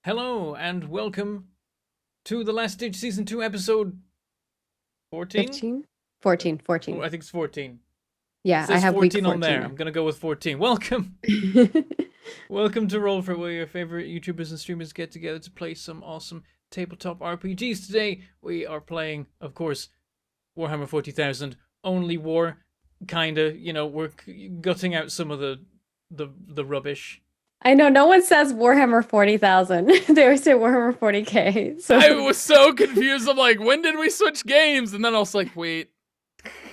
Hello and welcome to The Last Ditch Season 2 episode 14? 15? 14, 14. I think it's 14. It Yeah, I says have week 14 on 14 there. I'm gonna go with 14. Welcome! now. Welcome to Roll For, where your favorite YouTubers and streamers get together to play some awesome tabletop RPGs. Today we are playing, of course, Warhammer 40,000. Only war, kinda. We're gutting out some of the rubbish. I know no one says Warhammer 40,000. They always say Warhammer 40k. I So was so confused. I'm like, when did we switch games? And then I was like, wait,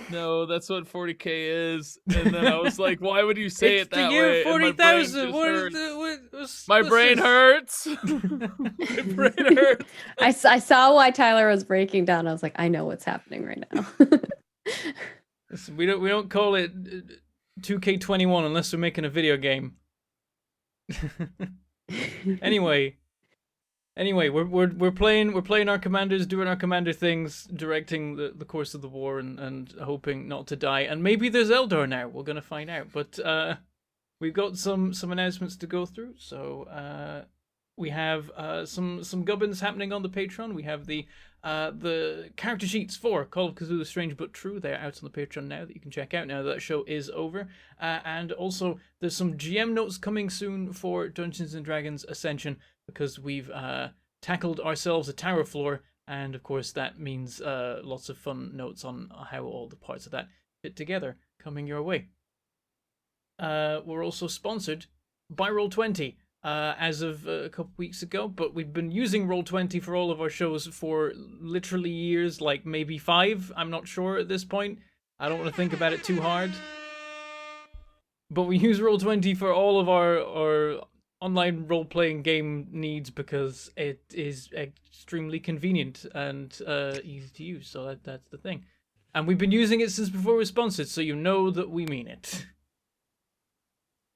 no, that's what 40k is. And then I was like, why would you say It's it that the year way? 40,000. What is the My brain hurts. My brain hurts. I saw why Tyler was breaking down. I was like, I know what's happening right now. Listen, we don't call it 2K21 unless we're making a video game. Anyway, we're playing our commanders, doing our commander things, directing the course of the war, and hoping not to die. And maybe there's Eldor now. We're gonna find out. But we've got some announcements to go through. So we have some gubbins happening on the Patreon. We have the character sheets for Call of Cthulhu Strange But True. They're out on the Patreon now that you can check out now that show is over. And also there's some GM notes coming soon for Dungeons and Dragons Ascension, because we've tackled ourselves a tower floor, and of course that means lots of fun notes on how all the parts of that fit together coming your way. We're also sponsored by Roll20 as of a couple weeks ago, but we've been using Roll20 for all of our shows for literally years, like maybe 5, I'm not sure at this point. I don't want to think about it too hard. But we use Roll20 for all of our online role-playing game needs because it is extremely convenient and easy to use, so that's the thing. And we've been using it since before we're sponsored, so you know that we mean it.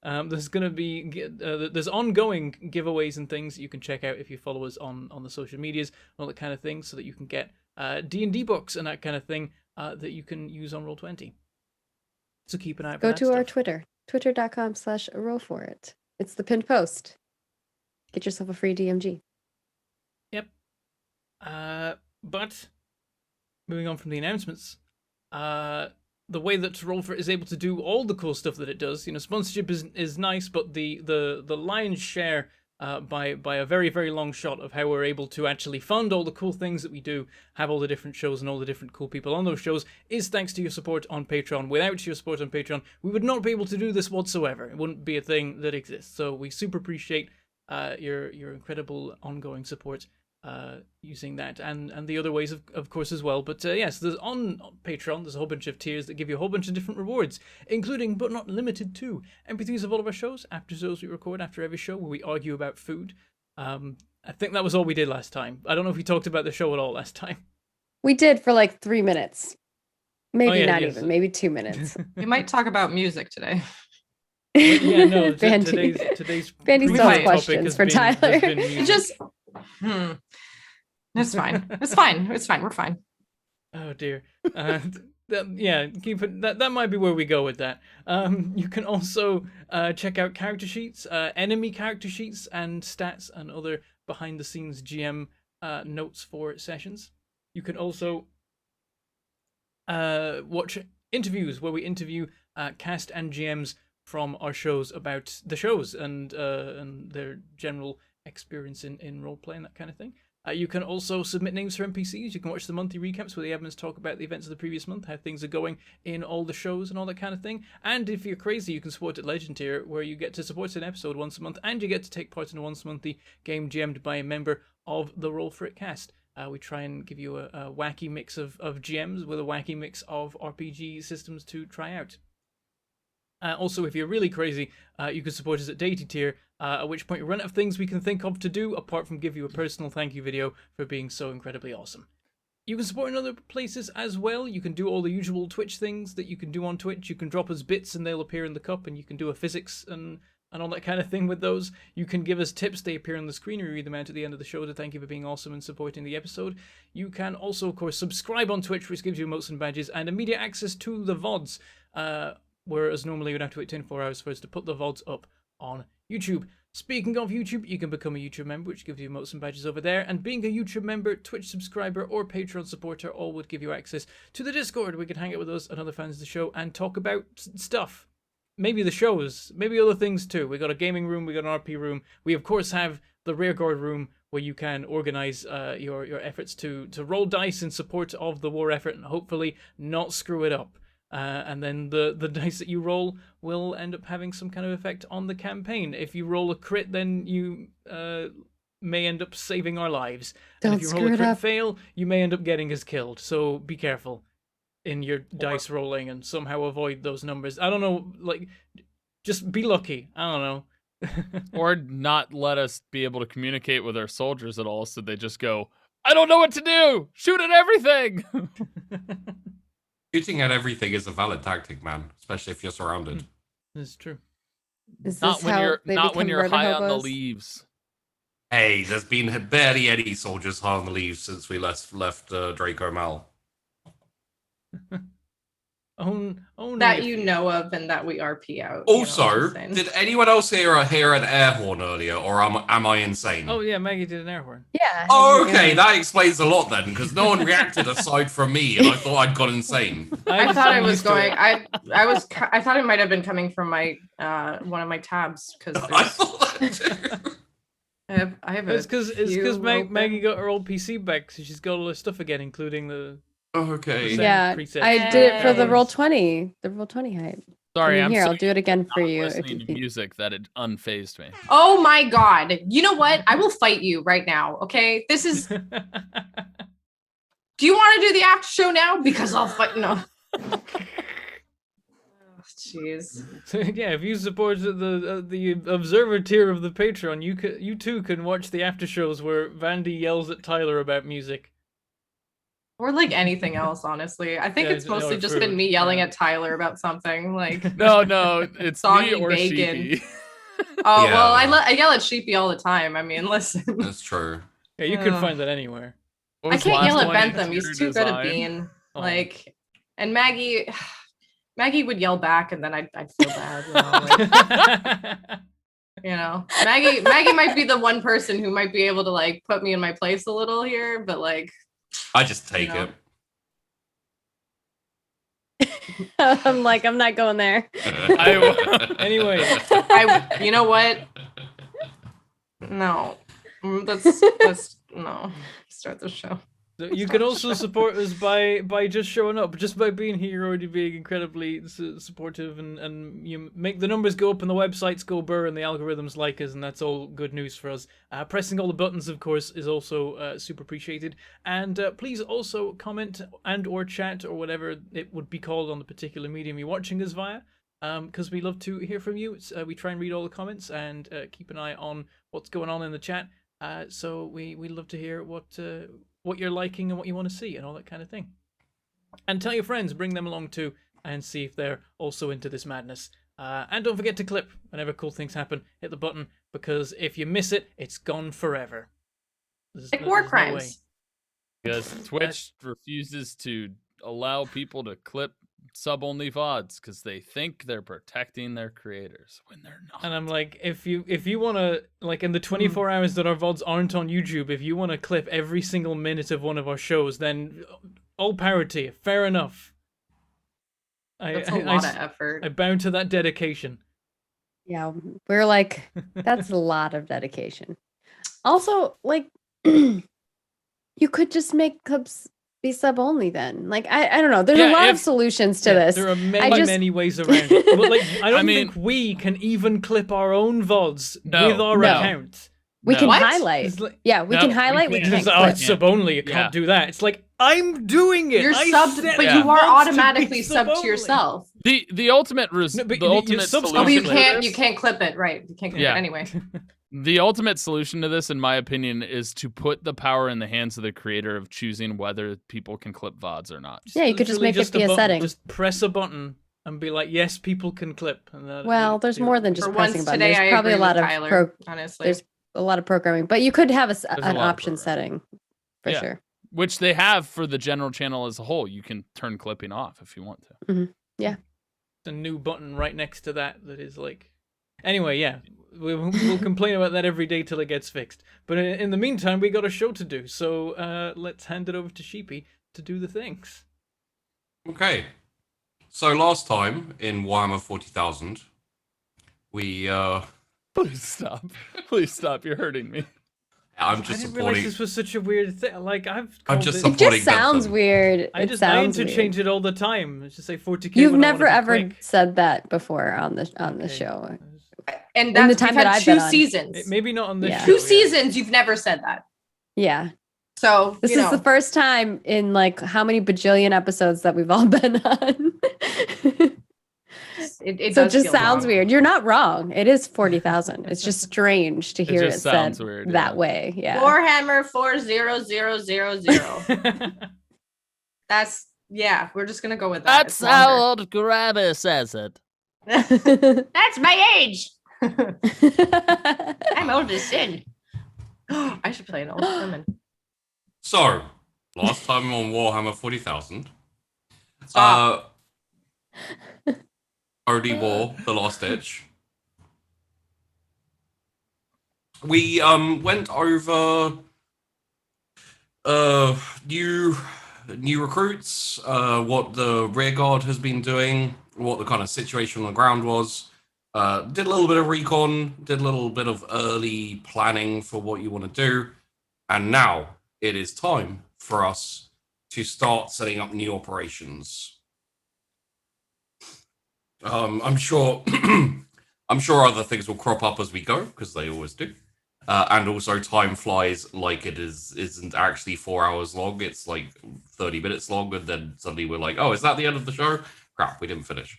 There's gonna be there's ongoing giveaways and things that you can check out if you follow us on the social medias and all that kind of thing, so that you can get D&D books and that kind of thing that you can use on Roll20. So keep an eye out for Go that to stuff. our Twitter, twitter.com/rollforit. It's the pinned post. Get yourself a free DMG. Yep. But moving on from the announcements, the way that Roll For is able to do all the cool stuff that it does, sponsorship is nice, but the lion's share, by a very, very long shot of how we're able to actually fund all the cool things that we do, have all the different shows and all the different cool people on those shows, is thanks to your support on Patreon. Without your support on Patreon, we would not be able to do this whatsoever. It wouldn't be a thing that exists. So we super appreciate your incredible ongoing support using that, and the other ways of course as well. But yes, there's on Patreon there's a whole bunch of tiers that give you a whole bunch of different rewards, including but not limited to MP3s of all of our shows, after shows we record after every show, where we argue about food. I think that was all we did last time. I don't know if we talked about the show at all last time. We did for like 3 minutes. Maybe yeah, not yes. even, maybe 2 minutes. We might talk about music today. But yeah, no, Bandy. today's Bandy still has topic questions has for been- Tyler. has been It music. just, it's fine. It's fine. It's fine. We're fine. Oh dear. Yeah, keep it. That might be where we go with that. You can also check out character sheets, enemy character sheets, and stats and other behind-the-scenes GM notes for sessions. You can also watch interviews where we interview cast and GMs from our shows about the shows and their general experience in role playing, that kind of thing. You can also submit names for NPCs. You can watch the monthly recaps where the admins talk about the events of the previous month, how things are going in all the shows and all that kind of thing. And if you're crazy, you can support at Legend tier, where you get to support an episode once a month, and you get to take part in a once-monthly game GM'd by a member of the Roll For It cast. We try and give you a wacky mix of GMs with a wacky mix of RPG systems to try out. Also, if you're really crazy, you can support us at Deity tier, at which point you run out of things we can think of to do, apart from give you a personal thank you video for being so incredibly awesome. You can support in other places as well. You can do all the usual Twitch things that you can do on Twitch. You can drop us bits and they'll appear in the cup, and you can do a physics and all that kind of thing with those. You can give us tips, they appear on the screen, we read them out at the end of the show to thank you for being awesome and supporting the episode. You can also, of course, subscribe on Twitch, which gives you emotes and badges and immediate access to the VODs, whereas normally we'd have to wait 24 hours for us to put the VODs up on YouTube. Speaking of YouTube, you can become a YouTube member, which gives you emotes and badges over there. And being a YouTube member, Twitch subscriber, or Patreon supporter all would give you access to the Discord. We can hang out with us and other fans of the show and talk about stuff. Maybe the shows, maybe other things too. We got a gaming room, we got an RP room. We of course have the rearguard room where you can organize your efforts to roll dice in support of the war effort and hopefully not screw it up. And then the dice that you roll will end up having some kind of effect on the campaign. If you roll a crit, then you may end up saving our lives. And if you roll a crit fail, you may end up getting us killed. So be careful in your dice rolling and somehow avoid those numbers. I don't know, like, just be lucky. I don't know. Or not let us be able to communicate with our soldiers at all, so they just go, I don't know what to do! Shoot at everything! Shooting at everything is a valid tactic, man, especially if you're surrounded. That's true. Is Not this when how you're they not when become you're murder high on the hobos? leaves. Hey, there's been barely any soldiers high on the leaves since we left Draco Mal. Only That if you know of and that we RP out. Also, just saying. did anyone else hear an air horn earlier, or am I insane? Oh yeah, Maggie did an air horn. Yeah. Oh, okay, that explains a lot then, because no one reacted aside from me, and I thought I'd gone insane. I thought I I'm was used to going. it. I thought it might have been coming from my one of my tabs because I thought that too. I have. It's because open. Maggie got her old PC back, so she's got all her stuff again, including the Okay. Same Yeah, preset. I did it for the Yay. Roll20 hype. Sorry, I mean, I'm here, so I'll do it again for not you if listening you to music that it unfazed me. Oh my god! You know what? I will fight you right now. Okay, this is. Do you want to do the after show now? Because I'll fight. No. Oh, jeez. So yeah, if you support the observer tier of the Patreon, you too can watch the after shows where Vandy yells at Tyler about music. Or like anything else, honestly. I think Yeah, it's mostly or just food, been me yelling yeah. at Tyler about something. Like, No, it's Soggy me or bacon. Sheepy. oh Yeah. well, I yell at Sheepy all the time. I mean, listen. That's true. Yeah, you can Ugh. find that anywhere. What I was the can't yell last at one? Bentham. He's too Interior good at design. being Oh. like, and Maggie would yell back, and then I'd feel bad. Maggie might be the one person who might be able to like put me in my place a little here, but like, I just take know. it. I'm like, I'm not going there. Anyway. you know what? No, that's no. Start the show. So you can also support us by just showing up, just by being here. You're already being incredibly supportive, and you make the numbers go up and the websites go burr and the algorithms like us, and that's all good news for us. Pressing all the buttons, of course, is also super appreciated. And please also comment and or chat or whatever it would be called on the particular medium you're watching us via. Because we love to hear from you. We try and read all the comments and keep an eye on what's going on in the chat. So we love to hear what you're liking and what you want to see and all that kind of thing. And tell your friends, bring them along too, and see if they're also into this madness. And don't forget to clip whenever cool things happen. Hit the button, because if you miss it, it's gone forever. Like war crimes. Because Twitch refuses to allow people to clip sub-only VODs because they think they're protecting their creators when they're not. And I'm like, if you want to, like, in the 24 hours that our VODs aren't on YouTube, if you want to clip every single minute of one of our shows, then all power to you. Fair enough. That's a lot of effort. I bow to that dedication. Yeah, we're like, that's a lot of dedication. Also, like, you could just make clips be sub only then. Like, I don't know. There's a lot of solutions to this. There are many ways around it. But like, I don't mean, think we can even clip our own VODs with our account. We can What? highlight. It's like, Yeah, we No, can we highlight. We can't. can't oh, clip. it's sub only. You can't do that. It's like, I'm doing it. You're I subbed, set but the you are VODs to automatically be subbed to sub-only. yourself. The ultimate No, but the you ultimate sub- solution. Oh, but you to can't. this- You can't clip it, right? You can't clip Yeah. it anyway. The ultimate solution to this, in my opinion, is to put the power in the hands of the creator of choosing whether people can clip VODs or not. Yeah, you could just Literally make it be a button. setting. Just press a button and be like, yes, people can clip. And that, Well, there's more than just For pressing once a button. today, There's I probably a agree lot with of Tyler. Honestly, there's a lot of programming, but you could have a an lot of option programming. setting for Yeah. sure. Which they have for the general channel as a whole. You can turn clipping off if you want to. Yeah. a new button right next to that is like. Anyway, yeah, we'll complain about that every day till it gets fixed. But in the meantime, we got a show to do, so let's hand it over to Sheepy to do the things. Okay. So last time in Warhammer 40,000, we Please stop. Please stop. You're hurting me. I'm I just didn't realize supporting. this was such a weird thing. Like I've I'm called just it. It supporting just sounds Bentham. weird. I It I sounds interchange weird. it all the time. It's just say 40k. You've when I wanna never be ever quick. said that before on the Okay. show. And In that's the time we've that had I've two been on. seasons. Maybe not on this Yeah. show. Two yeah. seasons, you've never said that. Yeah. So This is the first time in like how many bajillion episodes that we've all been on. it So it does just feel sounds wrong. weird. You're not wrong. It is 40,000. It's just strange to hear it just sounds said weird, that yeah. way. Yeah. Warhammer 40,000. That's we're just gonna go with that. That's It's longer. how old Grabber says it. That's my age. I'm old as sin. I should play an old woman. So last time on Warhammer 40,000, Stop. Holy War: The Last Ditch. We went over new recruits, what the rearguard has been doing, what the kind of situation on the ground was. Did a little bit of recon, did a little bit of early planning for what you want to do, and now it is time for us to start setting up new operations. I'm sure I'm sure other things will crop up as we go, because they always do. And also time flies like it isn't actually 4 hours long, it's like 30 minutes long, and then suddenly we're like, oh, is that the end of the show? Crap, we didn't finish.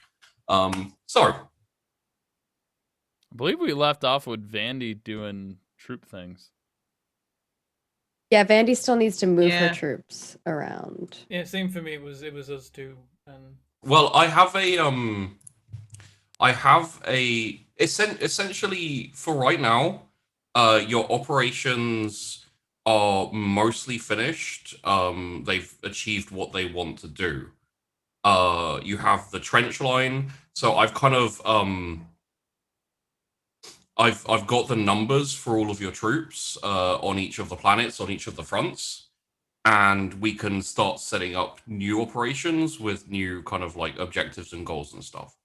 So I believe we left off with Vandy doing troop things. Yeah, Vandy still needs to move her Yeah. troops around. Yeah, same for me. It was us two. And well, I have essentially for right now, your operations are mostly finished. They've achieved what they want to do. You have the trench line, so I've kind of I've got the numbers for all of your troops on each of the planets, on each of the fronts, and we can start setting up new operations with new kind of like objectives and goals and stuff.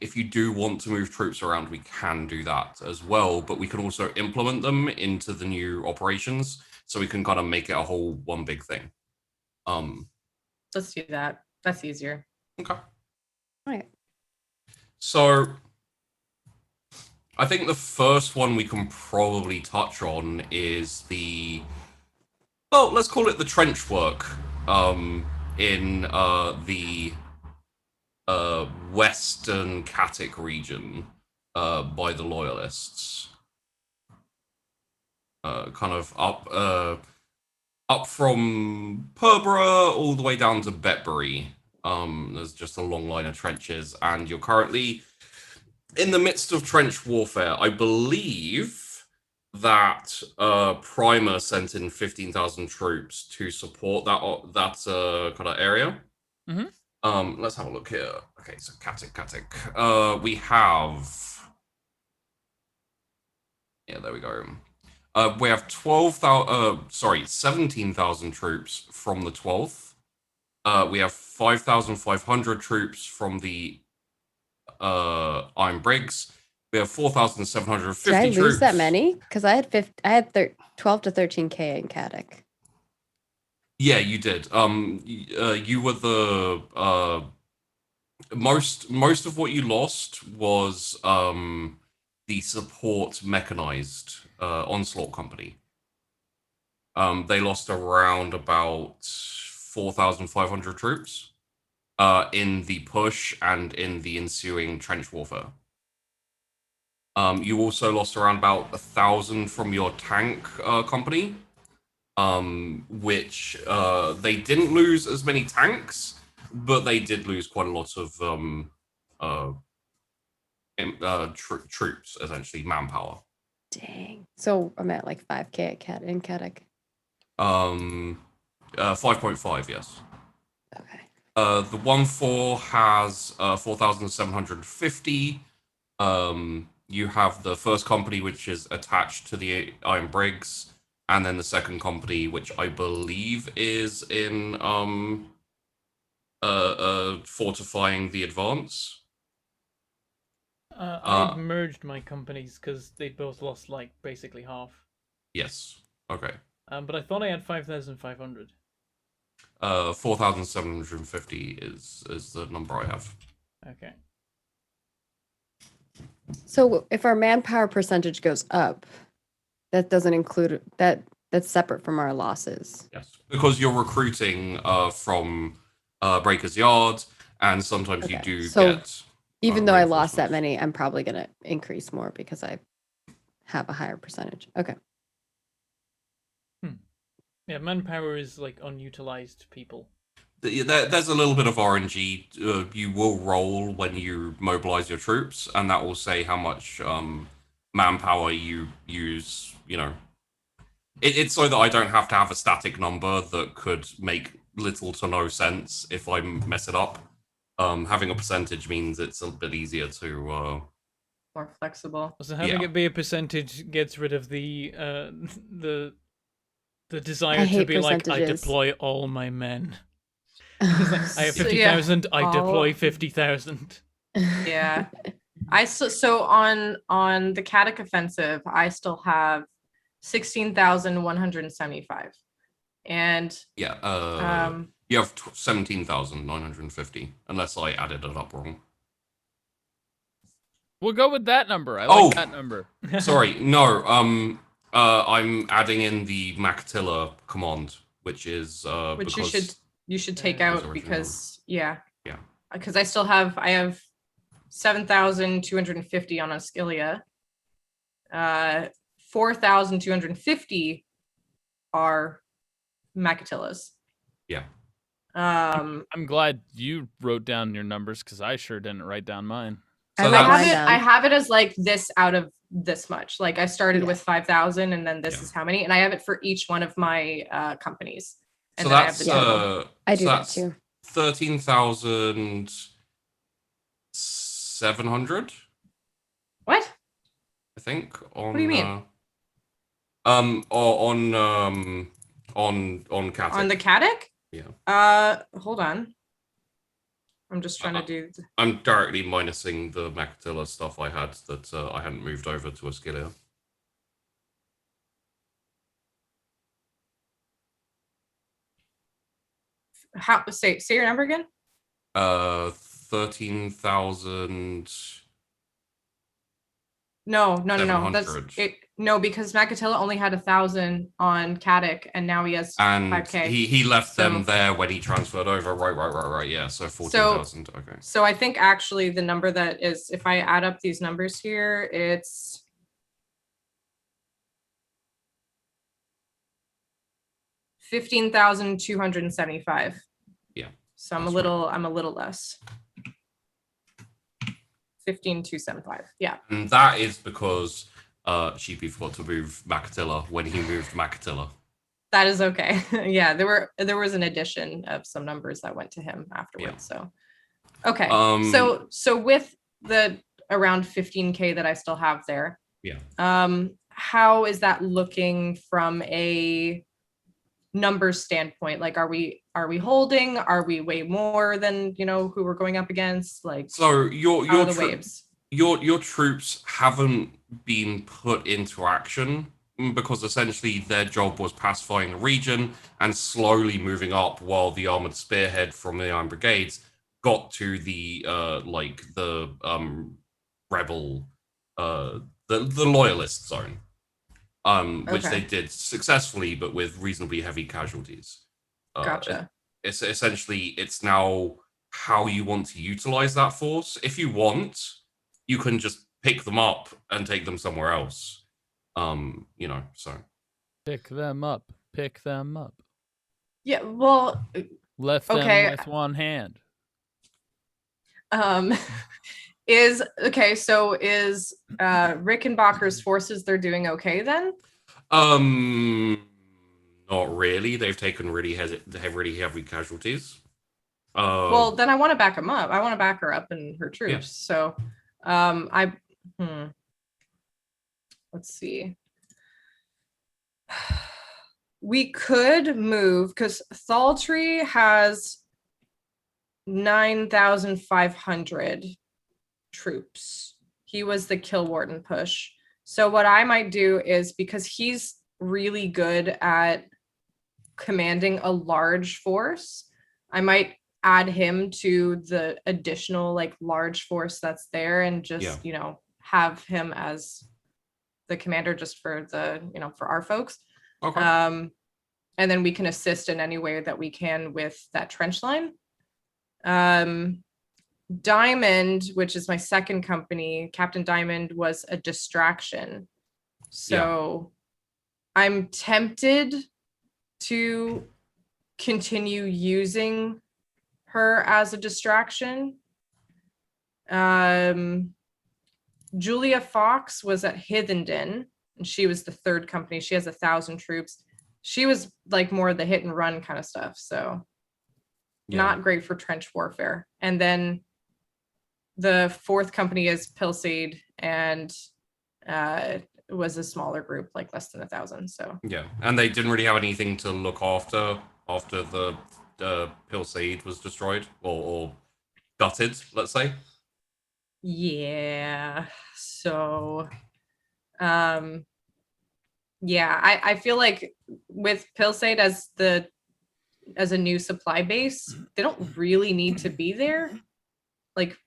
If you do want to move troops around, we can do that as well, but we can also implement them into the new operations, so we can kind of make it a whole one big thing. Let's do that. That's easier. Okay. Right. So I think the first one we can probably touch on is let's call it the trench work in the western Katic region by the Loyalists. Kind of up from Perborough all the way down to Betbury. There's just a long line of trenches, and you're currently in the midst of trench warfare. I believe that Primer sent in 15,000 troops to support that kind of area. Mhm. Let's have a look here. Okay, so Katic. We have. Yeah, there we go. We have 17,000 troops from the 12th. We have 5,500 troops from the Iron Briggs. We have 4,750 Did I troops. lose that many? Because I had 12 to 13K in Katic. Yeah, you did. You were the most of what you lost was the support mechanized onslaught company. They lost around about 4,500 troops in the push and in the ensuing trench warfare. You also lost around about 1,000 from your tank company, which they didn't lose as many tanks, but they did lose quite a lot of troops, essentially manpower. Dang. So I'm at like 5K in Katic. 5.5, yes. Okay. The 1-4 has 4,750. you have the first company, which is attached to the Iron Briggs, and then the second company, which I believe is in fortifying the advance. I'd merged my companies because they both lost like basically half. Yes. Okay. But I thought I had 5,500. 4,750 is the number I have. Okay. So if our manpower percentage goes up, that doesn't include that. That's separate from our losses. Yes, because you're recruiting from Breaker's Yard, and sometimes you Okay, do so get. Even though I lost that reinforcements. many, I'm probably going to increase more because I have a higher percentage. Okay. Yeah, manpower is like unutilized people. There's a little bit of RNG. You will roll when you mobilize your troops, and that will say how much manpower you use. It's so that I don't have to have a static number that could make little to no sense if I mess it up. Having a percentage means it's a bit easier to. More flexible. So having Yeah. it be a percentage gets rid of the desire I to hate be like, I percentages. deploy all my men. It's like, I have So, 50,000, I all- deploy 50,000. Yeah. So on the Katic offensive, I still have 16,175. And Yeah. um You have 17,950, unless I added it up wrong. We'll go with that number. I Oh! like that number. Sorry, no. I'm adding in the Mactilla command, which is which because you should take Yeah. Was out original. because yeah. Yeah. Because I have 7,250 on Ascilia. 4,250 are Macatillas. Yeah. Um I'm glad you wrote down your numbers because I sure didn't write down mine. So I I wrote have mine it. down. I have it as like this out of this much. Like I started Yeah. with 5,000, and then this Yeah. is how many, and I have it for each one of my companies. And So then I have that's the total. I so do that that's too. 13,700, What? I think. On, What do you mean? or on Katic. On the Katic? Yeah. Hold on. I'm just trying to do. I'm directly minusing the Macatilla stuff I had that I hadn't moved over to Ascilia. How say your number again? 13,000. No. That's 700. it. No, because Macatilla only had 1,000 on Katic, and now he has And 5K. he left them So- there when he transferred over. Right. Yeah, so 14,000. Okay. So I think actually the number that is, if I add up these numbers here, it's 15,275. Yeah, So I'm that's a little less. 15,275. Yeah. And that is because Sheepy forgot to move Macatilla when he moved Macatilla. That is okay. Yeah, there was an addition of some numbers that went to him afterwards. So okay. So with the around 15K that I still have there, Yeah. how is that looking from a numbers standpoint? Like, are we holding? Are we way more than who we're going up against? Like, So how are the waves? your troops haven't been put into action because essentially their job was pacifying the region and slowly moving up while the armored spearhead from the Iron Brigades got to the rebel the loyalist zone, which Okay. they did successfully but with reasonably heavy casualties. Gotcha. It's essentially it's now how you want to utilize that force. If you want, you can just pick them up and take them somewhere else. So Pick them up. Pick them up. Yeah. Well, Lift Okay. them with one hand. is Rickenbacher's forces, they're doing okay then? not really. They've taken really heavy casualties. Well, then I want to back them up. I want to back her up and her troops. So, let's see. We could move because Thaltree has 9,500 troops. He was the Kill Warden push. So what I might do is, because he's really good at commanding a large force, I might add him to the additional like large force that's there and just, have him as the commander just for the, for our folks. Okay. And then we can assist in any way that we can with that trench line. Diamond, which is my second company, Captain Diamond was a distraction. So I'm tempted to continue using her as a distraction. Julia Fox was at Hithenden, and she was the third company. She has 1,000 troops. She was like more of the hit and run kind of stuff. So not great for trench warfare. And then the fourth company is Pilseed, and it was a smaller group, like less than 1,000. So and they didn't really have anything to look after the Pilseed was destroyed or gutted, let's say. Yeah. So, I feel like with Pilseid as a new supply base, they don't really need to be there. Like,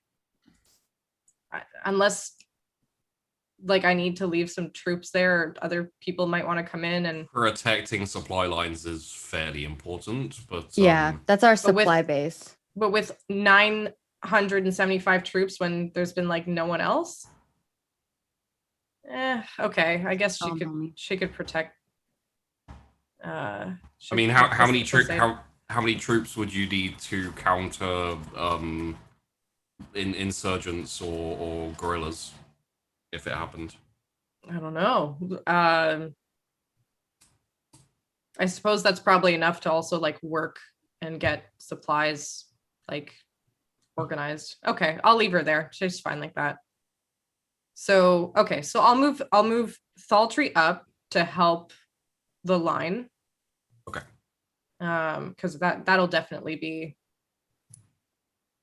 unless like I need to leave some troops there, or other people might want to come in and protecting supply lines is fairly important, but that's our supply base. But with 975 troops, when there's been like no one else, okay, I guess she could protect. I mean, how many troops would you need to counter insurgents or guerrillas if it happened? I don't know. I suppose that's probably enough to also like work and get supplies like organized. Okay, I'll leave her there. She's fine like that. So okay, so I'll move Thaltree up to help the line. Okay. Because that'll definitely be,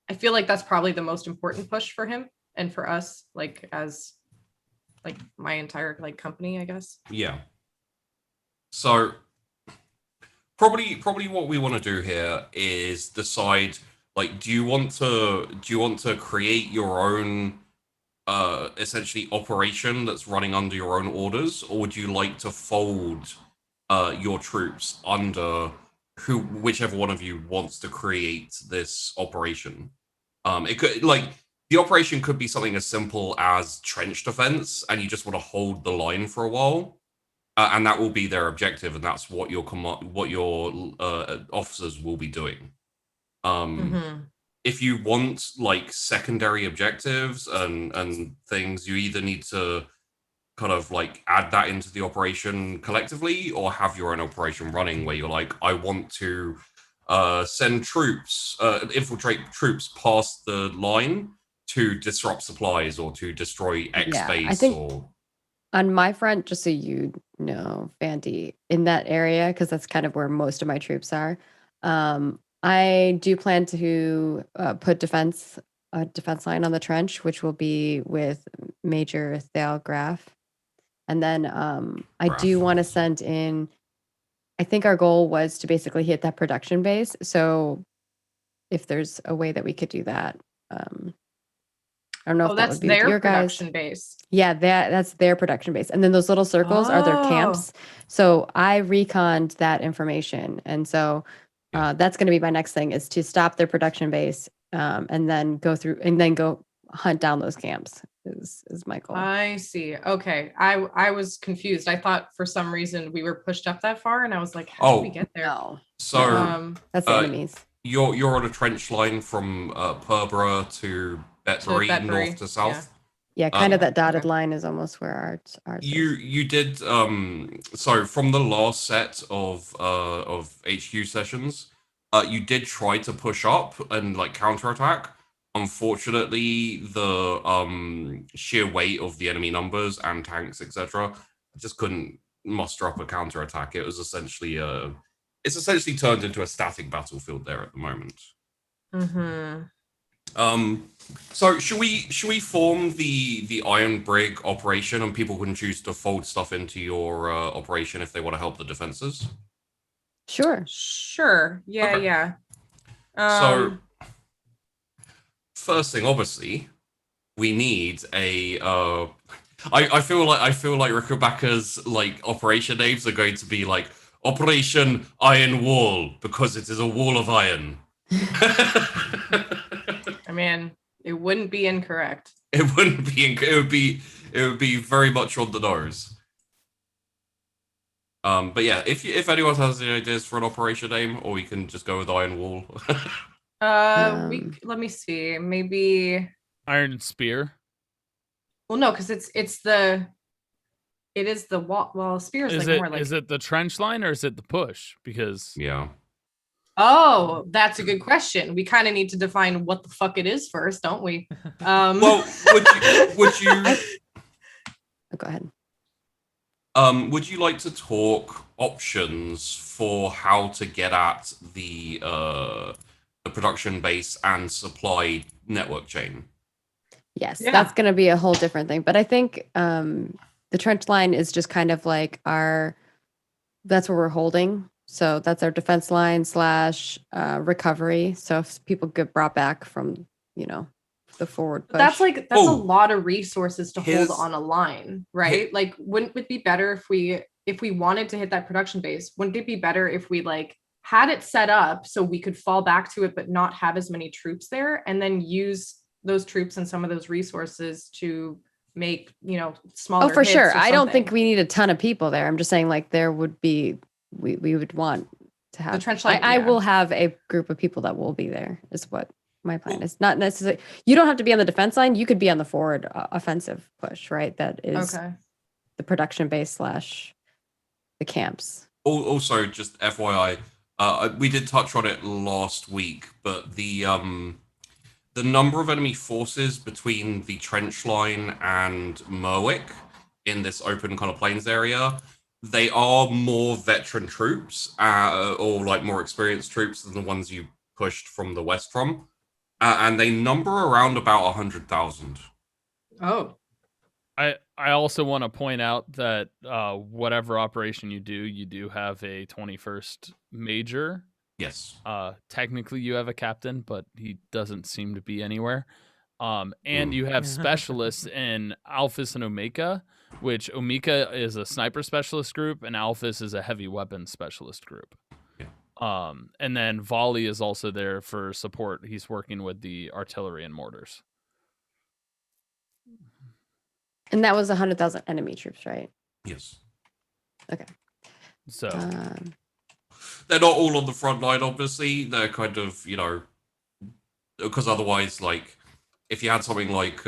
I feel like that's probably the most important push for him and for us, like as like my entire like company, I guess. Yeah. So probably what we want to do here is decide, like, do you want to create your own essentially operation that's running under your own orders, or would you like to fold your troops under whichever one of you wants to create this operation? It could, like, the operation could be something as simple as trench defense, and you just want to hold the line for a while, and that will be their objective, and that's what your officers will be doing. If you want like secondary objectives and things, you either need to kind of like add that into the operation collectively, or have your own operation running where you're like, I want to send troops, infiltrate troops past the line to disrupt supplies or to destroy X base. I think on my front, just so you know, Fanti, in that area, because that's kind of where most of my troops are, I do plan to put a defense line on the trench, which will be with Major Thale Graf. And then I do want to send in, I think our goal was to basically hit that production base. So if there's a way that we could do that, I don't know if that would be their your production guys. base. Yeah, that's their production base. And then those little circles are their camps. So I reconned that information. And so that's going to be my next thing, is to stop their production base and then go hunt down those camps is my goal. I see. Okay. I was confused. I thought for some reason we were pushed up that far, and I was like, how did we get there? No. So that's the enemies. You're on a trench line from Perborough to Betbury, north to south. Yeah, kind of that dotted line is almost where ours is. You did so from the last set of HQ sessions, you did try to push up and like counterattack, unfortunately, the sheer weight of the enemy numbers and tanks, etc., just couldn't muster up a counterattack. It was essentially it's essentially turned into a static battlefield there at the moment. Mm-hmm. So should we form the Iron Brig operation, and people can choose to fold stuff into your operation if they want to help the defenses? Sure. Sure. Yeah, Okay. yeah. So first thing, obviously, we need a I feel like Rickenbacker's like operation names are going to be like Operation Iron Wall because it is a wall of iron. I mean, it wouldn't be incorrect. It wouldn't be. It would be very much on the nose. But yeah, if anyone has any ideas for an operation name, or we can just go with Iron Wall. Let me see. Maybe. Iron Spear. Well, no, because it is the wall. Well, spear is like more like. Is it the trench line or is it the push? Because Yeah. Oh, that's a good question. We kind of need to define what the fuck it is first, don't we? Well, would you Oh, go ahead. would you like to talk options for how to get at the production base and supply network chain? Yes, Yeah. that's going to be a whole different thing. But I think the trench line is just kind of like that's where we're holding. So that's our defense line / recovery. So if people get brought back from, the forward push. That's a Oh. lot of resources to Here's- hold on a line, right? Like, wouldn't it be better if we wanted to hit that production base? Wouldn't it be better if we like had it set up so we could fall back to it, but not have as many troops there, and then use those troops and some of those resources to make smaller. Oh, for hits sure. or I don't think something? we need a ton of people there. I'm just saying like there would be, we would want to have. trench line, I yeah. will have a group of people that will be there is what my plan is. Not necessarily, you don't have to be on the defense line. You could be on the forward offensive push, right? That is Okay. the production base / the camps. Also, just FYI, we did touch on it last week, but the number of enemy forces between the trench line and Merwick in this open kind of plains area, they are more veteran troops or like more experienced troops than the ones you pushed from the west from, and they number around about 100,000. Oh. I also want to point out that whatever operation you do have a 21st major. Yes. Technically you have a captain, but he doesn't seem to be anywhere. And you have specialists in Alphys and Omega, which Omega is a sniper specialist group and Alphys is a heavy weapons specialist group. Yeah. And then Volley is also there for support. He's working with the artillery and mortars. And that was 100,000 enemy troops, right? Yes. Okay. So they're not all on the front line, obviously. They're kind of, because otherwise, like, if you have something like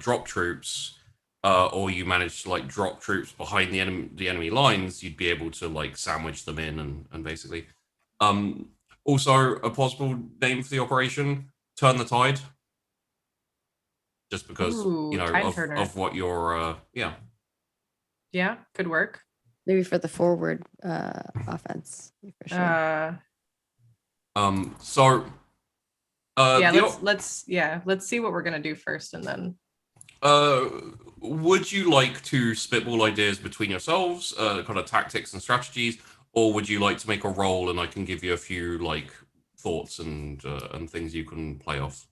drop troops, or you manage to like drop troops behind the enemy lines, you'd be able to like sandwich them in and basically. Also, a possible name for the operation: Turn the Tide. Just because of what your Yeah, could work. Maybe for the forward offense. For sure. So. Let's see what we're gonna do first, and then. Would you like to spitball ideas between yourselves, kind of tactics and strategies, or would you like to make a roll and I can give you a few like thoughts and things you can play off?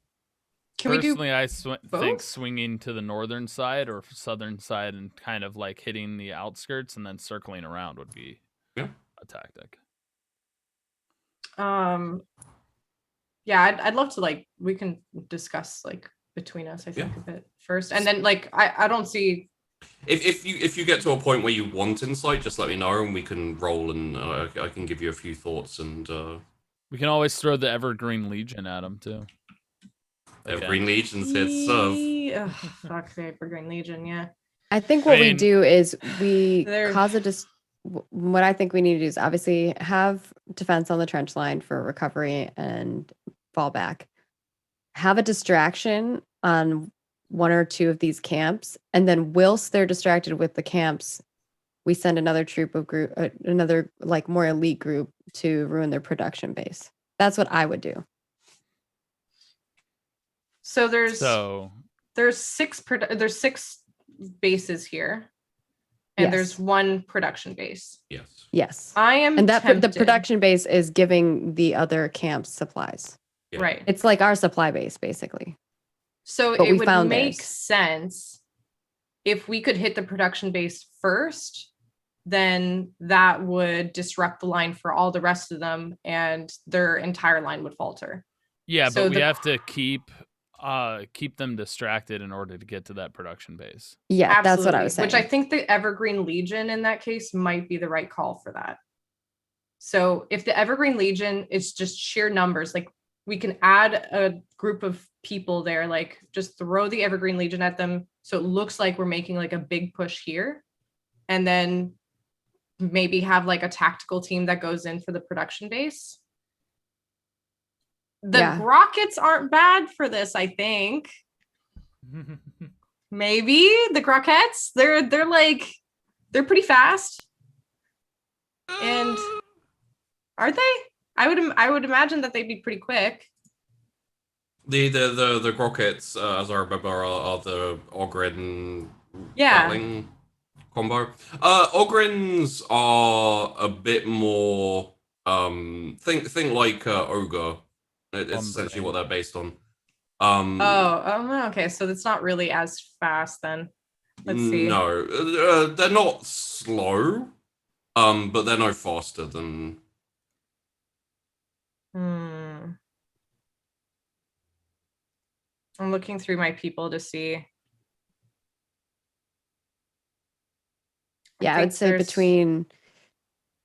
Personally, I think both? swinging to the northern side or southern side and kind of like hitting the outskirts and then circling around would be a tactic. Yeah, I'd love to we can discuss between us, I think, a bit first, and then I don't see. If you get to a point where you want insight, just let me know and we can roll and I can give you a few thoughts and. We can always throw the Evergreen Legion at him too. Evergreen Legion's here to serve. Fuck the Evergreen Legion, yeah. I think what we do is we cause what I think we need to do is obviously have defense on the trench line for recovery and fallback. have a distraction on one or two of these camps, and then whilst they're distracted with the camps, we send another another like more elite group to ruin their production base. That's what I would do. So there's So there's six bases here, and there's Yes. one production base. Yes. Yes. I am And the tempted. production base is giving the other camps supplies. Yeah. Right. It's like our supply base, basically. So But it we would found make theirs. sense if we could hit the production base first, then that would disrupt the line for all the rest of them, and their entire line would falter. yeah, So but we the- have to keep them distracted in order to get to that production base. Yeah, that's what I Absolutely. was saying. Which I think the Evergreen Legion in that case might be the right call for that. So if the Evergreen Legion is just sheer numbers, like we can add a group of people there, like just throw the Evergreen Legion at them. So it looks like we're making like a big push here. And then maybe have like a tactical team that goes in for the production base. The Yeah. Grockets aren't bad for this, I think. Maybe the Grockets, they're pretty fast. And are they? I would imagine that they'd be pretty quick. The Grockets, as I remember, are the Ogren Yeah. battling combo. Ogrins are a bit more think like Ogre. It's essentially what they're based on. Okay. So it's not really as fast then. Let's see. No, they're not slow, but they're no faster than. I'm looking through my people to see. Yeah, I would say between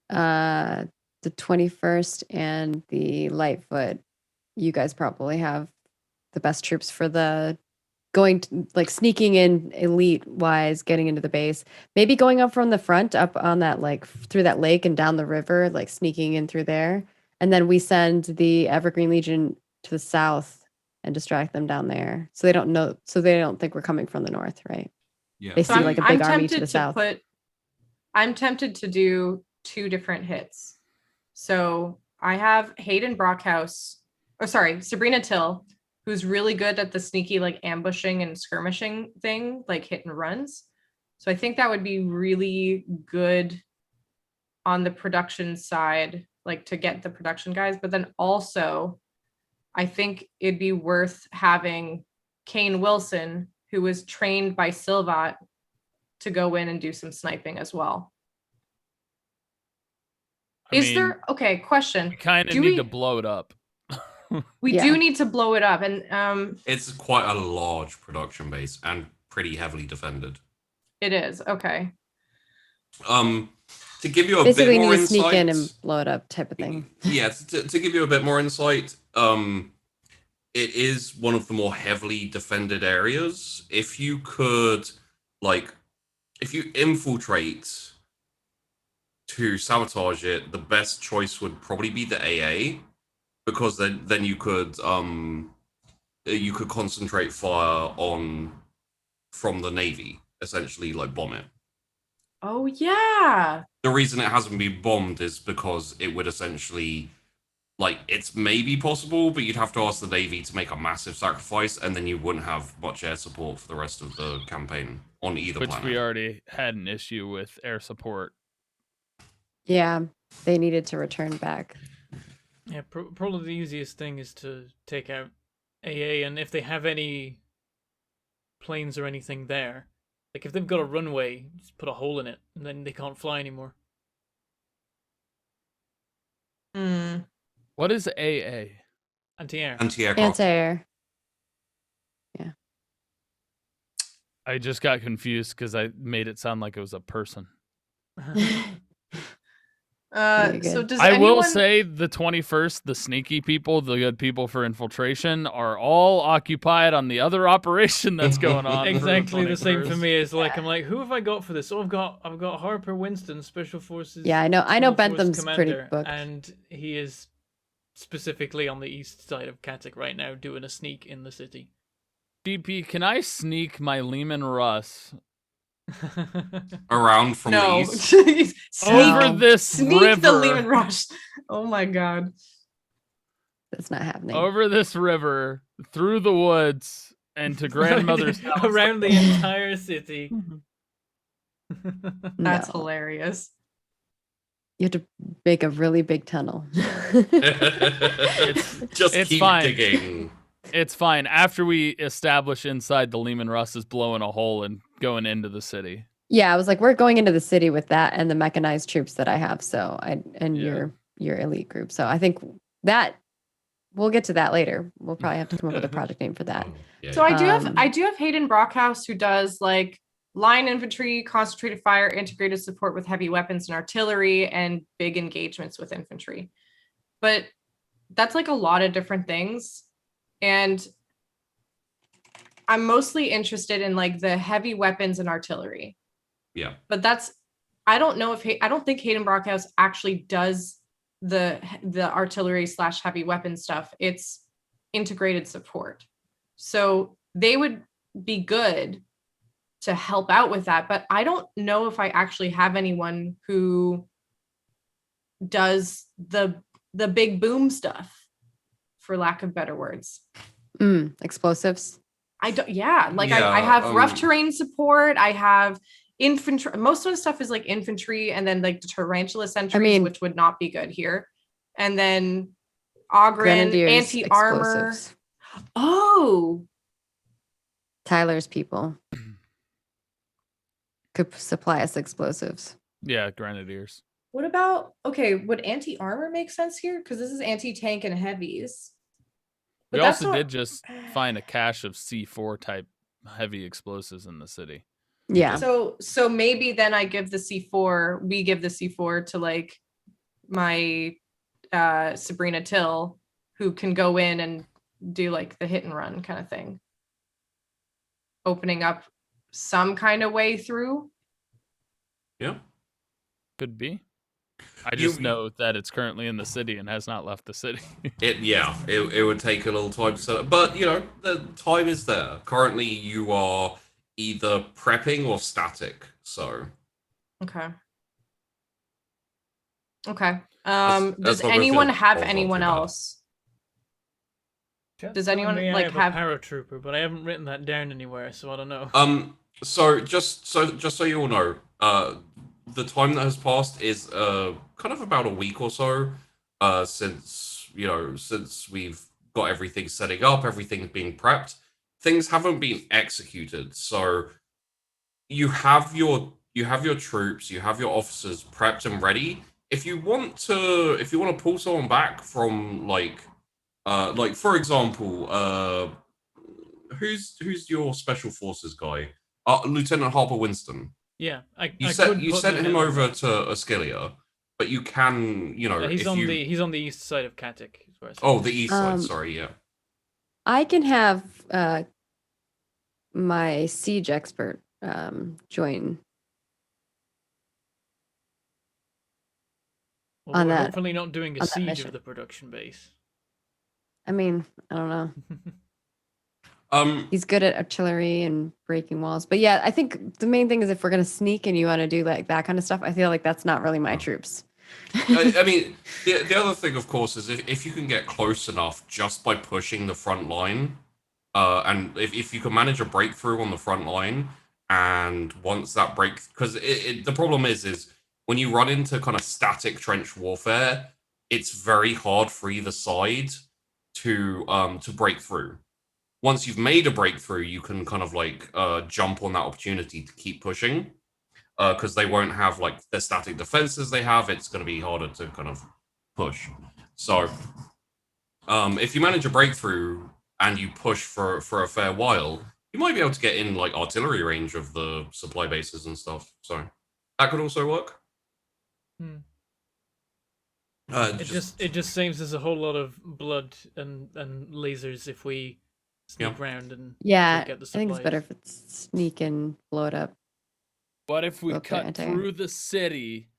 the 21st and the Lightfoot, you guys probably have the best troops for the like sneaking in elite wise, getting into the base, maybe going up from the front up on that like through that lake and down the river, like sneaking in through there. And then we send the Evergreen Legion to the south and distract them down there. So they don't think we're coming from the north, right? Yeah. They So see like a big army to the tempted south. I'm tempted to do 2 different hits. So I have Hayden Sabrina Till, who's really good at the sneaky like ambushing and skirmishing thing, like hit and runs. So I think that would be really good on the production side, like to get the production guys. But then also, I think it'd be worth having Kane Wilson, who was trained by Silvat, to go in and do some sniping as well. Question. We kind of need to blow it up. We Yeah. do need to blow it up, and It's quite a large production base and pretty heavily defended. it is okay. To give you a Basically, bit more need to sneak insight, in and blow it up type of thing. Yeah, to give you a bit more insight, it is one of the more heavily defended areas. If you could, if you infiltrate to sabotage it, the best choice would probably be the AA, because then you could concentrate fire from the Navy, essentially, like bomb it. Oh yeah. The reason it hasn't been bombed is because it would essentially, it's maybe possible, but you'd have to ask the Navy to make a massive sacrifice, and then you wouldn't have much air support for the rest of the campaign on either planet. Which we already had an issue with air support. Yeah, they needed to return back. Yeah, probably the easiest thing is to take out AA, and if they have any planes or anything there, like if they've got a runway, just put a hole in it, and then they can't fly anymore. What is AA? Anti-air. Anti-aircraft. Anti-air. Yeah. I just got confused because I made it sound like it was a person. So does I will anyone- say the 21st, the sneaky people, the good people for infiltration, are all occupied on the other operation that's going on. for Exactly the same for 21st. me. It's like I'm like, who have I got for this? Oh, I've got Harper Winston, Special Forces. Yeah, I know Small Force Bentham's pretty Commander, booked. and he is specifically on the east side of Katik right now, doing a sneak in the city. DP, can I sneak my Lehman Russ Around from the No. east. Sneak, over this sneak the river? Lehman Rush. Oh my god. That's not happening. Over this river, through the woods, and to grandmother's house. Around the entire city. That's No. hilarious. You have to make a really big tunnel. Just it's keep fine. digging. It's fine. After we establish inside, the Lehman Russ is blowing a hole and going into the city. Yeah, I was like, we're going into the city with that and the mechanized troops that I have. So Yeah. your elite group. So I think that we'll get to that later. We'll probably have to come up with a project name for that. Oh, yeah, So yeah. I do have Hayden Brockhouse, who does like line infantry, concentrated fire, integrated support with heavy weapons and artillery, and big engagements with infantry. But that's like a lot of different things. And I'm mostly interested in like the heavy weapons and artillery. Yeah. But I don't know if I don't think Hayden Brockhouse actually does the artillery / heavy weapon stuff. It's integrated support. So they would be good to help out with that, but I don't know if I actually have anyone who does the big boom stuff, for lack of better words. Explosives. I don't. Yeah, like Yeah, I have rough terrain support. I have infantry. Most of the stuff is like infantry, and then like the tarantula sentries, which would not be good here. And then Ogren, anti-armor. Explosives. Oh, Tyler's people could supply us explosives. Yeah, grenadiers. what about? Okay, would anti-armor make sense here? Because this is anti-tank and heavies. We But that's also not- did just find a cache of C4 type heavy explosives in the city. Yeah. So maybe then I give the C4. We give the C4 to like my Sabrina Till, who can go in and do like the hit and run kind of thing, opening up some kind of way through. Yeah. Could be. I just know that it's currently in the city and has not left the city. It would take a little time to set up, but you know the time is there. Currently, you are either prepping or static. So Okay. Okay. That's Does what we're anyone gonna have hold on anyone to that. else? Just Does telling anyone, me like, I have- a paratrooper, but I haven't written that down anywhere, so I don't know. So just so you all know, the time that has passed is kind of about a week or so, since we've got everything setting up, everything's being prepped. Things haven't been executed, so you have your troops, you have your officers prepped and ready. If you want to pull someone back from like for example, who's your special forces guy? Lieutenant Harper Winston. Yeah, You I sent could you put sent them him in over there. to Ascilia, but you can He's if on you he's on the east side of Katik. Is where I said. oh the east side, Um, sorry, yeah. I can have my siege expert join Well, on we're that- hopefully not doing a on that siege mission. of the production base. I mean, I don't know. He's good at artillery and breaking walls. But yeah, I think the main thing is if we're going to sneak and you want to do like that kind of stuff, I feel like that's not really my troops. I mean, the other thing, of course, is if you can get close enough just by pushing the front line, and if you can manage a breakthrough on the front line, and once that break, because the problem is when you run into kind of static trench warfare, it's very hard for either side to break through. Once you've made a breakthrough, you can kind of like jump on that opportunity to keep pushing. Because they won't have like the static defenses they have, it's going to be harder to kind of push. So, if you manage a breakthrough and you push for a fair while, you might be able to get in like artillery range of the supply bases and stuff. So that could also work. It just saves us a whole lot of blood and lasers if we sneak round and Yeah, get the I think it's better supplies. if it's sneak and blow it up. But if we Okay, cut anti- through the city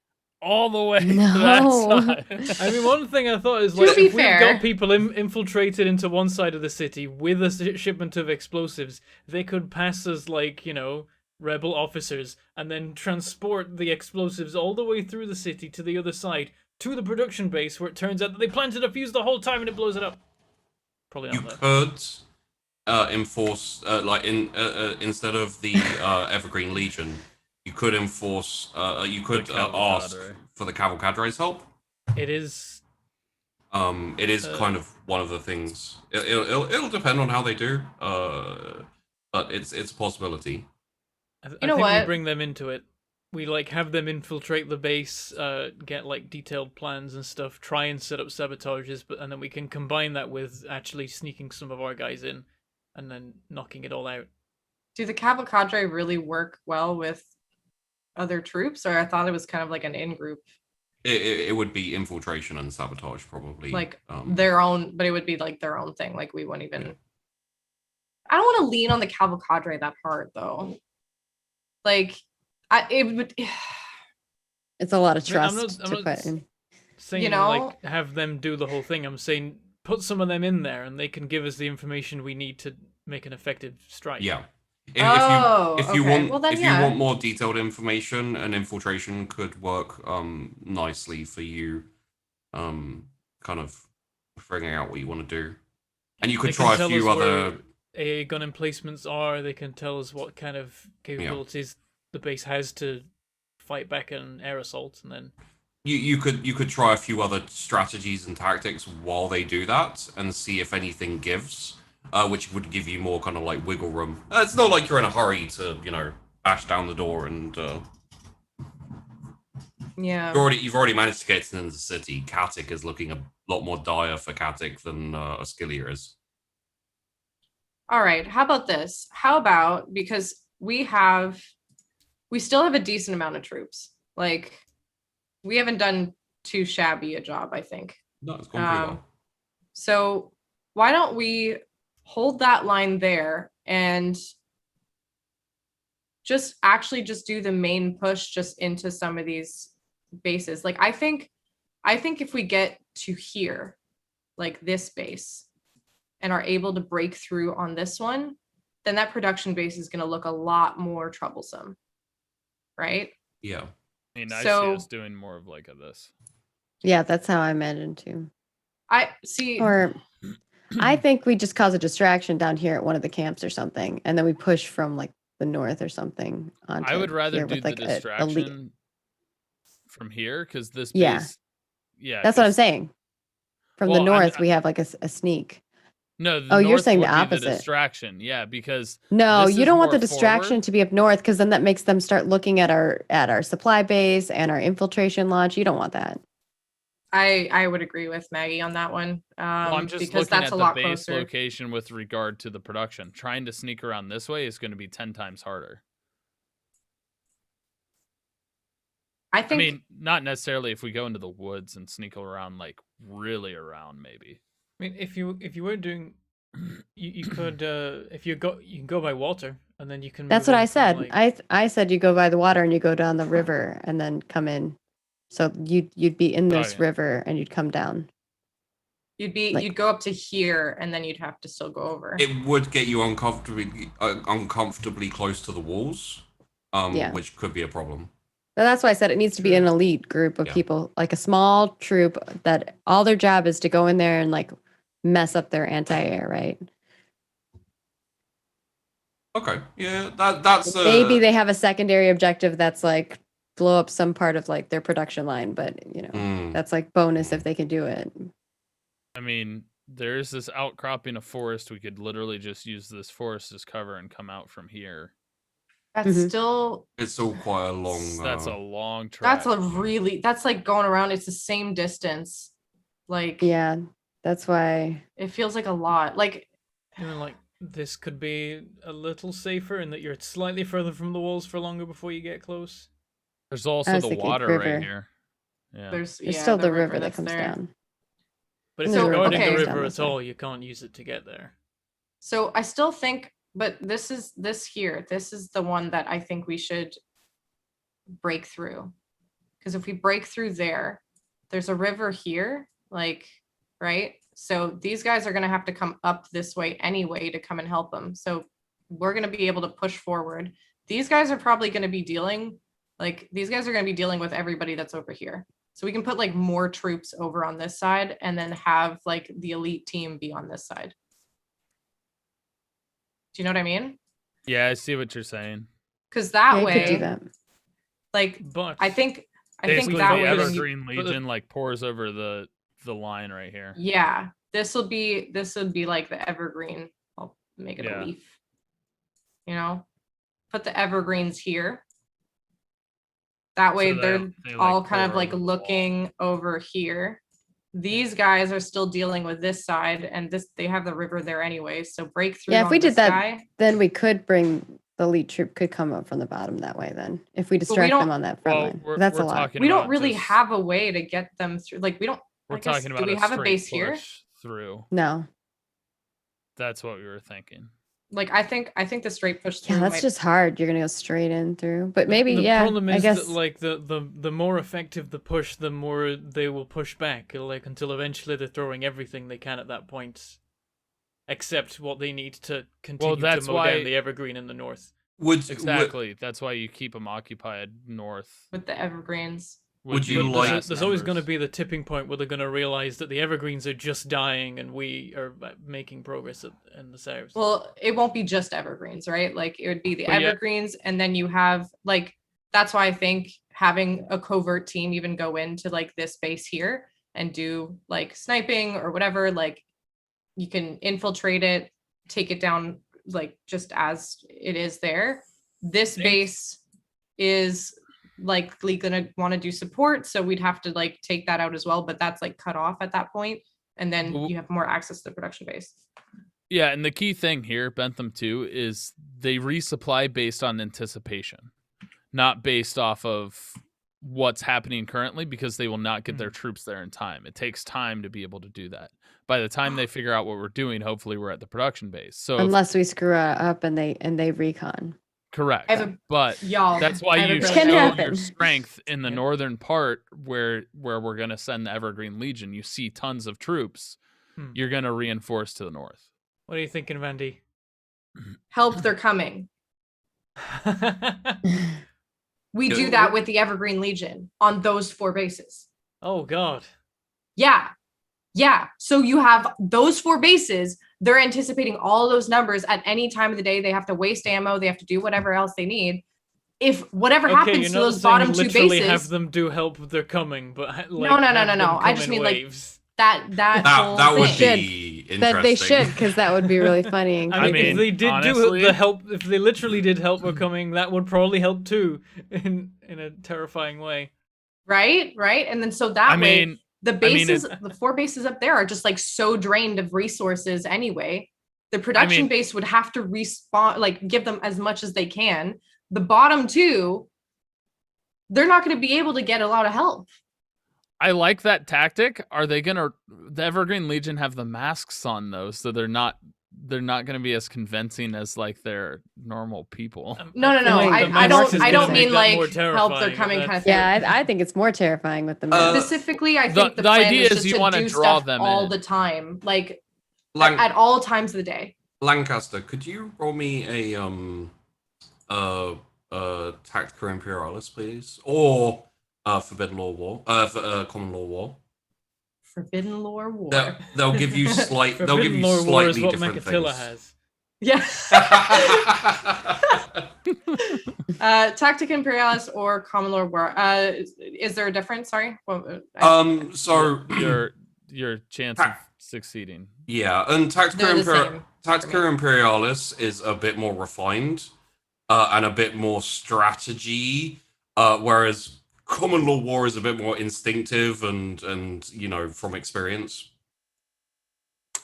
all the way to No. that side. I mean, one thing I thought is To like be if we've fair- got people infiltrated into one side of the city with a shipment of explosives, they could pass as like rebel officers and then transport the explosives all the way through the city to the other side to the production base, where it turns out that they planted a fuse the whole time and it blows it up. Probably You not though. could enforce instead of the Evergreen Legion, you could enforce you could The ask Cavalcadre. for the Cavalcadre's help. It is. It is kind of one of the things. It'll depend on how they do. But it's a possibility. I You know think we what? bring them into it. We like have them infiltrate the base, get like detailed plans and stuff, try and set up sabotages, and then we can combine that with actually sneaking some of our guys in, and then knocking it all out. Do the Cavalcadre really work well with other troops, or I thought it was kind of like an in-group, It would be infiltration and sabotage probably. like their own, but it would be like their own thing. Like we wouldn't even. I don't want to lean on the Cavalcadre that hard though. Like, it would. It's a lot of I mean, I'm trust not- I'm to not put s- in. Saying know? like have them do the whole thing. I'm saying put some of them in there, and they can give us the information we need to make an effective strike. Yeah. Oh, if you okay. want Well, then, if yeah. you want more detailed information, an infiltration could work nicely for you, kind of figuring out what you want to do. And you could They can try a tell few us other where AA gun emplacements are. They can tell us what kind of capabilities the base has to fight back an air assault, and then you could try a few other strategies and tactics while they do that and see if anything gives, which would give you more kind of like wiggle room. It's not like you're in a hurry to bash down the door, and Yeah. you've already managed to get into the city. Katic is looking a lot more dire for Katic than Ascilia is. All right. How about this? How about, because we still have a decent amount of troops. Like, we haven't done too shabby a job, I think. No, it's gone pretty well. So why don't we hold that line there and just do the main push just into some of these bases. Like, I think if we get to here, like this base, and are able to break through on this one, then that production base is going to look a lot more troublesome, right? Yeah. I mean, I see So- us doing more of like a this. Yeah, that's how I imagined too. I see. Or I think we just cause a distraction down here at one of the camps or something, and then we push from like the north or something onto I would rather here do with, the like, a lead. distraction from here because this Yeah. base. Yeah, That's what I'm 'cause- saying. From Well, the I'm- north, we have like a sneak. No, the Oh, you're north saying the would be opposite. distraction. Yeah, because No, this you is don't want more the distraction forward. to be up north, because then that makes them start looking at our supply base and our infiltration launch. You don't want that. I would agree with Maggie on that one. well, I'm just because looking that's at a the lot base closer. location with regard to the production. Trying to sneak around this way is going to be 10 times harder. I I think mean, not necessarily if we go into the woods and sneak around, like really around, maybe. I mean, if you were doing, you could if you can go by water, and then you can. That's move what in I from, said. like- I said you go by the water and you go down the river and then come in. So you'd be in this yeah. river and you'd come down. like- you'd go up to here and then you'd have to still go over. It would get you uncomfortably close to the walls, Yeah. which could be a problem. So that's why I said it needs to be an elite group of Yeah. people, like a small troop that all their job is to go in there and like mess up their anti-air, right? Okay, yeah, that's Maybe they have a secondary objective that's like blow up some part of like their production line, but that's like bonus if they can do it. I mean, there is this outcropping of forest. We could literally just use this forest as cover and come out from here. That's Mhm. still It's all quite a long. That's a long track. that's like going around. It's the same distance. Like, Yeah, that's why. it feels like a lot. Like, Even like this could be a little safer in that you're slightly further from the walls for longer before you get close. There's also was the thinking water river. right here. Yeah. there's There's still the river that that's comes there. down. But if So, you're guarding okay. the Down river this at way. all, you can't use it to get there. So I still think, but this is the one that I think we should break through. Because if we break through there, there's a river here, like, right? So these guys are going to have to come up this way anyway to come and help them. So we're going to be able to push forward. These guys are probably going to be dealing, like, these guys are going to be dealing with everybody that's over here. So we can put like more troops over on this side and then have like the elite team be on this side. Do you know what I mean? Yeah, I see what you're saying. Because that Yeah, you way, could do that. like, But I think Basically, that the way, focus- then you, Evergreen Legion like pours over the line right here. yeah, this would be like the evergreen. I'll make it Yeah. a leaf. You know, put the evergreens here. That way, So they, all like, kind of pour like over the wall. looking over here. These guys are still dealing with this side, and this they have the river there anyway. So breakthrough. Yeah, if on we did this that, guy. then we could bring the elite troop could come up from the bottom that way. Then if we distract don't- them on that front Well, line, we're, that's we're a lot. talking We don't about really just- have a way to get them through. Like we don't. We're I guess, talking about do we have a straight base here? push through. No, That's what we were thinking. Like I think the straight push through. yeah, that's might- just hard. You're gonna go straight in through, but maybe the yeah. problem I is guess that like the more effective the push, the more they will push back. Like until eventually they're throwing everything they can at that point, except what they need to continue to that's mow why- down the evergreen in the north. Would Exactly. That's why you keep them occupied north. with the evergreens. Would you But like- there's always going to be the tipping point where they're going to realize that the evergreens are just dying and we are making progress in the south. Well, it won't be just evergreens, right? Like it would be the But yeah- evergreens, and then you have like that's why I think having a covert team even go into like this base here and do like sniping or whatever, like you can infiltrate it, take it down like just as it is there. This Think- base is likely gonna want to do support, so we'd have to like take that out as well, but that's like cut off at that point, and then Well- you have more access to the production base. Yeah, and the key thing here, Bentham too, is they resupply based on anticipation, not based off of what's happening currently, because they will not get their troops there in time. It takes time to be able to do that. By the time they figure out what we're doing, hopefully we're at the production base. So unless we screw up and they recon. correct. I have a- But Y'all, that's why I have a you really Can show bad- happen. your strength in the Yeah. northern part where we're going to send the Evergreen Legion. You see tons of troops. Hmm. You're going to reinforce to the north. What are you thinking, Vandy? help, they're coming. We Yeah. do that with the Evergreen Legion on those 4 bases. Oh God. Yeah. Yeah. So you have those 4 bases. They're anticipating all those numbers at any time of the day. They have to waste ammo. They have to do whatever else they need. If whatever Okay, happens you're to not those saying bottom 2 literally bases, have them do help. They're coming, but like, no, have no. them I come just in mean, like, waves. that whole that would thing. be interesting. That they should, because that would be really funny. And I mean, mean, if they did honestly- do the help, if they literally did help were coming, that would probably help too, in a terrifying way. Right. And then so that I way mean, the mean, bases, the 4 bases up there are just like so drained of resources anyway. The production mean- base would have to respawn, like give them as much as they can. The bottom 2, they're not going to be able to get a lot of help. I like that tactic. Are they gonna? The Evergreen Legion have the masks on though, so they're not gonna be as convincing as like their normal people. No. feel like the I masks is don't gonna make mean that like more help, they're terrifying, coming but kind of thing. yeah, I think it's more terrifying with the mask. Specifically, I The- think the the plan idea is is just you to wanna do draw stuff them all in. the time, like Lan- at all times of the day. Lancaster, could you roll me a Tactica Imperialis, please, or Forbidden Law War, Common Law War? Forbidden Lore War. They'll give you slight. They'll give Forbidden you Lore War is slightly what different Mechatilla things. Yeah. Tactica Imperialis or Common Lore War. Is there a difference? Sorry. Well, So Your chance of succeeding. yeah, and They're the same Tactica Imperialis is a bit more refined and a bit more strategy, whereas Common Law War is a bit more instinctive and you know, from experience.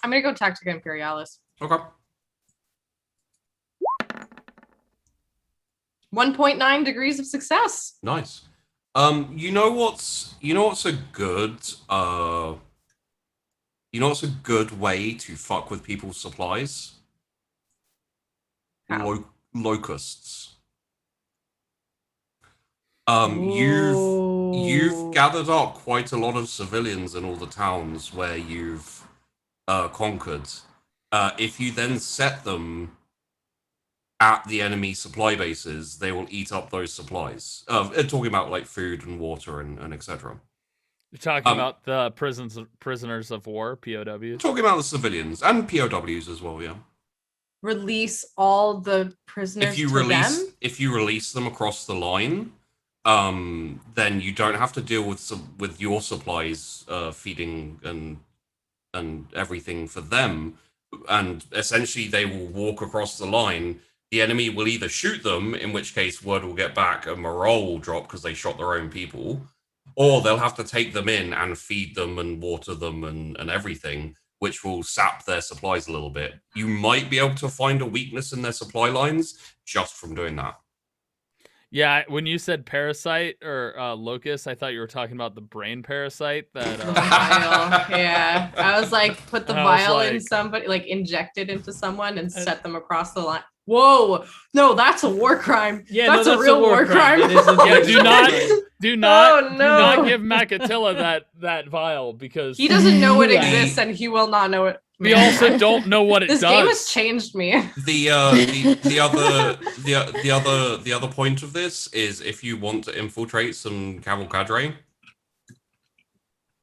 I'm gonna go Tactica Imperialis. Okay. 1.9 degrees of success. Nice. You know what's a good way to fuck with people's supplies? How? Locusts. You've you've gathered up quite a lot of civilians in all the towns where you've conquered. If you then set them at the enemy supply bases, they will eat up those supplies. Talking about like food and water and etc. You're talking about the prisoners of war, POWs. Talking about the civilians and POWs as well, yeah. Release all the prisoners If you to release them? if you release them across the line, then you don't have to deal with your supplies feeding and everything for them, and essentially they will walk across the line. The enemy will either shoot them, in which case word will get back and morale will drop because they shot their own people, or they'll have to take them in and feed them and water them and everything, which will sap their supplies a little bit. You might be able to find a weakness in their supply lines just from doing that. Yeah, when you said parasite or locust, I thought you were talking about the brain parasite that. The vial. Yeah. I was like, put the I was vial in like- somebody, like inject it into someone and set them across the line. Whoa. No, that's a war crime. Yeah, that's, no, a real war crime. That is a Yeah, do not, do not, Oh, do no. not give Macatilla that vial because He doesn't know it Yeah. exists and he will not know it. we Man, also don't know what it this does. game has changed me. The other point of this is if you want to infiltrate some cavalcadre,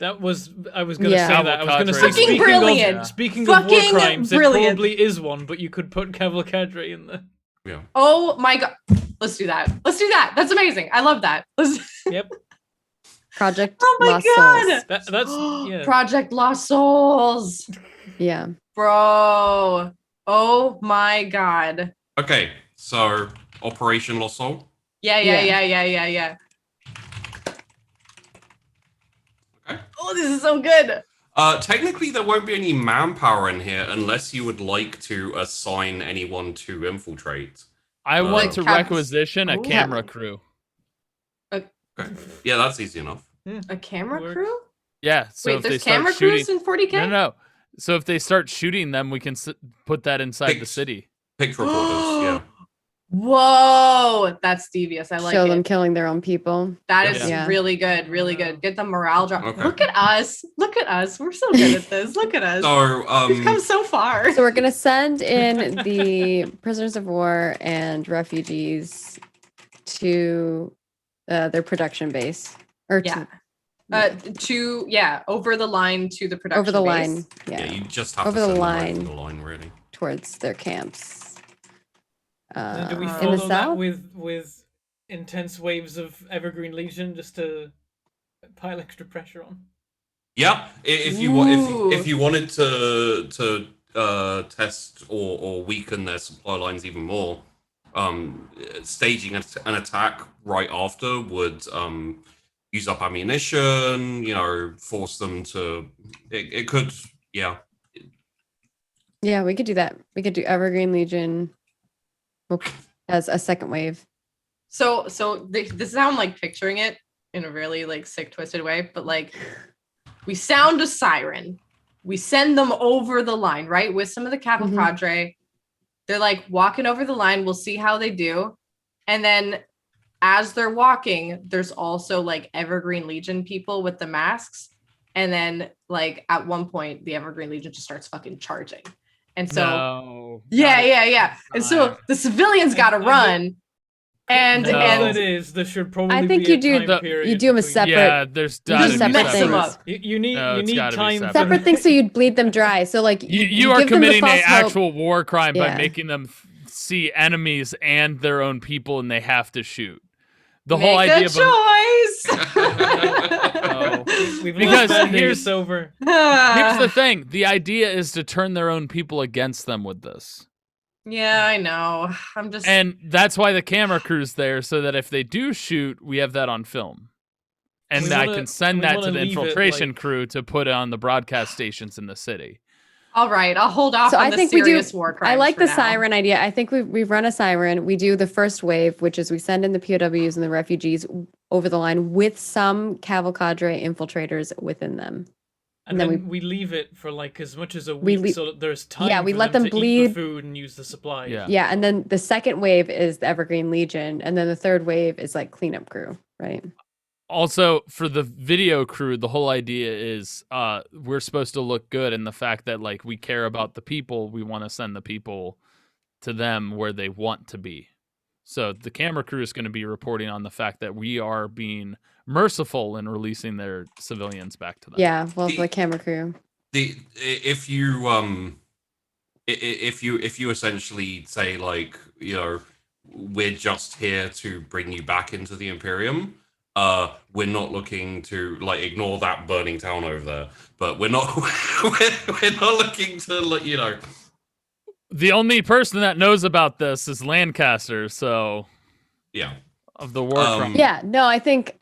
I was going to Yeah. say that. I was going to say, Fucking speaking brilliant. of, speaking of war Fucking crimes, brilliant. it probably is one, but you could put Cavalcadre in there. yeah. Oh my god. Let's do that. Let's do that. That's amazing. I love that. Let's... Yep. Project Oh my Lost god. Souls. That's yeah. Project Lost Souls. Yeah. Bro. Oh my god. Okay, so Operation Lost Soul. Yeah. Okay. Oh, this is so good. Technically, there won't be any manpower in here unless you would like to assign anyone to infiltrate. I want Like to Cap's- requisition a Ooh. camera crew. Okay. Yeah, that's easy enough. A camera Works. crew? Yeah, so Wait, if they there's start camera shooting, crews in 40k? no. So if they start shooting them, we can put that inside the Pics. city. Picture recorders, yeah. Whoa, that's devious. I like Show it. them killing their own people. That is Yeah. really good. Really good. Get the morale drop. Okay. Look at us. Look at us. We're so good at this. Look at us. So, We've come so far. So we're gonna send in the prisoners of war and refugees to their production base, or Yeah. to Over the line to the production over the base. line, yeah, yeah, you just have Over to the send them right line. to the line, really. towards their camps. And do we in the follow that south? with intense waves of Evergreen Legion just to pile extra pressure on? Yeah, if you if you wanted to test or weaken their supply lines even more, staging an attack right after would use up ammunition. You know, force them to. It could, yeah. Yeah, we could do that. We could do Evergreen Legion as a second wave. So this is how I'm like picturing it in a really like sick, twisted way. But like, we sound a siren, we send them over the line, right, with some of the capital Mhm. cadre. They're like walking over the line. We'll see how they do, and then as they're walking, there's also like Evergreen Legion people with the masks, and then like at one point the Evergreen Legion just starts fucking charging, and so. No. Yeah. And so time. the civilians got to I run. And No. It is. There should probably. I think be a you do time the- period you do them as between- separate. Yeah, there's You gotta just be mess them separate. up. You need No, you it's need gotta be time. separate. Separate things so you'd bleed them dry. So like You are give them the committing an false hope. actual war crime by Yeah. making them see enemies and their own people, and they have to shoot. The whole Make idea a of choice. We've Because lost that here's- it's over. here's the thing: the idea is to turn their own people against them with this, Yeah, I know. I'm just and that's why the camera crew's there, so that if they do shoot, we have that on film, and We I wanna- can send we that to wanna the leave it, infiltration like- crew to put on the broadcast stations in the city. all right. I'll hold off So on I the think we do. serious war crimes. I like for the now. siren idea. I think we run a siren. We do the first wave, which is we send in the POWs and the refugees over the line with some cavalcadre infiltrators within them. And then then we leave it for like as much as a We week, lea- so that there's time. Yeah, we for let them them to eat bleed. the food and use the supplies. Yeah. Yeah, and then the second wave is the Evergreen Legion, and then the third wave is like cleanup crew, right? Also, for the video crew, the whole idea is we're supposed to look good, and the fact that like we care about the people, we want to send the people to them where they want to be. So the camera crew is going to be reporting on the fact that we are being merciful in releasing their civilians back to them. Yeah, well, the camera crew. If you if you essentially say like, you know, we're just here to bring you back into the Imperium, we're not looking to like ignore that burning town over there, but we're not we're not looking to like, you know. The only person that knows about this is Lancaster, so Yeah. of the war crime. Yeah, no, I think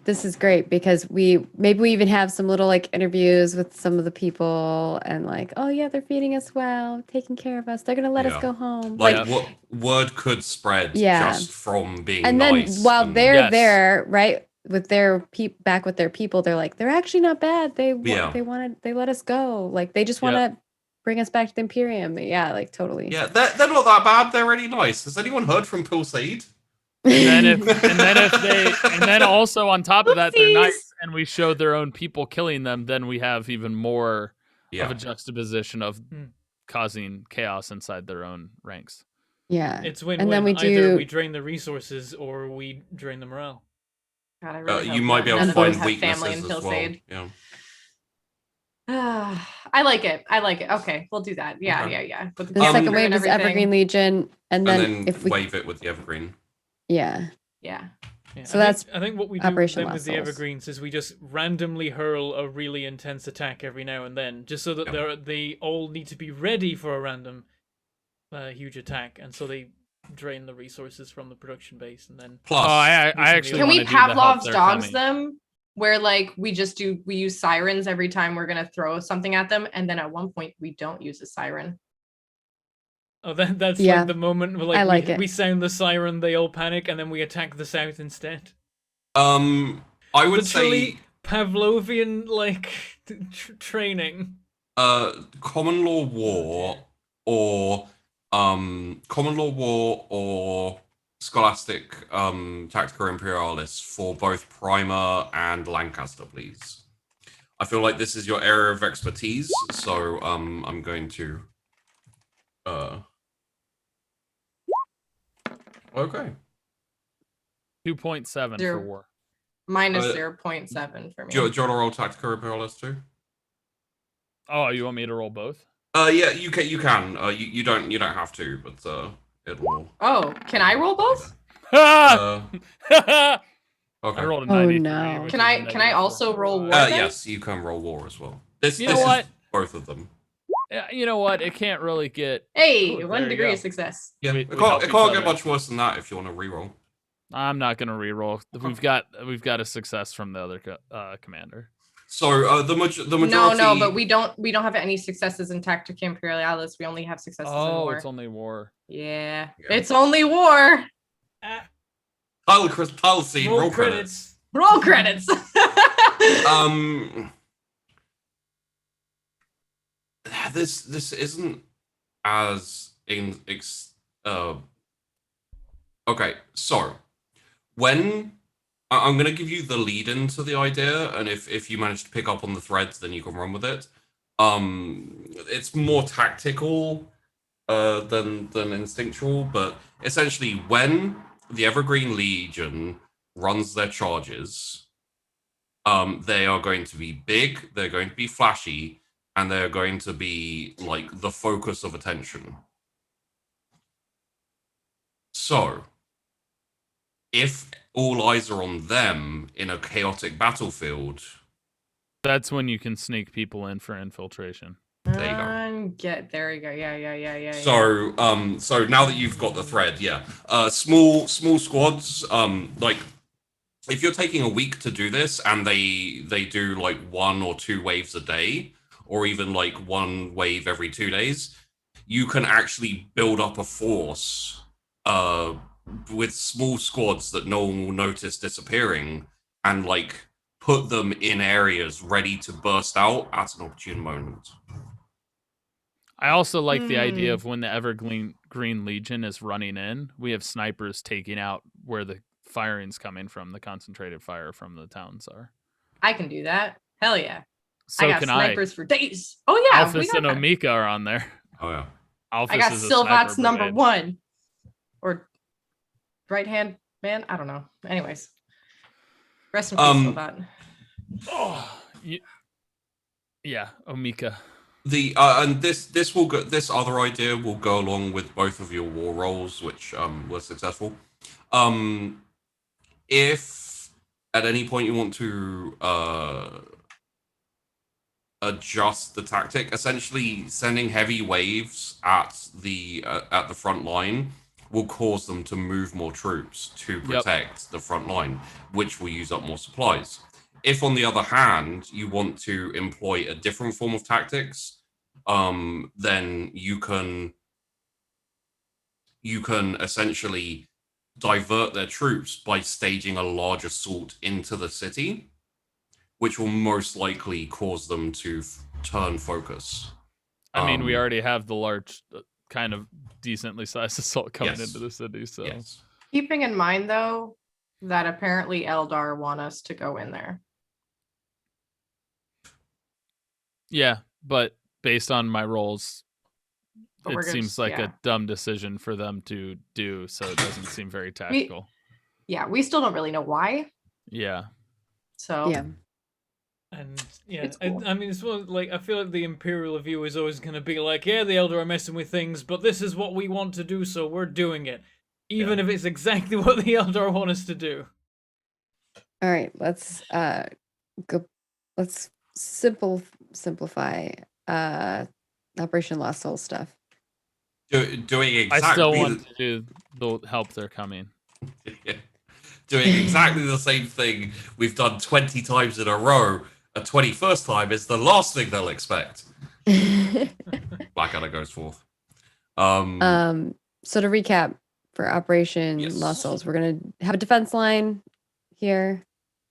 this is great because we even have some little like interviews with some of the people and like, oh yeah, they're feeding us well, taking care of us. They're gonna let us go home. Like what word could spread just from being and nice. Then while they're there, right, with their back with their people, they're like, they're actually not bad. They let us go. Like they just want to bring us back to the Imperium. Yeah, like totally. Yeah, they're not that bad. They're really nice. Has anyone heard from Pulsade? And then also on top of that, they're nice, and we show their own people killing them. Then we have even more of a juxtaposition of causing chaos inside their own ranks. Yeah, it's win-win. And then either we drain the resources or we drain the morale. God, I really you might be able to find weaknesses family in as well. Yeah. I like it. Okay, we'll do that. Yeah, Okay. yeah. But the second wave is Evergreen Legion, and then if we wave it with the Evergreen. Yeah. So I think what we do then with the Evergreens is we just randomly hurl a really intense attack every now and then, just so that they all need to be ready for a random huge attack, and so they drain the resources from the production base, and then. Plus, I actually can we Pavlov's dogs them? Where like we use sirens every time we're gonna throw something at them, and then at one point we don't use a siren. Oh, that's like the moment where like we sound the siren, they all panic, and then we attack the south instead. I would say Pavlovian like training. Common law war or Scholastic Tactica Imperialis for both Primer and Lancaster, please. I feel like this is your area of expertise, so I'm going to okay. 2.7 for war. Minus 0.7 for me. Do you want to roll Tactica Imperialis too? Oh, you want me to roll both? Yeah, you can. You don't have to, but it'll. Oh, can I roll both? Okay. I rolled a 93. No. Can I also roll war? Yes, you can roll war as well. This is both of them. You know what? It can't really get. Hey, 1 degree of success. Yeah, it can't get much worse than that if you want to reroll. I'm not gonna reroll. We've got a success from the other commander. So the majority. No, but we don't have any successes in Tactica Imperialis. We only have successes in war. Oh, it's only war. Yeah, it's only war. Title scene. Roll credits. Roll credits. This isn't as okay, so when I'm going to give you the lead into the idea, and if you manage to pick up on the threads, then you can run with it. It's more tactical than instinctual, but essentially when the Evergreen Legion runs their charges, they are going to be big, they're going to be flashy, and they're going to be like the focus of attention. So, if all eyes are on them in a chaotic battlefield, that's when you can sneak people in for infiltration. There you go. There you go. Yeah. So now that you've got the thread, small squads. Like if you're taking a week to do this, and they do like 1 or 2 waves a day, or even like 1 wave every 2 days, you can actually build up a force with small squads that no one will notice disappearing, and like put them in areas ready to burst out at an opportune moment. I also like the idea of when the Evergreen Legion is running in, we have snipers taking out where the firing's coming from, the concentrated fire from the towns are. I can do that. Hell yeah. So I got can snipers for days. Oh yeah, we Alphys got and that. Omika are on there. Oh yeah. Alphys I got is a sniper Silvat's number brigade. 1. Or right hand man. I don't know. Anyways, rest in peace, Silvat. Oh, yeah, Omika. The and this will go. This other idea will go along with both of your war rolls, which were successful. If at any point you want to adjust the tactic, essentially sending heavy waves at the front line will cause them to move more troops to protect the front line, which will use up more supplies. If, on the other hand, you want to employ a different form of tactics, then you can essentially divert their troops by staging a large assault into the city, which will most likely cause them to turn focus. I mean, we already have the large, kind of decently sized assault coming into the city, so. Yes. Keeping in mind, though, that apparently Eldar want us to go in there. Yeah, but based on my rolls, But we're it gonna seems just- like yeah. a dumb decision for them to do, so it doesn't seem very tactical. Yeah, we still don't really know why. Yeah. So Yeah. And yeah, It's cool. I mean, it's one like I feel like the Imperial view is always going to be like, yeah, the Elder are messing with things, but this is what we want to do, so we're doing it, even if it's exactly what the Elder want us to do. All right, let's go. Let's simplify Operation Lost Soul stuff. Doing exactly. I still want to do the help they're coming. Doing exactly the same thing we've done 20 times in a row. A 21st time is the last thing they'll expect. Blackadder goes forth. So to recap for Operation Yes. Lost Souls, we're gonna have a defense line here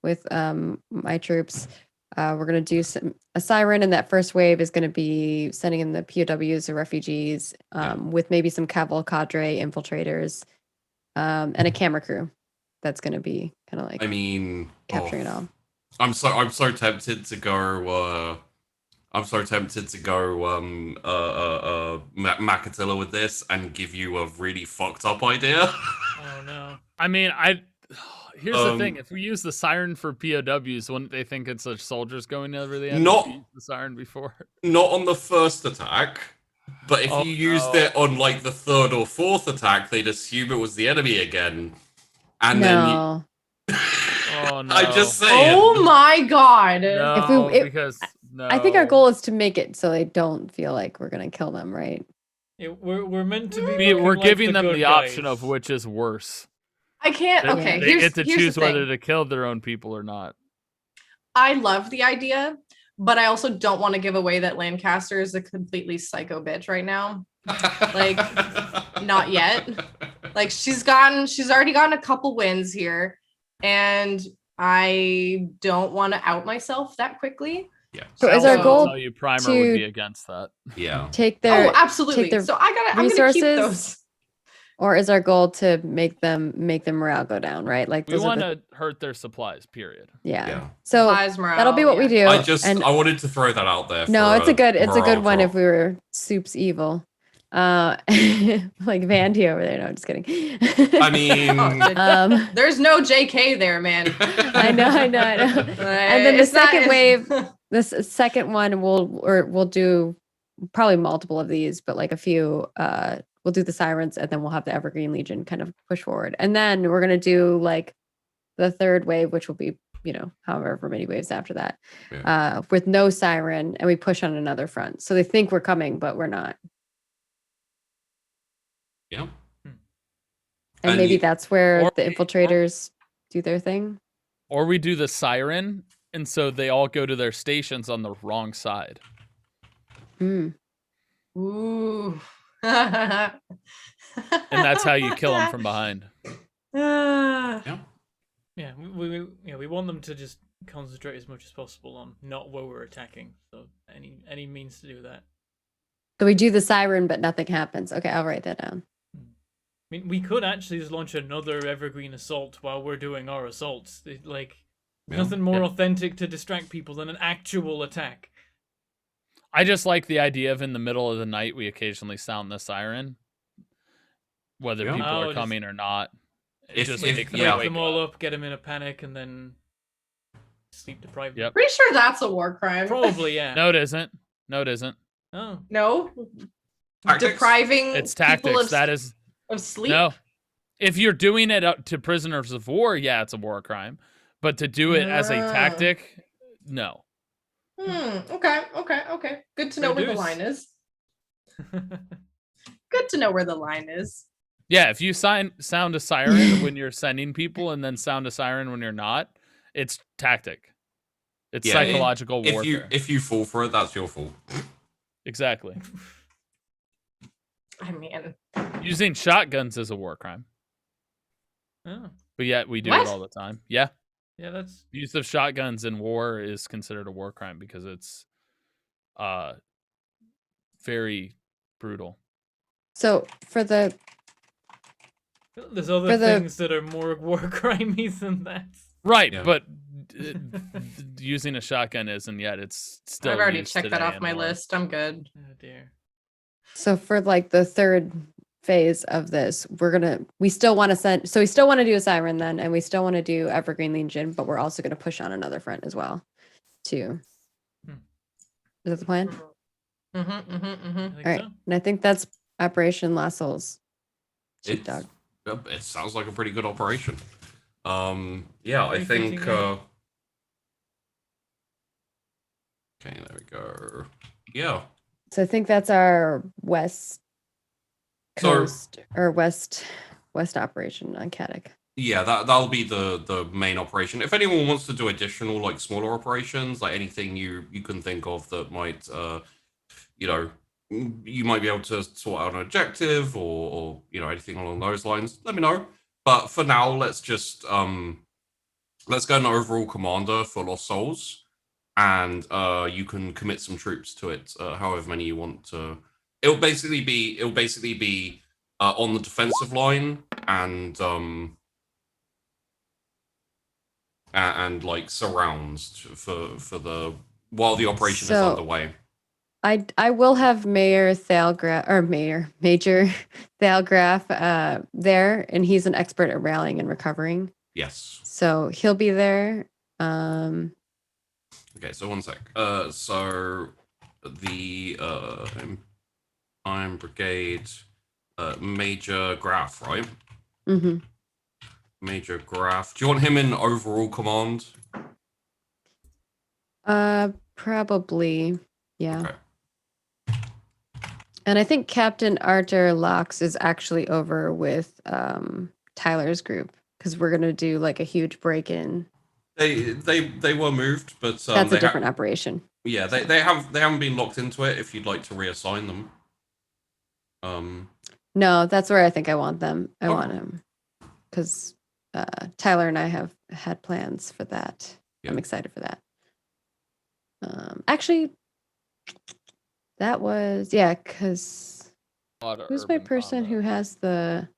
with my troops. We're gonna do a siren, and that first wave is gonna be sending in the POWs or refugees, with maybe some cavalcadre infiltrators, and a camera crew that's gonna be kind of like I mean, capturing it all. I'm so tempted to go. Macatilla with this and give you a really fucked up idea. Oh no. I mean, here's the thing: if we use the siren for POWs, wouldn't they think it's such soldiers going over the end? Not- Used the siren before. Not on the first attack, but if you used it on like the third or fourth attack, they'd assume it was the enemy again. And No. Oh no! I'm just saying. oh my god. No, If we- because no. I think our goal is to make it so they don't feel like we're gonna kill them, right? Yeah, we're meant to be. We're looking like giving them good the option guys. of which is worse. I can't. They, Okay, they here's, get to here's choose the thing. whether to kill their own people or not. I love the idea, but I also don't want to give away that Lancaster is a completely psycho bitch right now. Like, not yet. Like she's already gotten a couple wins here, and I don't want to out myself that quickly. Yeah. So is I our will goal tell you, Primer to- would be against that. Yeah. take their Oh, absolutely. take their So I'm gonna keep resources? those. or is our goal to make their morale go down, right? Like We those are want the, to hurt their supplies. Period. yeah. Yeah. So Supplies, morale, that'll be what we yeah. do. I wanted to throw that out there. No, for it's a good morale one if drop. we were Soup's evil. Like Vandy over there. No, I'm just kidding. I mean, um, There's no JK there, man. I know. And then the It's not- second it's- wave, this second one we'll do probably multiple of these, but like a few. We'll do the sirens, and then we'll have the Evergreen Legion kind of push forward, and then we're gonna do like the third wave, which will be however many waves after that, with no siren, and we push on another front. So they think we're coming, but we're not. Yeah. And maybe that's where or the we- infiltrators do their thing. Or we do the siren, and so they all go to their stations on the wrong side. Hmm. Ooh. And that's how you kill them from behind. Yeah. Yeah, we want them to just concentrate as much as possible on not where we're attacking. So any means to do that. So we do the siren, but nothing happens. Okay, I'll write that down. mean, we could actually just launch another Evergreen assault while we're doing our assaults. Like, Yeah. nothing more Yeah. authentic to distract people than an actual attack. I just like the idea of in the middle of the night we occasionally sound the siren, whether Yeah. people Oh, are just- coming or not. If- Just if- make them yeah. Wake wake them all up. up, get them in a panic, and then sleep deprive them. Yep. Pretty sure that's a war crime. Probably, yeah. No, it isn't. No, it isn't. Oh. No? Tactics? Depriving It's people tactics. That is of sleep? no. If you're doing it to prisoners of war, yeah, it's a war crime. But to do it as a Ah. tactic, no. Okay. Good to know where the Reduce. line is. Good to know where the line is. Yeah, if you sound a siren when you're sending people and then sound a siren when you're not, it's tactic. It's Yeah, psychological if warfare. if you fall for it, that's your fault. Exactly. I mean, Using shotguns is a war crime. Oh. But yet we do What? it all the time. Yeah. Yeah, that's Use of shotguns in war is considered a war crime because it's very brutal. So for the there's other For the- things that are more war crimey than that. Right, Yeah. but using a shotgun isn't yet. It's still I've already used checked that today off in my war. list. I'm good. Oh dear. So for like the third phase of this, we still want to do a siren then, and we still want to do Evergreen Legion, but we're also going to push on another front as well too. Hmm. Is that the plan? I think All right. so. And I think that's Operation Lassel's It's- sheepdog. It sounds like a pretty good operation. Yeah, I What are you think. thinking, Mary? Okay, there we go. Yeah. So I think that's our west So- coast or west operation on Caddick. Yeah, that'll be the main operation. If anyone wants to do additional like smaller operations, like anything you can think of that might you might be able to sort out an objective or anything along those lines, let me know. But for now, let's just let's get an overall commander for Lost Souls, and you can commit some troops to it, however many you want to. It'll basically be on the defensive line and like surrounds for the while the operation is So- underway. I will have Major Thalgraf there, and he's an expert at rallying and recovering. Yes. So he'll be there. Okay, so one sec. So the Iron Brigade, Major Graf, right? Mm-hmm. Major Graf. Do you want him in overall command? Probably, yeah. Okay. And I think Captain Arthur Locks is actually over with Tyler's group because we're gonna do like a huge break-in. They were moved, but That's they a different operation. yeah, they haven't been locked into it. If you'd like to reassign them. No, that's where I think I want them. I Okay. want him because Tyler and I have had plans for that. Yeah. I'm excited for that. Actually, that was because who's my person who has the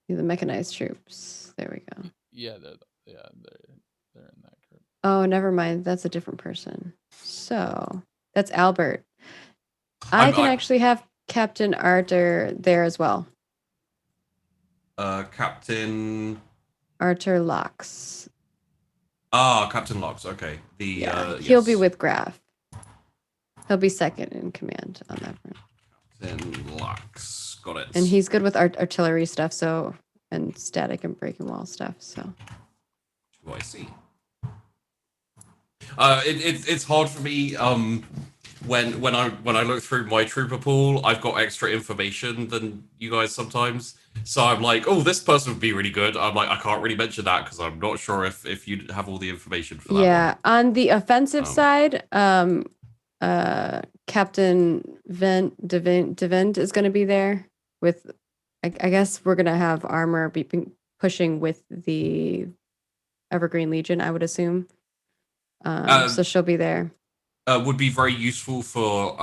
mechanized troops? There we go. Yeah, they're in that group. Oh, never mind. That's a different person. So that's Albert. I can actually have Captain Arthur there as well. Captain. Arthur Locks. Captain Locks. Okay. He'll be with Graf. He'll be second in command on that front. Captain Locks. Got it. And he's good with artillery stuff, so and static and breaking wall stuff. So Oh, I see. It's hard for me. When I look through my trooper pool, I've got extra information than you guys sometimes. So I'm like, oh, this person would be really good. I'm like, I can't really mention that because I'm not sure if you have all the information for that. yeah, on the offensive Um, side, Captain Devent is going to be there with. I guess we're going to have armor pushing with the Evergreen Legion, I would assume. So she'll be there. Would be very useful for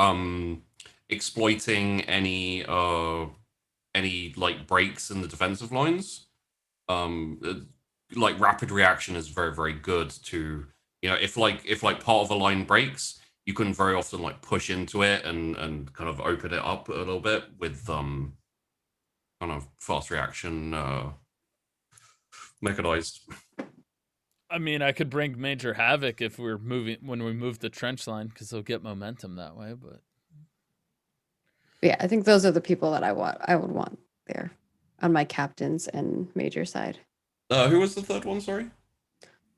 exploiting any like breaks in the defensive lines. Like rapid reaction is very, very good to, if like part of a line breaks, you can very often like push into it and kind of open it up a little bit with kind of fast reaction mechanized. I mean, I could bring Major Havoc if we're moving when we move the trench line because they'll get momentum that way. But Yeah, I think those are the people that I would want there on my captains and major side. Who was the third one? Sorry.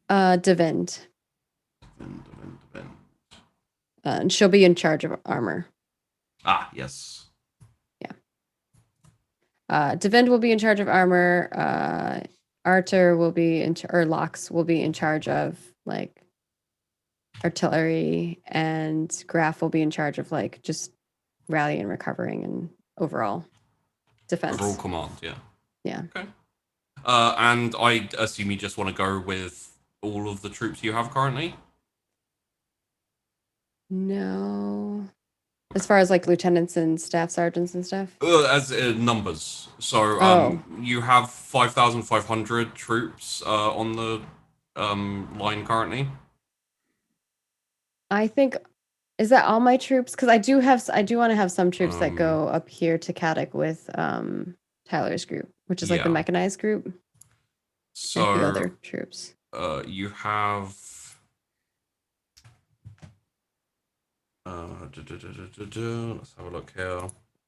Devind. Devin. And she'll be in charge of armor. Ah, yes. Devind will be in charge of armor. Arthur will be or Lox will be in charge of like artillery, and Graf will be in charge of like just rally and recovering and overall defense. Overall command, yeah. Yeah. Okay. And I assume you just want to go with all of the troops you have currently? No. As far as like lieutenants and staff sergeants and stuff? As numbers. So Oh. you have 5,500 troops on the line currently. I think, is that all my troops? Because I do want to have some troops that go up here to Caddick with Tyler's group, which is like the Yeah. mechanized group and a So few other troops. you have let's have a look here.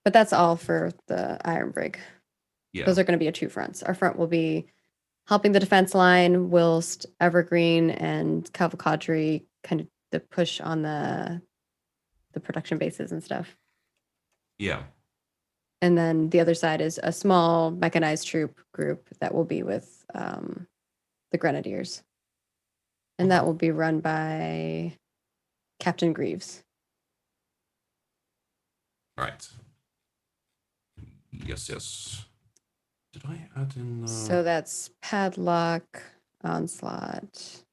But that's all for the Iron Brig. Yeah. Those are going to be our two fronts. Our front will be helping the defense line, whilst Evergreen and Cavalcadre kind of the push on the production bases and stuff. Yeah. And then the other side is a small mechanized troop group that will be with the Grenadiers. And that will be run by Captain Greaves. Right. Yes. Did I add in? So that's Padlock, Onslaught,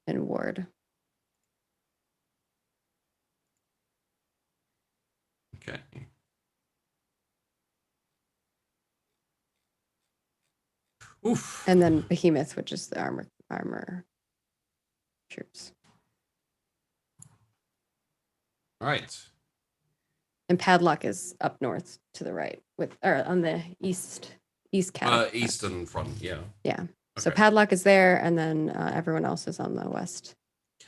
and Ward. Okay. Oof. And then Behemoth, which is the armor troops. All right. And Padlock is up north to the right, or on the east Caddick. Eastern front, yeah. Yeah. So Okay. Padlock is there, and then everyone else is on the west.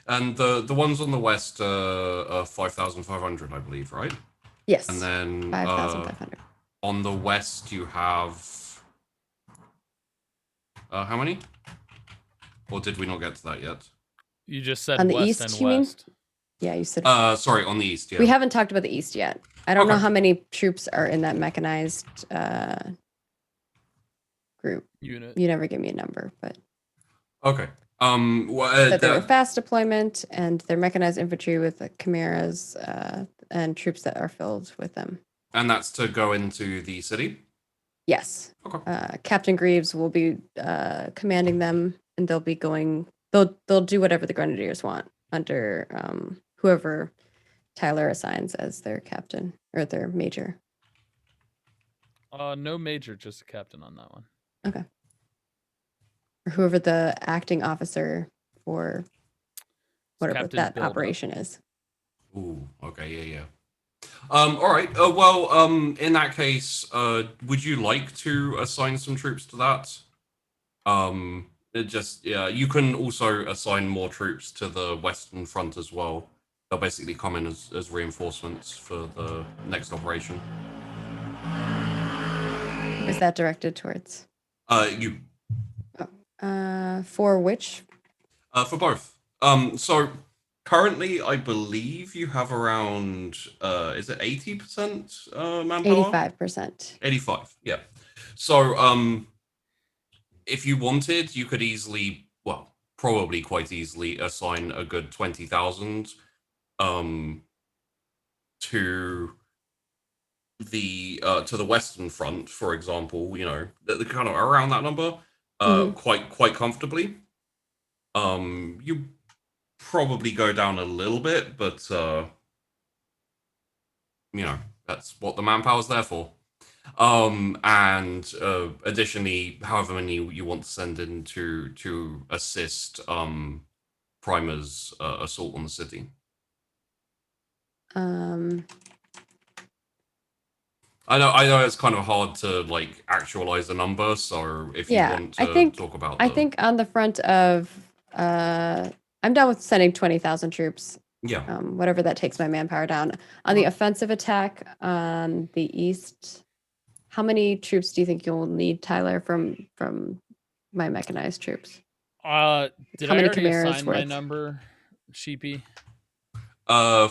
And the ones on the west are 5,500, I believe, right? Yes. And then 5,500. on the west you have how many? Or did we not get to that yet? you just said On the west east, and you mean? west. Yeah, you said. Sorry, on the east, yeah. We haven't talked about the east yet. I don't know Okay. how many troops are in that mechanized group. Unit. You never give me a number, but Okay. that they were fast deployment, and they're mechanized infantry with the chimeras and troops that are filled with them. And that's to go into the city? Yes. Okay. Captain Greaves will be commanding them, and they'll be going. They'll do whatever the Grenadiers want under whoever Tyler assigns as their captain or their major. No major, just a captain on that one. Okay. Or whoever the acting officer for whatever Captain that build-up. operation is. Ooh, okay, yeah. All right. Well, in that case, would you like to assign some troops to that? You can also assign more troops to the Western Front as well. They'll basically come in as reinforcements for the next operation. Is that directed towards? You For which? for both. So currently, I believe you have around is it 80% manpower? 85%. 85, yeah. So if you wanted, you could easily, well, probably quite easily assign a good 20,000 to the Western Front, for example, the kind of around that number, quite comfortably. You probably go down a little bit, but that's what the manpower's there for. And additionally, however many you want to send in to assist Primer's assault on the city. I know it's kind of hard to like actualize a number, so if you want to talk about I think on the front of I'm down with sending 20,000 troops. Yeah. Whatever that takes my manpower down. On the offensive attack on the east, how many troops do you think you'll need, Tyler, from my mechanized troops? Did How I many already chimeras assign my worth? number, Sheepy? For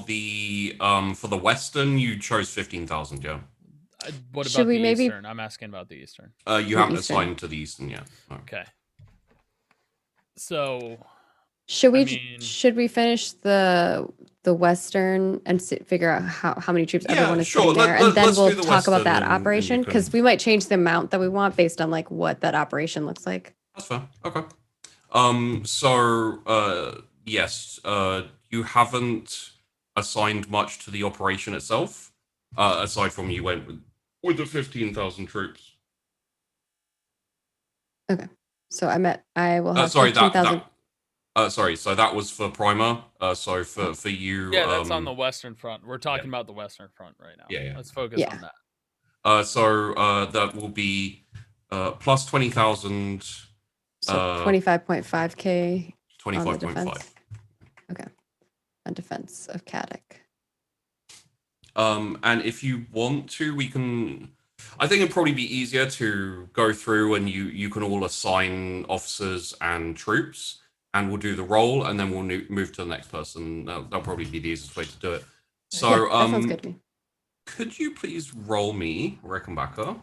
the Western, you chose 15,000, yeah. What Should about we the maybe- Eastern? I'm asking about the Eastern. You The haven't Eastern. assigned to the Eastern yet. No. Okay. So Should we I mean- should we finish the western and figure out how many troops Yeah, everyone is sure. putting there, and then let's we'll do the talk about Western that and you operation, because can- we might change the amount that we want based on like what that operation looks like. That's fair. Okay. Yes, you haven't assigned much to the operation itself, aside from you went with the 15,000 troops. So I will have Sorry, 15,000. sorry, so that was for Primer. So for you, yeah, that's on the Western Front. We're talking about the Western Front right now. Yeah. Let's focus Yeah. on that. That will be plus 20,000. So 25.5K on the 25.5. defense. Okay, on defense of Caddick. And if you want to, we can. I think it'd probably be easier to go through and you can all assign officers and troops, and we'll do the roll, and then we'll move to the next person. That'll probably be the easiest way to do it. So, Yeah, that sounds good to me. could you please roll me, Rickenbacker,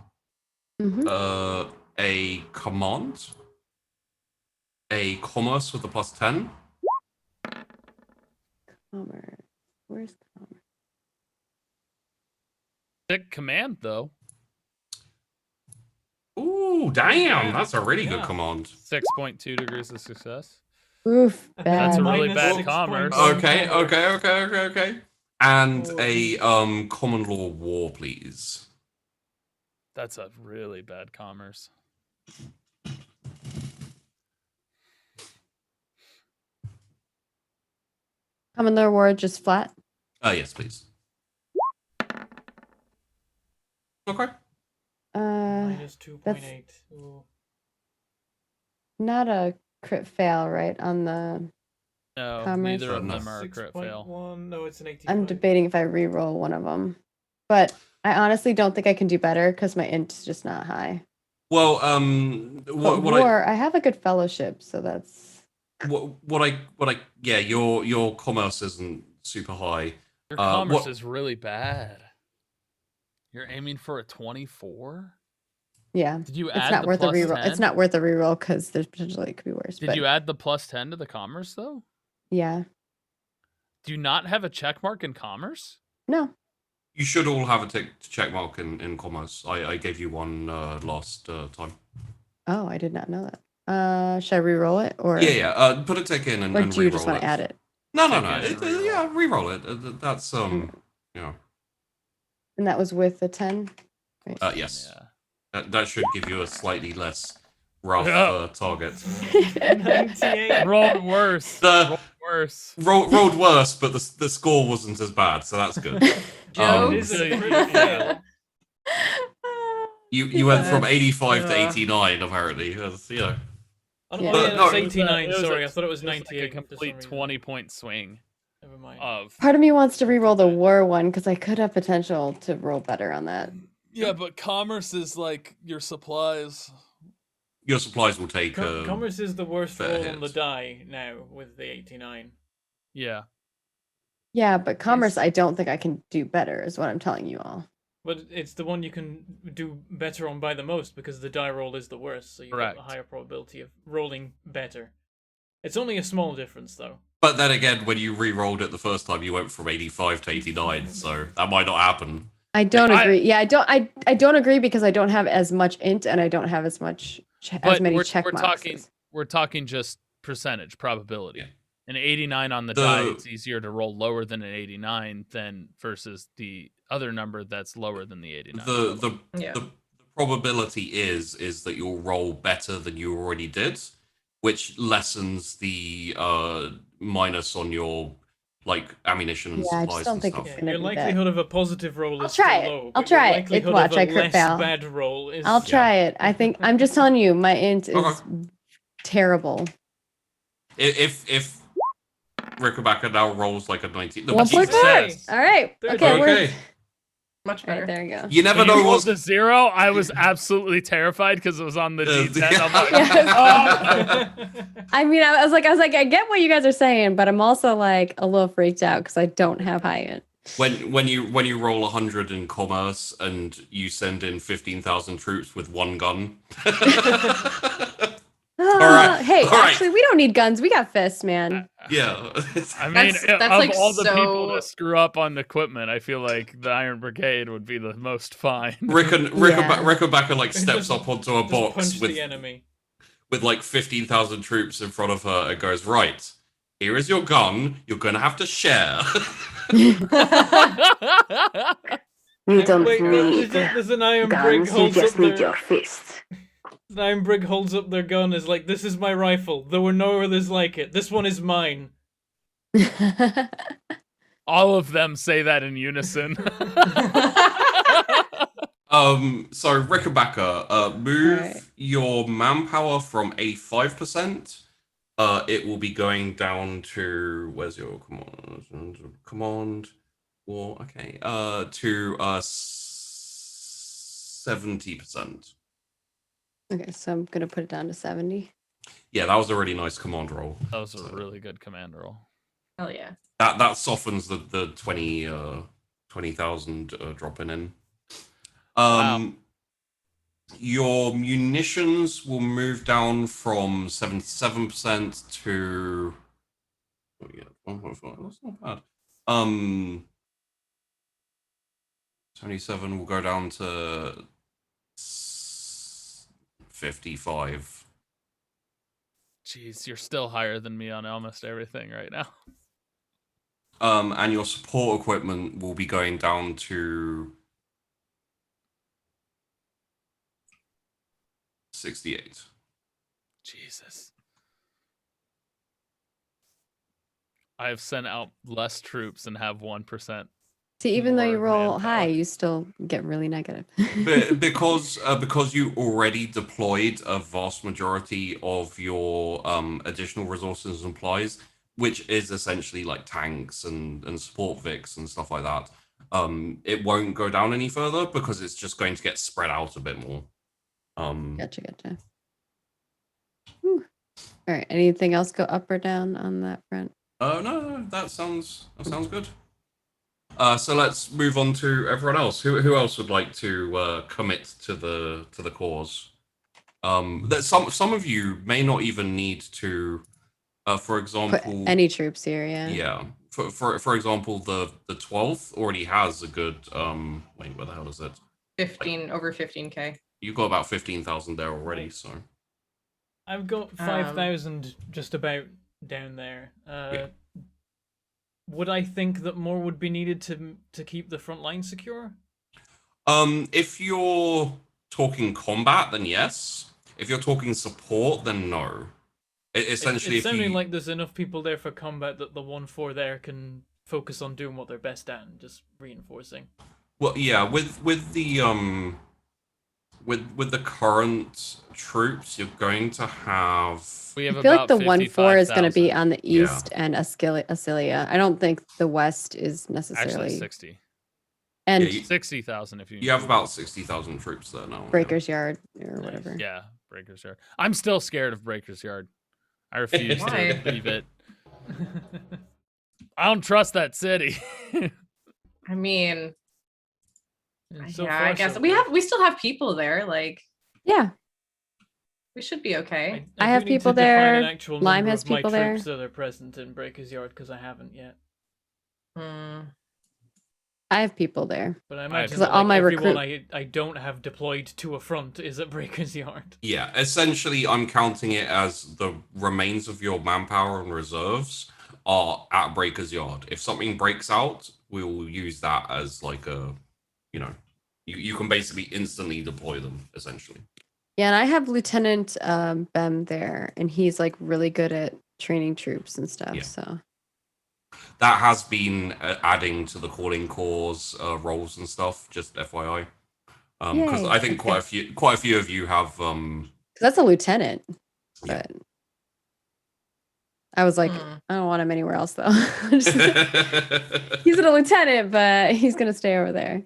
Mhm. a command, a commerce with a +10. Commerce. Where's commerce? Sick command though. Ooh, damn! Yeah. That's a really good Yeah. command. 6.2 degrees of success. Oof, That's a bad. really Minus bad 6.1 commerce. Okay. And a common law war, please. That's a really bad commerce. Common law war just flat. Yes, please. Okay. Minus 2.8. Ooh. Not a crit fail, right? On the No, Commerce. neither of No. them are a crit fail. 6.1. No, it's an 85. I'm debating if I re-roll one of them, but I honestly don't think I can do better because my int is just not high. Well, But what war, I have a good fellowship, so that's yeah, your commerce isn't super high. Your commerce what- is really bad. You're aiming for a 24? yeah. Did you It's add not the worth a plus reroll. 10? It's not worth a reroll because there's potentially it could be worse. Did but you add the plus 10 to the commerce though? yeah, Do you not have a check mark in commerce? no. You should all have a check mark in commerce. I gave you one last time. Oh, I did not know that. Should I reroll it or? Yeah. Put a tick in and Or and do you re-roll just want it. to add it? No. Tick in and re-roll. Yeah, re-roll it. That's yeah. And that was with the 10. Right. Yes. Yeah. That should give you a slightly less rough Yeah. target. 98. Rolled worse. The- Worse. Rolled worse, but the score wasn't as bad, so that's good. Joe, Um, it is a so- crit fail. You went from 85 to Yeah. 89, apparently. Oh, Yeah. yeah, But it no, was it was 89. It was Sorry, a- I thought it was It was 98. like a for some complete reason. 20-point swing Never mind. of. Part of me wants to reroll the war one because I could have potential to roll better on that. Yeah, but commerce is like your supplies. Your supplies will take. Commerce is the worst fair roll on the hits. die now with the 89. Yeah. Yeah, but commerce, Yes. I don't think I can do better, is what I'm telling you all. But it's the one you can do better on by the most because the die roll is the worst, so you have Correct. a higher probability of rolling better. It's only a small difference, though. But then again, when you re-rolled it the first time, you went from 85 to 89, so that might not happen. I don't I- agree. Yeah, I don't agree because I don't have as much int and I don't have as much as But many we're check marks. talking just percentage probability. Yeah. an 89 on the die, it's easier to roll lower than an 89 than versus the other number that's lower than the 89. The probability is that you'll roll better than you already did, which lessens the minus on your like ammunition and Yeah, I supplies just don't and think stuff. it's gonna Your be that. likelihood of a positive roll I'll is try still it. low. I'll but your try it. likelihood Watch, of I a crit less fail. bad roll is. I'll try it. I think I'm just telling you, my int is Okay. terrible. If Rickenbacker now rolls like a 19, no, 1.5. Jesus. All right. There Okay, you go. we're okay. Much all right, better. there you go. You never When you know rolled what's a 0, I was absolutely terrified because it was on the D10. I'm like, Yes. I mean, I was like, I get what you guys are saying, but I'm also like a little freaked out because I don't have high int. when you roll 100 in commerce and you send in 15,000 troops with one gun. right, Hey, all right. actually, we don't need guns. We got fists, man. Yeah. I mean, That's of like all the people so- to screw up on equipment, I feel like the Iron Brigade would be the most fine. Rickenbacker like steps Just- up onto a Just box punch with the enemy. like 15,000 troops in front of her and goes, right, here is your gun. You're gonna have to share. You don't Wait, need there's an iron brig guns. You holds just up need their. your fists. An iron brig holds up their gun. Is like, this is my rifle. There were no others like it. This one is mine. All of them say that in unison. So Rickenbacker, move Alright. your manpower from a 5%. It will be going down to where's your command? Well, okay. To 70%. Okay, so I'm gonna put it down to 70. Yeah, that was a really nice command roll. That was a really good command roll. Hell yeah. That softens the 20,000 dropping in. Wow. Your munitions will move down from 77% to 1.5. That's not bad. 77 will go down to 55. Jeez, you're still higher than me on almost everything right now. And your support equipment will be going down to 68. Jesus. I have sent out less troops and have 1%. See, even though you More roll manpower. high, you still get really negative. because you already deployed a vast majority of your additional resources and supplies, which is essentially like tanks and support Vics and stuff like that. It won't go down any further because it's just going to get spread out a bit more. Gotcha. Whew. All right. Anything else go up or down on that front? No, that sounds good. So let's move on to everyone else. Who else would like to commit to the cause? That some of you may not even need to. For example, Put any troops here, yeah. yeah. For example, the 12th already has a good. Wait, where the hell is it? 15 over 15k. You've got about 15,000 there already. So I've got 5,000 just about down there. Yeah. Would I think that more would be needed to keep the front line secure? if you're talking combat, then yes. If you're talking support, then no. Essentially, It's if sounding you like there's enough people there for combat that the 1-4 there can focus on doing what they're best at and just reinforcing. well, yeah, with the with the current troops, you're going to have. We have I feel like about the 1-4 is going to be 55,000. on the Yeah. east and Acilia. I don't think the west is Actually necessarily. 60. And Yeah, 60,000 if you You have about 60,000 troops there now. Breaker's Yard or Nice. whatever. Yeah, Breaker's Yard. I'm still scared of Breaker's Yard. I refuse Why? to leave it. I don't trust that city. I mean, So yeah, far, I guess so we good. still have people there. Like, Yeah. we should be okay. I have do need people to define an there, actual Lime number has of my people there. troops that are present in Breaker's Yard because I haven't yet. Hmm. I have people there. But I have- imagine 'Cause that, all my everyone I don't have deployed to a front is at Breaker's Yard. Yeah, essentially, I'm counting it as the remains of your manpower and reserves. are at Breaker's Yard. If something breaks out, we will use that as like a, you know, you can basically instantly deploy them essentially. Yeah, and I have Lieutenant Bem there, and he's like really good at training troops and stuff. Yeah. So That has been adding to the calling cores roles and stuff. Just FYI, because Yay. I think quite a few of you have. 'cause that's a lieutenant, Yeah. but I was like, I don't want him anywhere else though. He's a lieutenant, but he's gonna stay over there.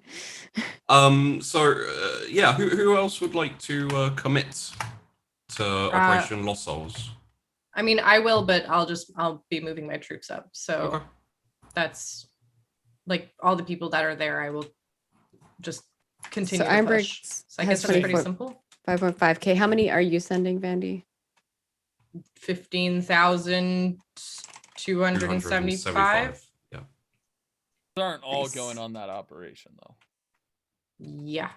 Yeah, who else would like to commit to Operation Lost Souls? I mean, I will, but I'll be moving my troops up. So Okay. that's like all the people that are there. I will just continue So to Ironbreak push. So I guess that's pretty simple. 5.5K. How many are you sending, Vandy? 15,275. Yeah. These aren't all Nice. going on that operation though. Yeah.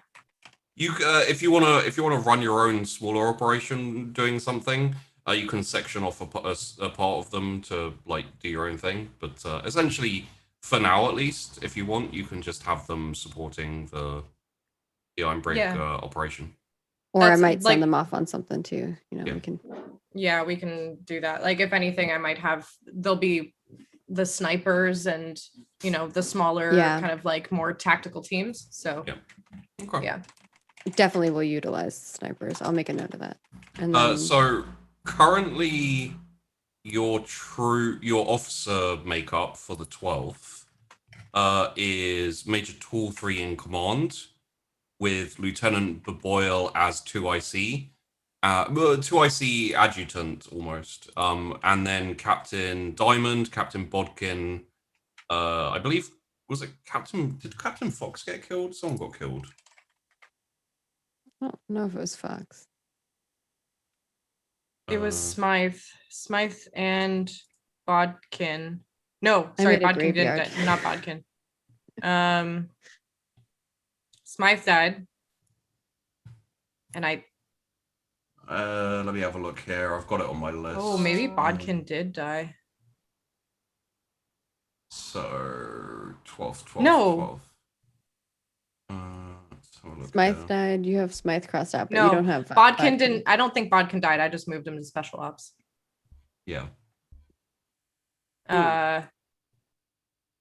You if you wanna run your own smaller operation doing something, you can section off a part of them to like do your own thing. But essentially, for now at least, if you want, you can just have them supporting the Ironbreak operation. Or I That's, might like- send them off on something too. You know, Yeah. we can. Yeah, we can do that. Like if anything, I might have there'll be the snipers and the smaller Yeah. kind of like more tactical teams. So Yeah. Okay. Yeah. Definitely will utilize snipers. I'll make a note of that. And then, So currently, your officer makeup for the 12th is Major Tool 3 in command, with Lieutenant Boyle as 2IC, 2IC adjutant almost, and then Captain Diamond, Captain Bodkin, I believe, was it did Captain Fox get killed? Someone got killed. I don't know if it was Fox. it was Smythe and Bodkin. No, I sorry, made a Bodkin didn't graveyard. die, not Bodkin. Smythe died. And Let me have a look here. I've got it on my list. oh, maybe Bodkin did die. So 12th. No. 12th. Let's have a look Smythe here. died. You have Smythe crossed out, but No, you don't have Bodkin didn't. I don't think Bodkin died. I just moved him to special ops. Yeah.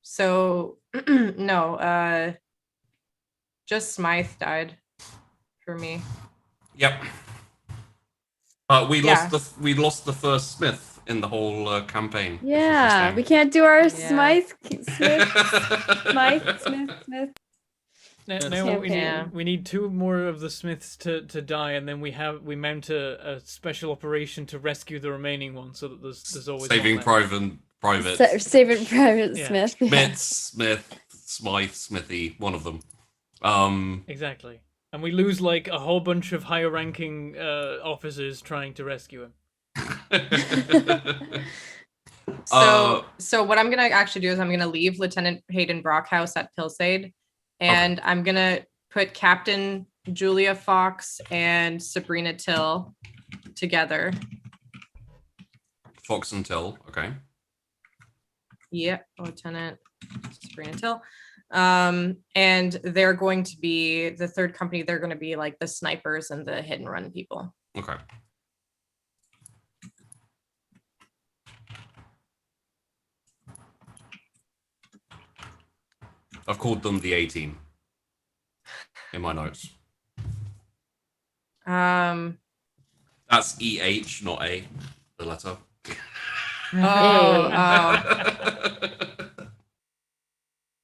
So no, just Smythe died for me. Yep. We lost the first Smith in the whole campaign. which is Yeah, we interesting. can't do our Yeah. Smythe Smith. Now Campaign. we need two more of the Smiths to die, and then we mount a special operation to rescue the remaining one, so that there's always Saving one left. Private. Save it, Private Yeah. Smith. Yeah. Smith, Smythe, Smithy, one of them. Exactly. And we lose like a whole bunch of higher ranking officers trying to rescue him. So what I'm gonna actually do is I'm gonna leave Lieutenant Hayden Brockhouse at Pillsade, and I'm gonna put Captain Julia Fox and Sabrina Till together. Fox and Till, okay. Yep, Lieutenant Sabrina Till. And they're going to be the third company. They're going to be like the snipers and the hit and run people. Okay. I've called them the A team in my notes. That's EH, not A, the letter.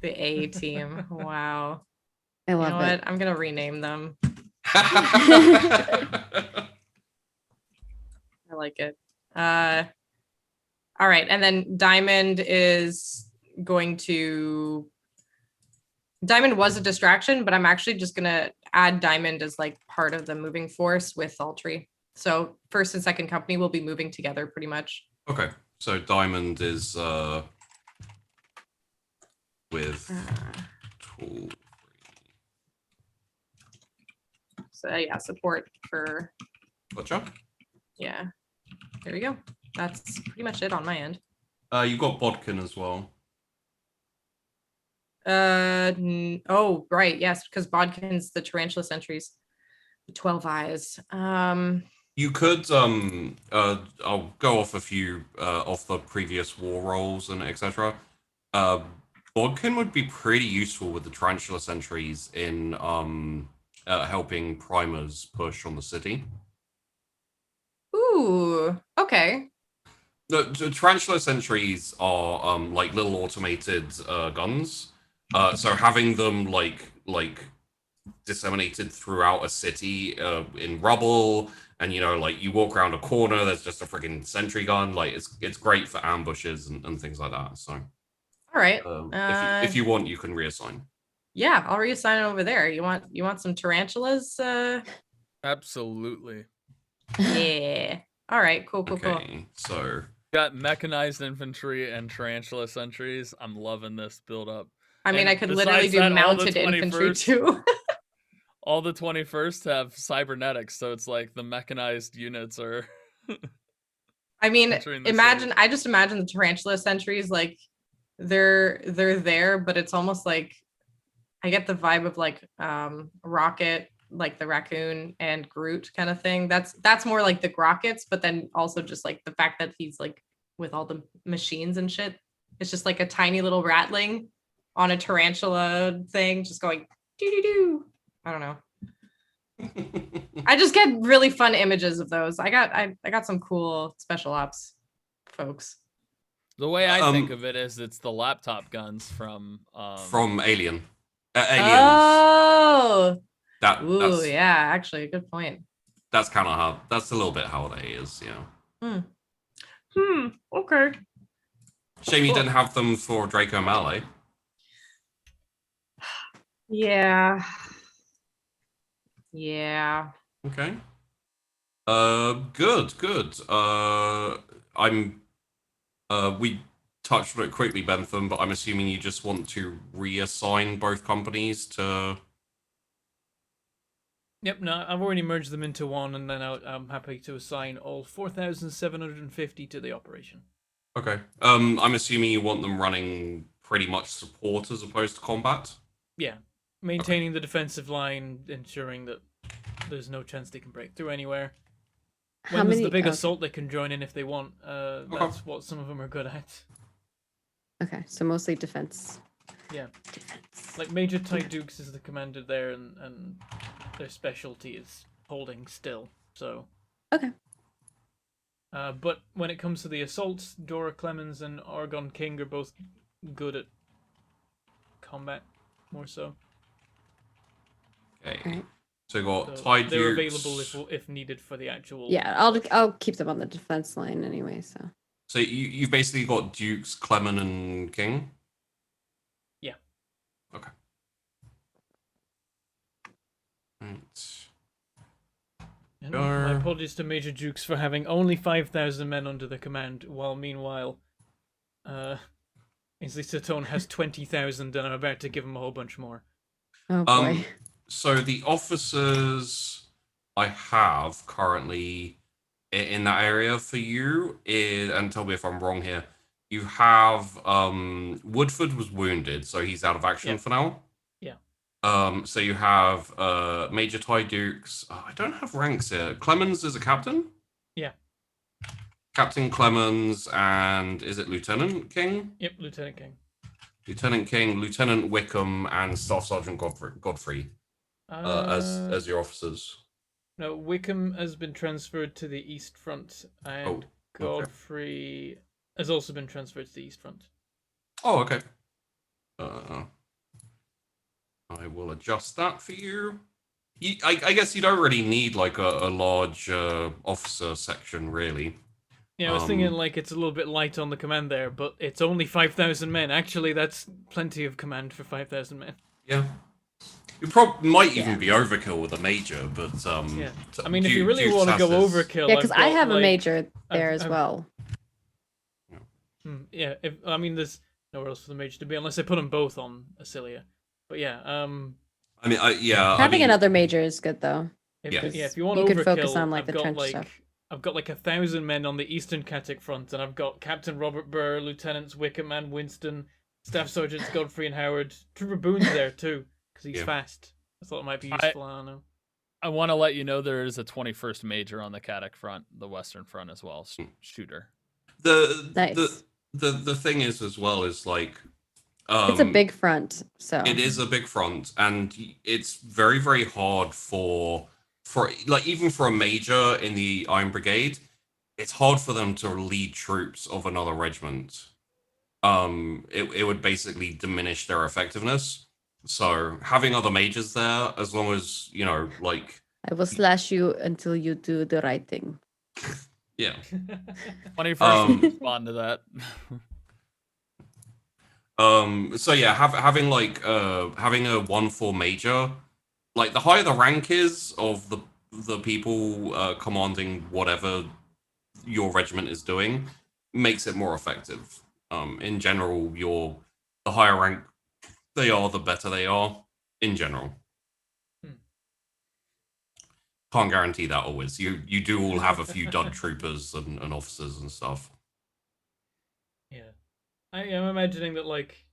The A team. Wow. I You know love what? it. I'm gonna rename them. I like it. All right, and then Diamond was a distraction, but I'm actually just gonna add Diamond as like part of the moving force with Altry. So first and second company will be moving together pretty much. Okay, so Diamond is with tool. So yeah, support for Gotcha. yeah. There we go. That's pretty much it on my end. You got Bodkin as well. Oh, right, yes, because Bodkin's the tarantula sentries, the 12 eyes. You could I'll go off a few off the previous war rolls and etc. Bodkin would be pretty useful with the tarantula sentries in helping primers push on the city. Ooh, okay. The tarantula sentries are like little automated guns. So having them like disseminated throughout a city in rubble, and like you walk around a corner, there's just a freaking sentry gun. Like it's great for ambushes and things like that. So All right. if you want, you can reassign. Yeah, I'll reassign it over there. You want some tarantulas? Absolutely. Yeah. All right, cool. Okay, so Got mechanized infantry and tarantula sentries. I'm loving this build up. I mean, And I could literally besides do that, all the mounted infantry 21st too. All the 21st have cybernetics, so it's like the mechanized units are. I mean, entering the imagine city. I just imagine the tarantula sentries like they're there, but it's almost like I get the vibe of like Rocket, like the raccoon and Groot kind of thing. That's more like the Grockets, but then also just like the fact that he's like with all the machines and shit. It's just like a tiny little ratling on a tarantula thing, just going doo doo doo. I don't know. I just get really fun images of those. I got some cool special ops folks. The way I think of it is it's the laptop guns from Alien. Aliens. Oh, That's yeah, actually, a good point. That's kind of how. That's a little bit how they is. Yeah. Okay. Shame you didn't have them for Draco Malay. Yeah. Yeah. Okay. Good. We touched on it quickly, Bentham, but I'm assuming you just want to reassign both companies to. Yep, no, I've already merged them into one, and then I'm happy to assign all 4,750 to the operation. Okay. I'm assuming you want them running pretty much support as opposed to combat. Yeah, maintaining the defensive line, ensuring that there's no chance they can break through anywhere. When there's the big assault, they can join in if they want. That's what some of them are good at. Okay, so mostly defense. Yeah. Like Major Ty Dukes is the commander there, and their specialty is holding still. So. Okay. But when it comes to the assaults, Dora Clemens and Argon King are both good at combat, more so. Okay. Right. So you got So Ty they're Dukes. available if needed for the actual. Yeah, I'll keep them on the defense line anyway. So You've basically got Dukes, Clement, and King. Yeah. Okay. Right. And my apologies to Major Dukes for having only 5,000 men under their command, while meanwhile, Ainsley Satone has 20,000, and I'm about to give him a whole bunch more. oh boy. So the officers I have currently in that area for you is, and tell me if I'm wrong here, you have Woodford was wounded, so he's out of action for now. Yeah. So you have Major Ty Dukes. I don't have ranks here. Clemens is a captain? Yeah. Captain Clemens, and is it Lieutenant King? Yep, Lieutenant King. Lieutenant King, Lieutenant Wickham, and Staff Sergeant Godfrey as your officers. No, Wickham has been transferred to the East Front, and Godfrey has also been transferred to the East Front. Oh, okay. I will adjust that for you. I guess you don't really need like a large officer section, really. Yeah, I was thinking like it's a little bit light on the command there, but it's only 5,000 men. Actually, that's plenty of command for 5,000 men. Yeah. You might even be overkill with a major, but yeah. I mean, if you really want to go overkill, yeah, because I have a major there as well. Yeah, there's nowhere else for the major to be unless I put them both on Acilia. But yeah, I mean, having another major is good though. If you want you overkill, could focus on like I've the got trench like stuff. I've got like 1,000 men on the Eastern Katic front, and I've got Captain Robert Burr, Lieutenants Wickham and Winston, Staff Sergeants Godfrey and Howard, Trooper Boone's there too, because he's Yeah. fast. I thought it might be useful. I don't know. I want to let you know there is a 21st Major on the Katic front, the Western front as well. Shooter. Nice. The thing is as well is like It's a big front, so it is a big front, and it's very, very hard for like even for a major in the Iron Brigade, it's hard for them to lead troops of another regiment. It would basically diminish their effectiveness. So having other majors there, as long as like I will slash you until you do the right thing. yeah. 21st respond to that. So yeah, having like having a 1-4 major, like the higher the rank is of the people commanding whatever your regiment is doing, makes it more effective. In general, the higher rank they are, the better they are. In general, can't guarantee that always. You do all have a few dud troopers and officers and stuff. Yeah, I am imagining that like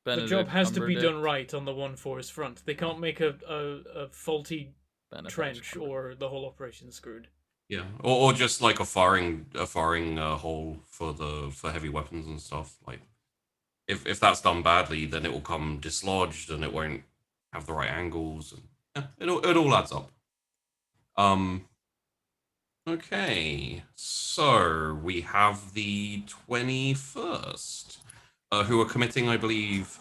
the job has to be done right on the 1-4's front. They can't make a faulty trench or the whole operation's screwed. Yeah, or just like a firing hole for heavy weapons and stuff. Like if that's done badly, then it will come dislodged and it won't have the right angles. And yeah, it all adds up. Okay, so we have the 21st, who are committing, I believe,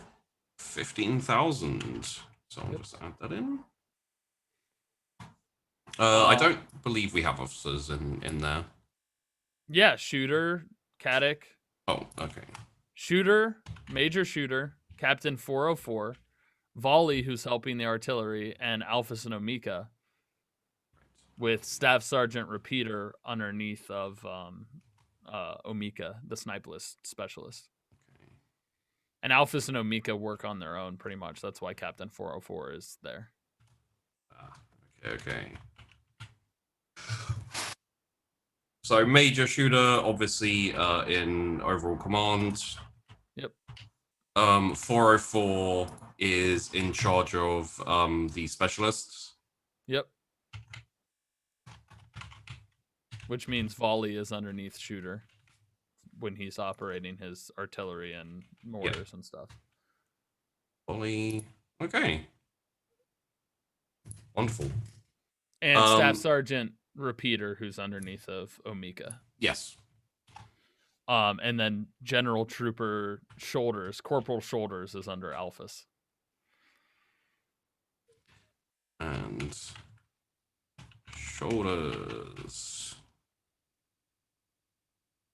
15,000. So I'll just add that in. I don't believe we have officers in there. Yeah, Shooter, Katic. Oh, okay. Shooter, Major Shooter, Captain 404, Volley, who's helping the artillery, and Alphys and Omika, with Staff Sergeant Repeater underneath of Omika, the snipelist specialist. And Alphys and Omika work on their own pretty much. That's why Captain 404 is there. Okay. So Major Shooter, obviously, in overall command. Yep. 404 is in charge of the specialists. Yep. Which means Volley is underneath Shooter when he's operating his artillery and mortars and stuff. Volley. Okay. Wonderful. And Staff Sergeant Repeater, who's underneath of Omika. Yes. And then General Trooper Shoulders, Corporal Shoulders is under Alphys. And Shoulders.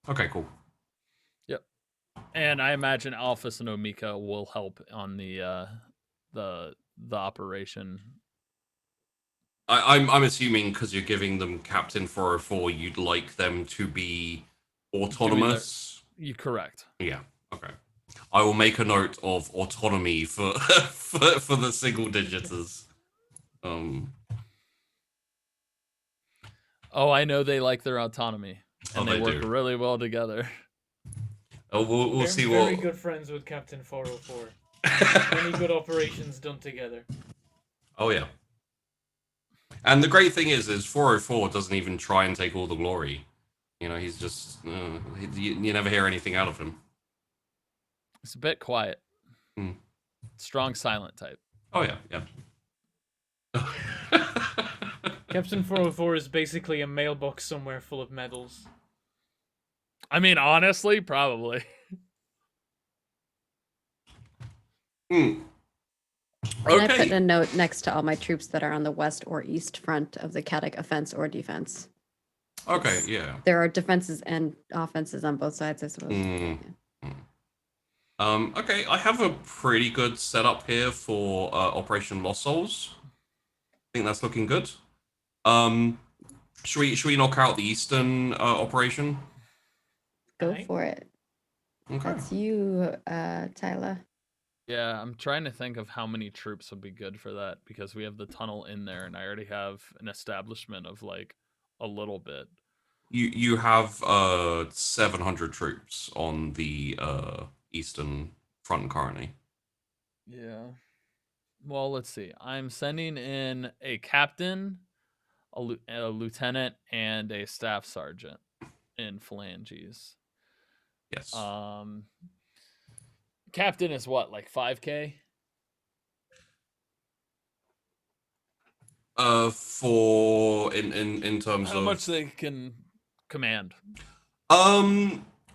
Okay, cool. Yep. And I imagine Alphys and Omika will help on the operation. I'm assuming because you're giving them Captain 404, you'd like them to be autonomous. You're correct. Yeah. Okay. I will make a note of autonomy for for the single digiters. Oh, I know they like their autonomy, and they work do. really well together. Oh, we'll see what. what. Very good friends with Captain 404. Many good operations done together. Oh yeah. And the great thing is 404 doesn't even try and take all the glory. He's just you never hear anything out of him. It's a bit quiet. Hmm. Strong silent type. Oh yeah, yeah. Captain 404 is basically a mailbox somewhere full of medals. I mean, honestly, probably. Hmm. And I Okay. put a note next to all my troops that are on the west or east front of the Katic offense or defense. Okay, yeah. There are defenses and offenses on both sides, I suppose. Mm. Yeah. Okay, I have a pretty good setup here for Operation Lost Souls. I think that's looking good. Should we knock out the Eastern operation? Go for it. Okay. That's you, Tyler. Yeah, I'm trying to think of how many troops would be good for that because we have the tunnel in there, and I already have an establishment of like a little bit. You have 700 troops on the eastern front currently. Yeah. Well, let's see. I'm sending in a captain, a lieutenant, and a staff sergeant in phalanges. Yes. Captain is what, like 5K? For in terms How of much they can command?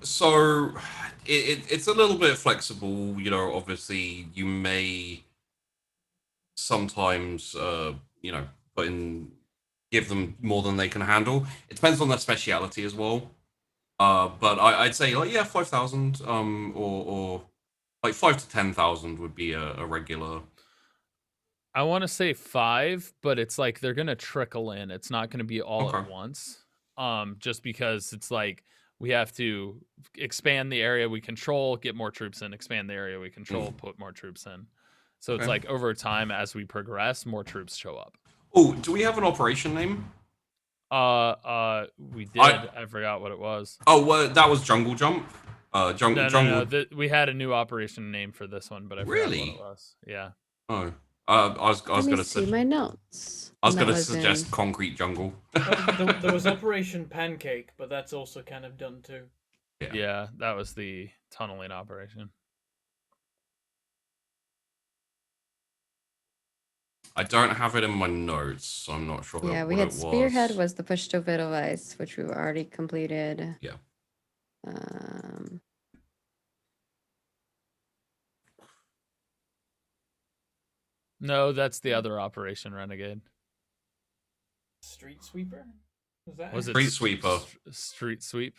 So it's a little bit flexible. You know, obviously you may sometimes put in give them more than they can handle. It depends on their speciality as well. But I'd say like 5,000 or like 5 to 10,000 would be a regular. I want to say 5, but it's like they're gonna trickle in. It's not gonna be all Okay. at once. Just because it's like we have to expand the area we control, get more troops in, expand the area we control, put more troops in. So it's Okay. like over time as we progress, more troops show up. Oh, do we have an operation name? We did. I forgot what it was. Oh, well, that was Jungle Jump. Jungle. No. We had a new operation name for this one, but I forgot what Really? it was. Yeah. Oh, I was Let me gonna see my notes. I was And that gonna was suggest in- Concrete Jungle. There was Operation Pancake, but that's also kind of done too. Yeah, that was the tunneling operation. I don't have it in my notes, so I'm not sure. Yeah, we what had it Spearhead was the push to Vitalize, which we already completed. Yeah. No, that's the other Operation Renegade. Street Sweeper? Was it Street Sweeper? Street Sweep?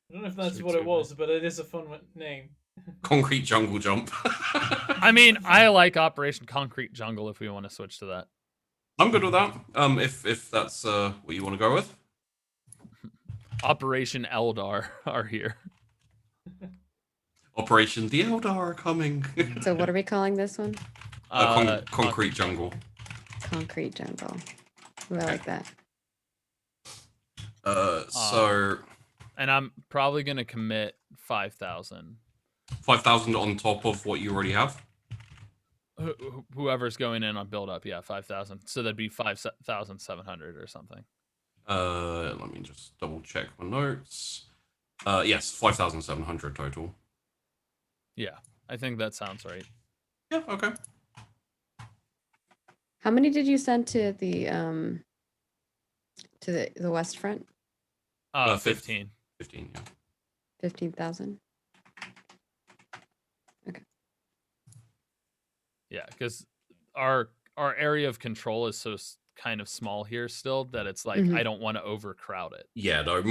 I don't know if that's Street what it Sweeper. was, but it is a fun name. Concrete Jungle Jump. I mean, I like Operation Concrete Jungle if we want to switch to that. I'm good with that. If that's what you want to go with. Operation Eldar are here. Operation The Eldar are coming. So what are we calling this one? Concrete Jungle. Concrete Jungle. Ooh, I like that. And I'm probably gonna commit 5,000. 5,000 on top of what you already have. Whoever's going in on build up, yeah, 5,000. So that'd be 5,700 or something. Let me just double check my notes. Yes, 5,700 total. Yeah, I think that sounds right. Yeah. Okay. How many did you send to the West Front? 15. 15. Yeah. 15,000. Okay. Yeah, because our area of control is so kind of small here still that it's like I don't want to overcrowd it. Yeah, no,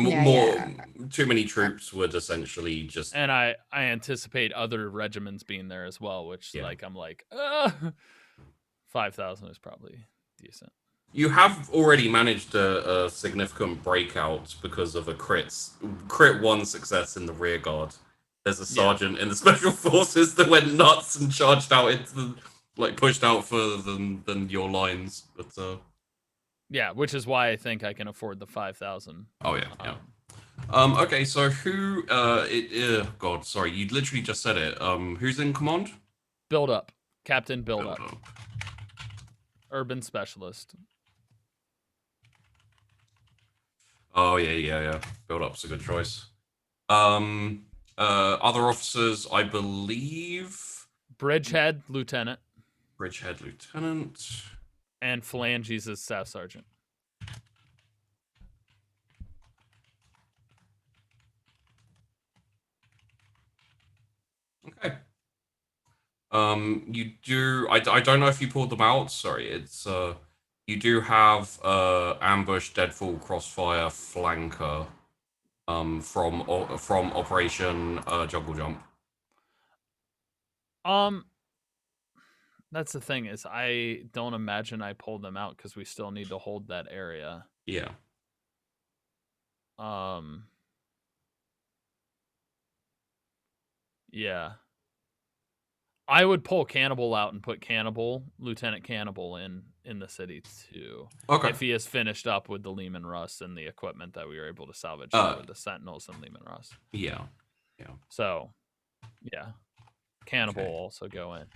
too many troops would essentially just. And I anticipate other regiments being there as well, which like I'm like, 5,000 is probably decent. You have already managed a significant breakout because of a crit 1 success in the rear guard. There's a sergeant in the special forces that went nuts and charged out into pushed out further than your lines. But yeah, which is why I think I can afford the 5,000. Oh yeah. Okay, so who? God, sorry, you literally just said it. Who's in command? Build up, Captain. Build up. Urban specialist. Oh yeah. Build up's a good choice. Other officers, I believe. Bridgehead lieutenant. Bridgehead lieutenant. And Phalanges is staff sergeant. Okay. You do. I don't know if you pulled them out. Sorry, it's you do have ambush, deadfall, crossfire, flanker. From Operation Jungle Jump. That's the thing is I don't imagine I pulled them out because we still need to hold that area. Yeah. Yeah. I would pull Cannibal out and put Lieutenant Cannibal in the city too. Okay. If he has finished up with the Lehman Russ and the equipment that we were able to salvage with the Sentinels and Lehman Russ. Yeah. So, yeah. Cannibal will also go in.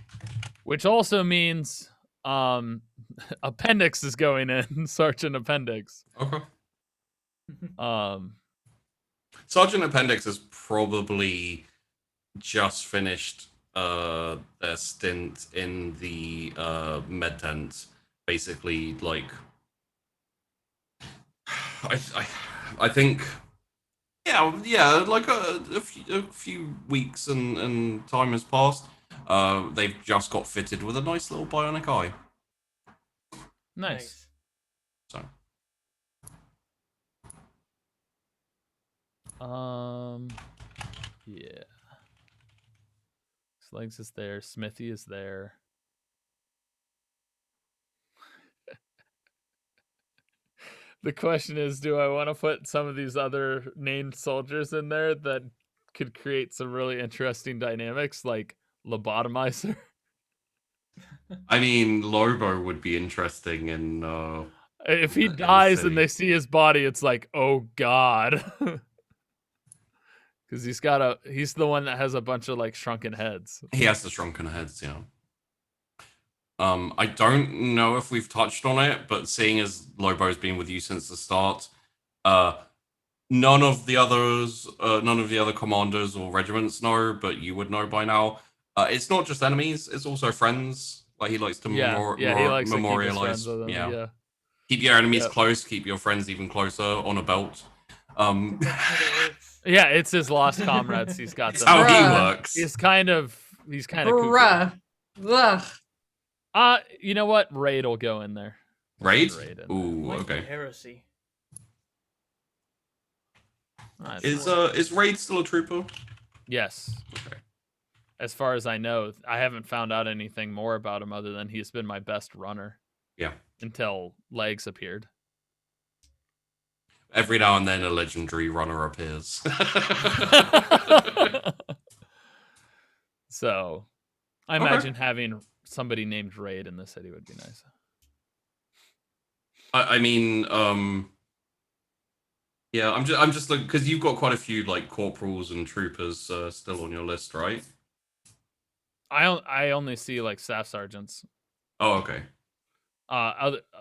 Which also means Appendix is going in, Sergeant Appendix. Okay. Um Sergeant Appendix has probably just finished their stint in the med tent. Basically, like I think yeah, like a few weeks and time has passed. They've just got fitted with a nice little bionic eye. nice. So Yeah. Legs is there, Smithy is there. The question is, do I want to put some of these other named soldiers in there that could create some really interesting dynamics, like Lobotomizer? I mean, Lobo would be interesting in If he in the dies city. and they see his body, it's like, oh god. Because he's the one that has a bunch of like shrunken heads. He has the shrunken heads, yeah. I don't know if we've touched on it, but seeing as Lobo's been with you since the start, none of the other commanders or regiments know, but you would know by now. It's not just enemies; it's also friends. Like he likes to He likes to keep his memorialize. friends with him, yeah. Keep your enemies Yep. close. Keep your friends even closer on a belt. That's how it works. Yeah, it's his lost comrades. He's got It's them. how he Bruh. works. He's kind of cuckoo. Bruh. Ugh. You know what? Raid will go in there. Raid? Raid in there. Ooh, Might be okay. heresy. Alright, Is Raid still a trooper? yes. Okay. As far as I know, I haven't found out anything more about him other than he's been my best runner. Yeah. Until Legs appeared. Every now and then a legendary runner appears. So, I Okay. imagine having somebody named Raid in the city would be nice. I mean, yeah, I'm just looking because you've got quite a few like corporals and troopers still on your list, right? I only see like staff sergeants. Oh, okay.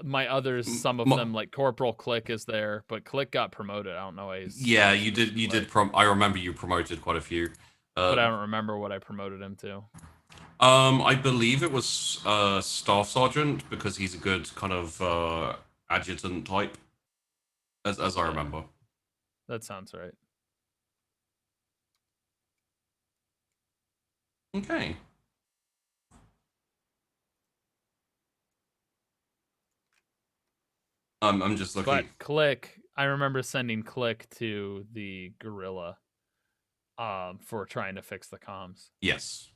My others, some of them like Corporal Click is there, but Click got promoted. I don't know why he's. Yeah, you did. I remember you promoted quite a few. But I don't remember what I promoted him to. I believe it was staff sergeant because he's a good kind of adjutant type, as I remember. That sounds right. Okay. I'm just looking. But Click, I remember sending Click to the gorilla for trying to fix the comms. Yes.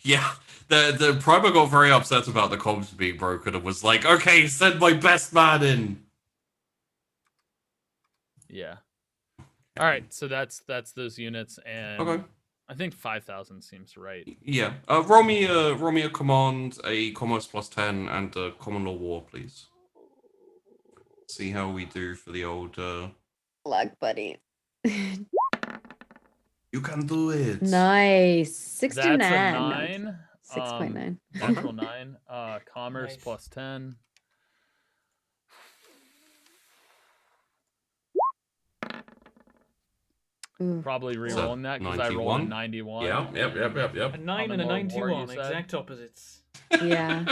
Yeah. The Primer got very upset about the comms being broken and was like, okay, send my best man in. Yeah. All right, so that's those units, and Okay. I think 5,000 seems right. Yeah. Roll me a command, a commerce +10, and a common law war, please. See how we do for the old Luck, buddy. You can do it. Nice. 69. That's a No, 9. 6.9. Natural 9. Commerce Nice. +10. Ooh. Probably re-rolling that because I rolled a 91. 91. Yeah. Yep. A 9 and a Common Law War, 91, you said? exact opposites. Yeah.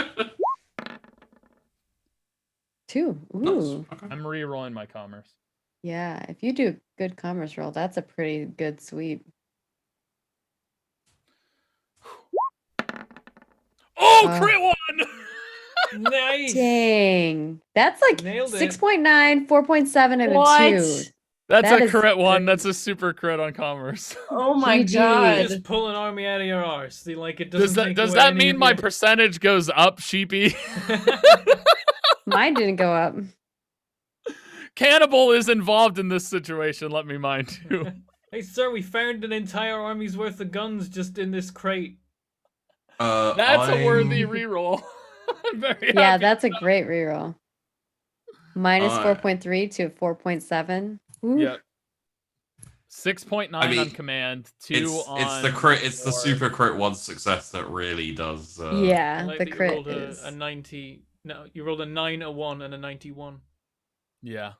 2. Ooh. Nice. Okay. I'm re-rolling my commerce. Yeah. If you do a good commerce roll, that's a pretty good sweep. Oh, crit one! Nice. Dang. That's like Nailed it. 6.9, 4.7, and a 2. What? That's That a is crit one. great. That's a super crit on commerce. Oh my GG. god. Just pull an army out of your arse. See, like it doesn't. take Does away that any mean of my your- percentage goes up, sheepy? Mine didn't go up. Cannibal is involved in this situation, let me mind you. Hey, sir, we found an entire army's worth of guns just in this crate. That's a worthy I'm- reroll. I'm very Yeah, happy. that's a great reroll. Minus Uh, 4.3 to 4.7. Ooh. Yep. 6.9 I mean, on command, 2 it's the on crit, it's the war. super crit one success that really does. I Yeah, like the that you crit rolled is. a 90. No, you rolled a 9, a 1, and a 91. Yeah.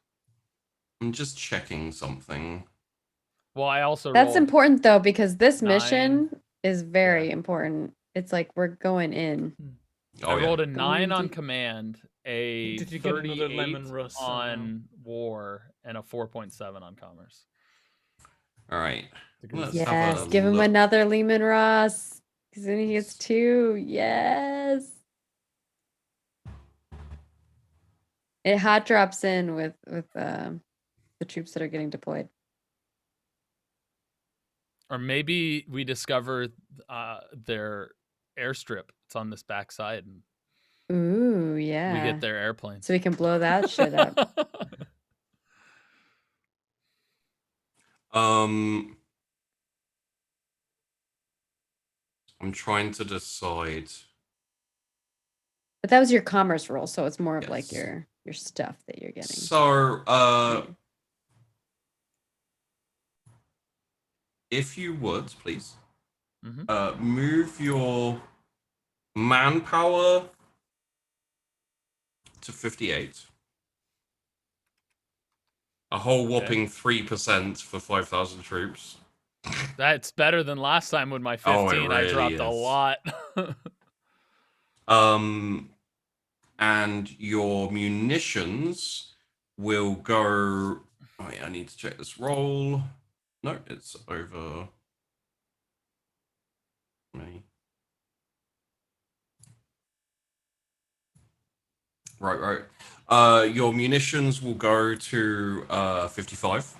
I'm just checking something. Well, I also That's rolled important though, because this 9. mission is very important. It's like we're going in. Oh, I yeah. rolled a Going 9 on deep. command, a Did you get another 38 lemon Russ somehow? on war, and a 4.7 on commerce. All right. Let's have Yes, a give him look. another Lehman Ross. Because then he gets 2. Yes. It hot drops in with the troops that are getting deployed. Or maybe we discover their airstrip. It's on this backside, and Ooh, we yeah. get their airplanes. So we can blow that shit up. I'm trying to decide. But that was your commerce roll, so it's more of like Yes. your stuff that you're getting. So, Yeah. if you would, please, Mhm. move your manpower to 58. A whole whopping 3% for 5,000 troops. That's better than last time with my 15. Oh, it I really dropped a is. lot. And your munitions will go. Oh, yeah, I need to check this roll. No, it's over me. Right. Your munitions will go to 55.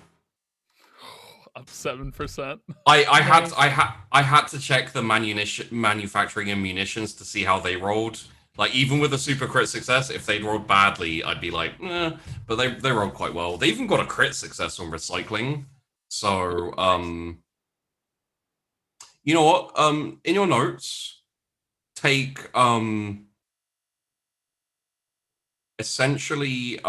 Up 7%. I had to check the manufacturing and munitions to see how they rolled. Like, even with a super crit success, if they'd rolled badly, I'd be like, but they rolled quite well. They even got a crit success on recycling. So, you know what? In your notes, take essentially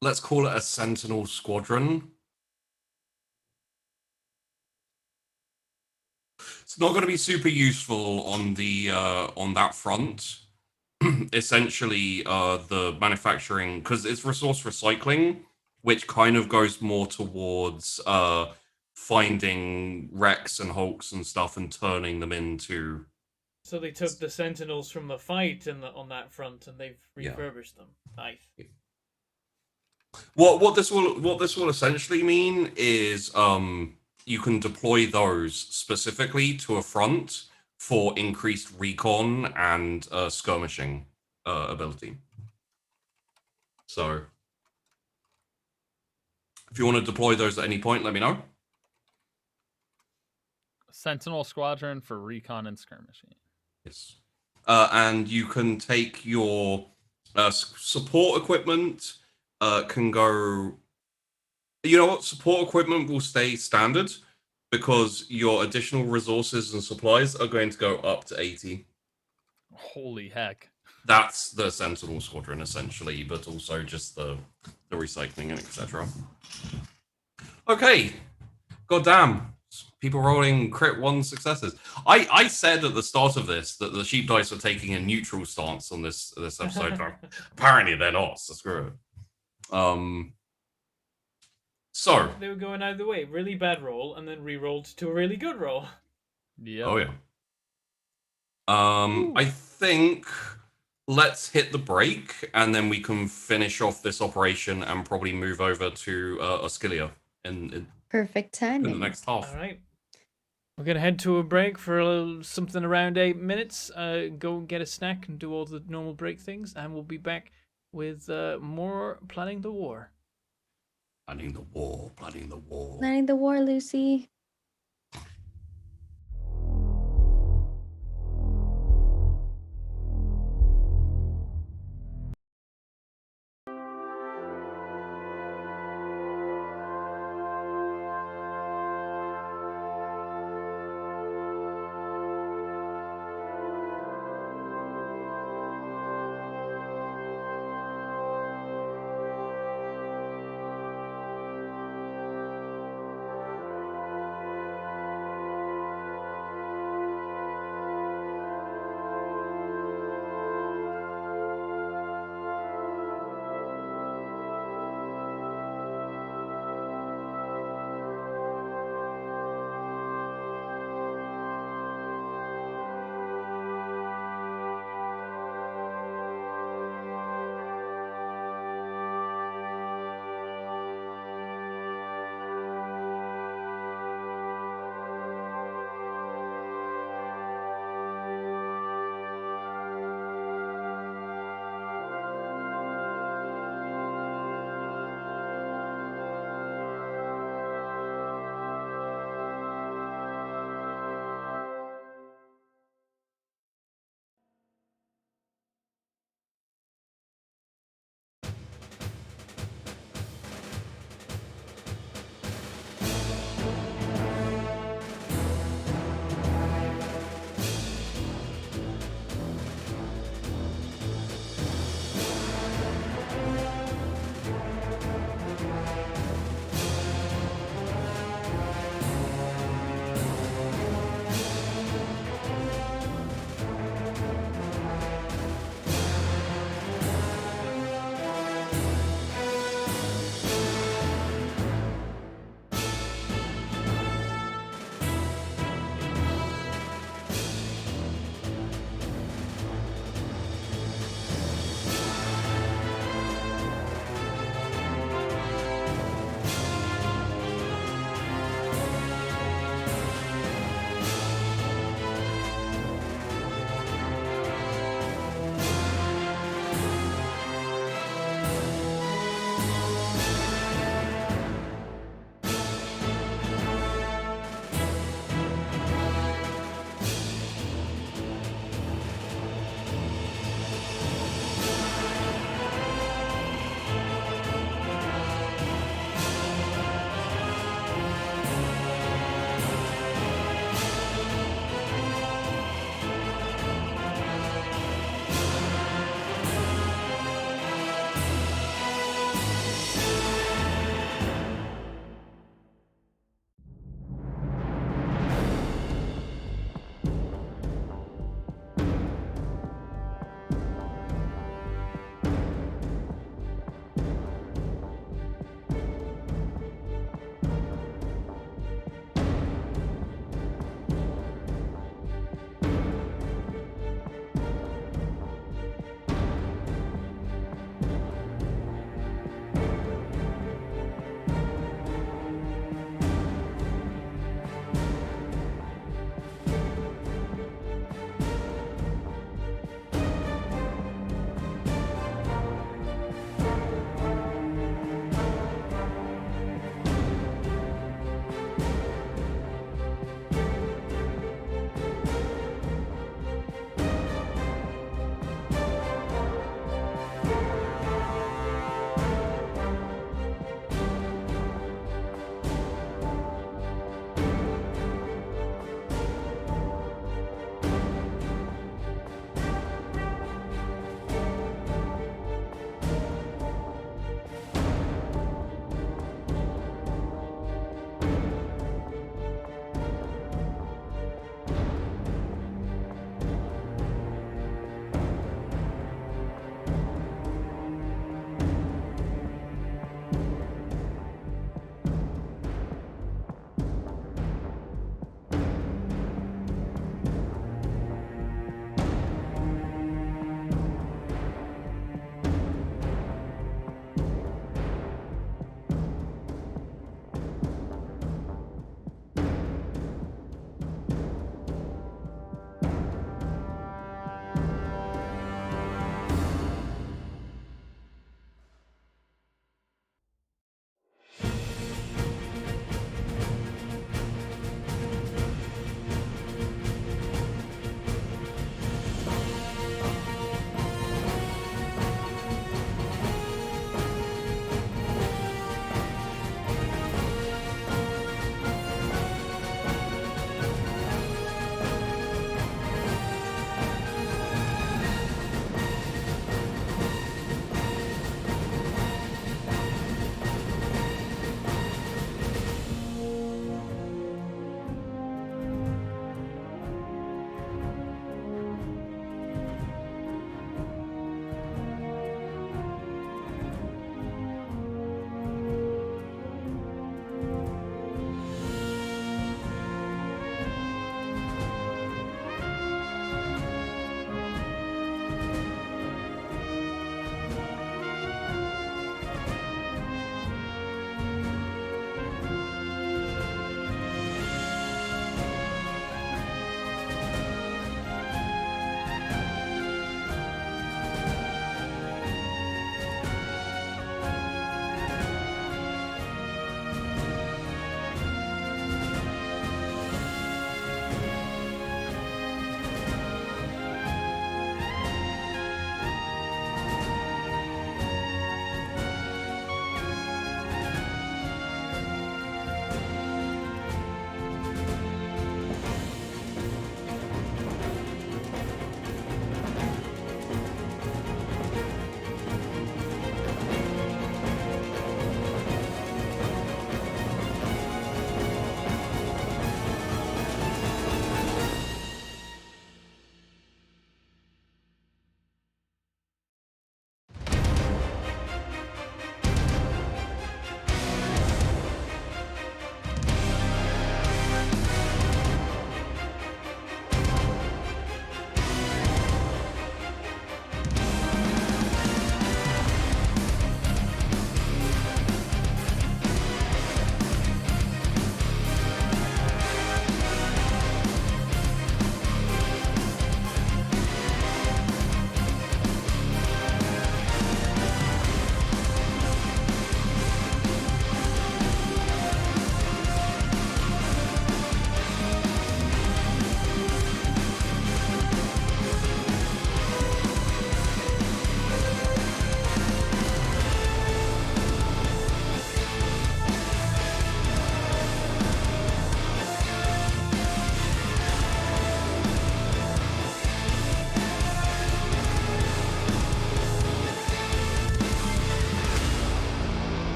let's call it a sentinel squadron. It's not going to be super useful on the on that front. Essentially, the manufacturing, because it's resource recycling, which kind of goes more towards finding wrecks and hulks and stuff and turning them into. So they took the Sentinels from the fight on that front and they've Yeah. refurbished them. Nice. What this will essentially mean is you can deploy those specifically to a front for increased recon and skirmishing ability. So if you want to deploy those at any point, let me know. Sentinel Squadron for recon and skirmishing. Yes. And you can take your support equipment can go. You know what? Support equipment will stay standard because your additional resources and supplies are going to go up to 80. Holy heck. That's the Sentinel Squadron, essentially, but also just the recycling and etc. Okay. Goddamn. People rolling crit 1 successes. I said at the start of this that the sheep dice were taking a neutral stance on this episode. Apparently they're not, so screw it. So They were going either way. Really bad roll and then re-rolled to a really good roll. Yep. Oh yeah. I think let's hit the break and then we can finish off this operation and probably move over to Oscilia in Perfect the timing. next half. All right. We're going to head to a break for something around 8 minutes. Go get a snack and do all the normal break things. And we'll be back with more Planning the War. Planning the war. Planning the war, Lucy.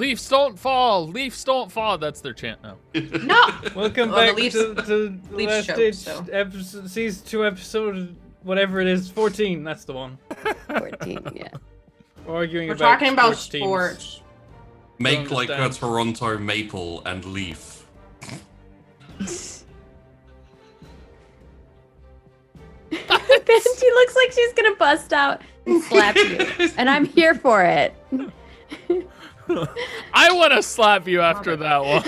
Leafs don't fall. Leafs don't fall. That's their chant now. No. Welcome Well, back the Leafs- to the Leafs last choke, stage so. episode, season 2 episode, whatever it is, 14. That's the one. 14, yeah. We're arguing We're about talking about sports teams. sports. Make Don't like a understand. Toronto Maple and Leaf. Then she looks like she's gonna bust out and slap you, and I'm here for it. I want to slap you after that one.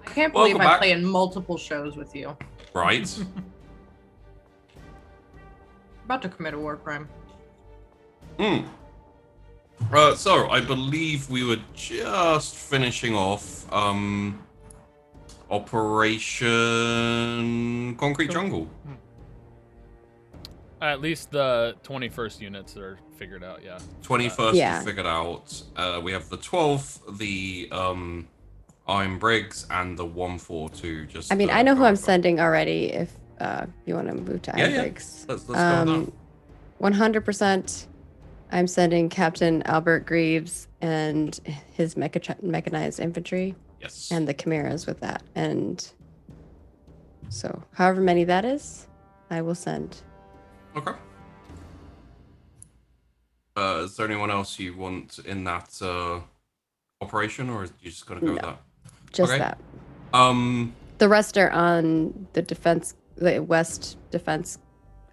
I can't believe Welcome I back. play in multiple shows with you. Right? About to commit a war crime. Hmm. So I believe we were just finishing off Operation Concrete Jungle. At least the 21st units are figured out, yeah. 21st Yeah. we figured out. We have the 12th, the Iron Briggs, and the 142. Just I mean, I know who I'm sending already. If you want to move to Yeah, Iron yeah. Briggs. Let's go with that. 100%. I'm sending Captain Albert Greaves and his mechanized infantry Yes. and the chimeras with that. And so, however many that is, I will send. Okay. Is there anyone else you want in that operation, or are you just gonna go with No. that? Just Okay. that. Um. The rest are on the defense, the west defense,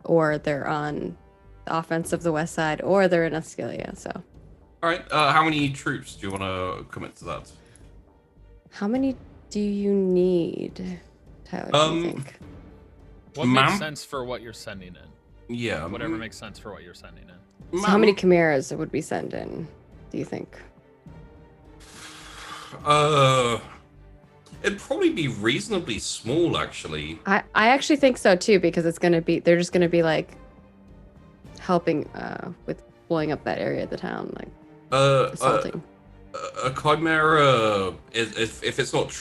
or they're on the offense of the west side, or they're in Askelia. So, All right. How many troops do you want to commit to that? how many do you need, Tyler? Do you think? What makes Ma'am? sense for what you're sending in? Yeah. Whatever makes sense for what you're sending in. So, how many chimeras would we send in? Do you think? It'd probably be reasonably small, actually. I actually think so too, because it's gonna be they're just gonna be like helping with blowing up that area of the town, like assaulting. A chimera, if it's not,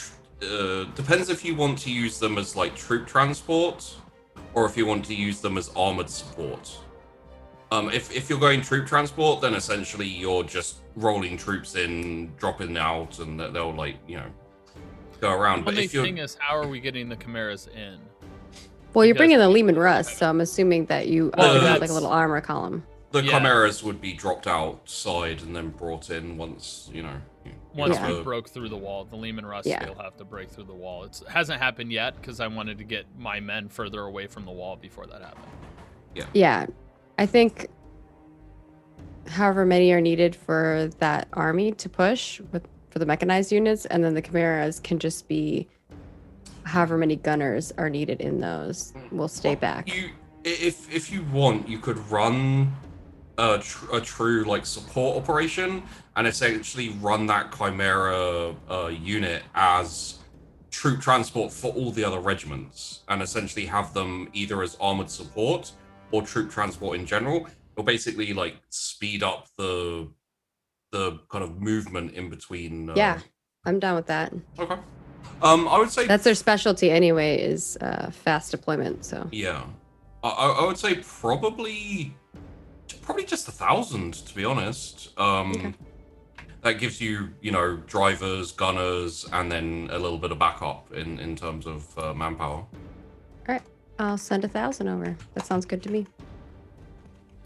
depends if you want to use them as like troop transport, or if you want to use them as armored support. If you're going troop transport, then essentially you're just rolling troops in, dropping out, and they'll like go around. The But only if you're thing is, how are we getting the chimeras in? Well, you're because- bringing the Lehman Russ, so I'm assuming that you Well, have like a that's- little armor column. the Yeah. chimeras would be dropped outside and then brought in once Once Yeah. we broke through the wall, the Lehman Russ Yeah. still have to break through the wall. It hasn't happened yet because I wanted to get my men further away from the wall before that happened. Yeah, I think however many are needed for that army to push for the mechanized units, and then the chimeras can just be however many gunners are needed in those. We'll stay back. If you want, you could run a true like support operation and essentially run that chimera unit as troop transport for all the other regiments, and essentially have them either as armored support or troop transport in general. It'll basically like speed up the kind of movement in between. Yeah, I'm down with that. Okay. I would say That's their specialty anyway, is fast deployment. So yeah. I would say probably just 1,000, to be honest. Okay. That gives you, drivers, gunners, and then a little bit of backup in terms of manpower. all right, I'll send 1,000 over. That sounds good to me.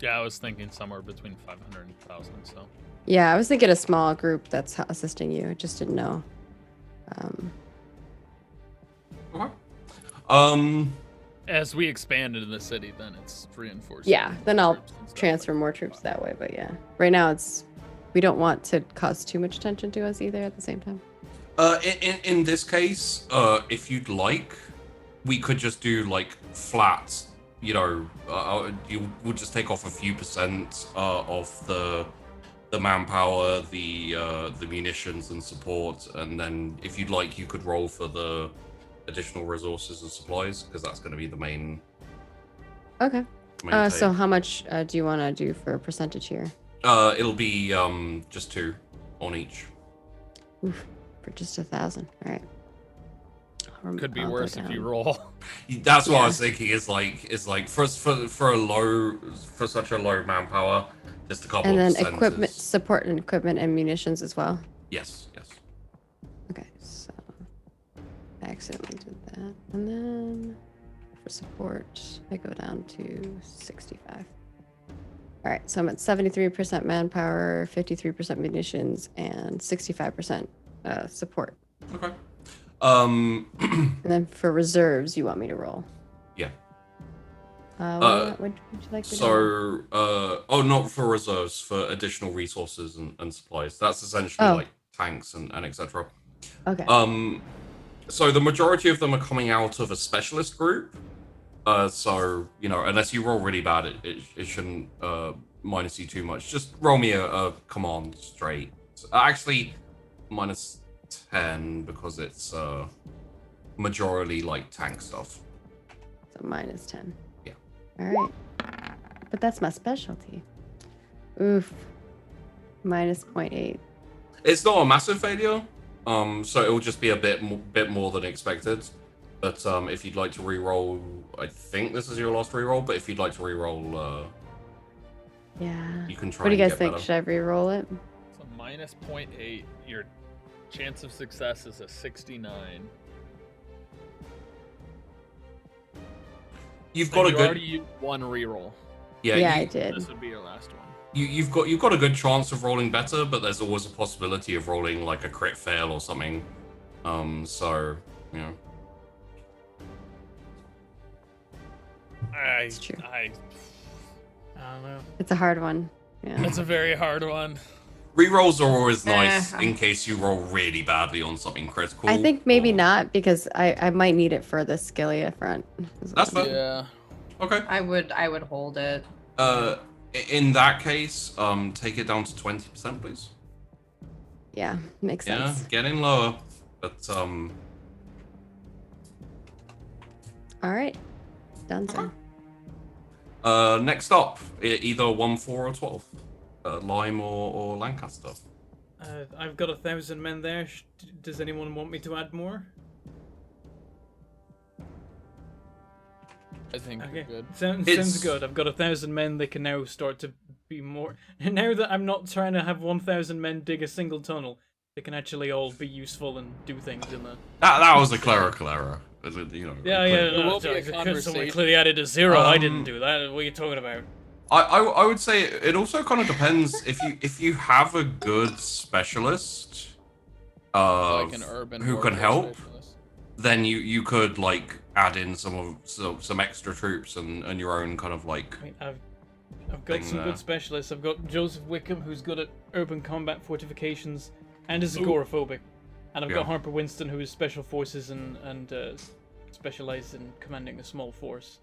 Yeah, I was thinking somewhere between 500 and 1,000. So Yeah, I was thinking a small group that's assisting you. I just didn't know. Okay. as we expand into the city, then it's reinforced. Yeah, then I'll troops and stuff transfer more troops that way. But yeah, right now we don't want to cause too much attention to us either at the same time. In this case, if you'd like, we could just do like flat. You would just take off a few percent of the manpower, the munitions and support, and then if you'd like, you could roll for the additional resources and supplies, because that's going to be the main. Okay. main So take. how much do you want to do for a percentage here? It'll be just 2 on each. For just 1,000. All right. Could be I'll go worse if you down. roll. That's what I Yeah. was thinking. Is like for such a low manpower, Just a couple And of then equipment percentages. support and equipment and munitions as well. Yes, yes. Okay, so I accidentally did that. And then for support, I go down to 65. All right, so I'm at 73% manpower, 53% munitions, and 65% support. Okay. And then for reserves, you want me to roll? Yeah. What would you like to do? So, not for reserves, for additional resources and supplies. That's essentially Oh. like tanks and etc. Okay. So the majority of them are coming out of a specialist group. So, unless you roll really bad, it shouldn't minus you too much. Just roll me a command straight. Actually, minus 10 because it's majority like tank stuff. So minus 10. Yeah. All right. But that's my specialty. Oof. Minus 0.8. It's not a massive failure, so it will just be a bit more than expected. But if you'd like to re-roll, I think this is your last re-roll. But if you'd like to re-roll, Yeah. you can try. What do you and guys get think? better. Should I re-roll it? So minus 0.8, your chance of success is a 69. You've And got a you good. already used one reroll. Yeah, I did. This would be your last one. You've got a good chance of rolling better, but there's always a possibility of rolling like a crit fail or something. So you know. It's true. I don't know. It's a hard one. Yeah. That's a very hard one. Rerolls are always nice Eh. in case you roll really badly on something critical. I think maybe or- not because I might need it for the Scalia front. as That's well. fine. Yeah. Okay. I would hold it. In that case, take it down to 20%, please. Yeah, makes Yeah, sense. getting lower, but All right. Done, sir. next up, either 1, 4, or 12, Lime or Lancaster. I've got 1,000 men there. Does anyone want me to add more? I think Okay, we're good. sounds It's- good. I've got 1,000 men. They can now start to be more. Now that I'm not trying to have 1,000 men dig a single tunnel, they can actually all be useful and do things in the. That was a clerical error. Yeah, There no, will be a because someone conversation. clearly added a 0. I didn't do that. What are you talking about? I would say it also kind of depends if you have a good specialist, Like an urban who can warfare help, specialist. then you could like add in some extra troops and your own kind of like. I mean, I've got Thing some there. good specialists. I've got Joseph Wickham, who's good at urban combat fortifications and is agoraphobic, and I've Yeah. got Harper Winston, who is special forces and specialized in commanding a small force.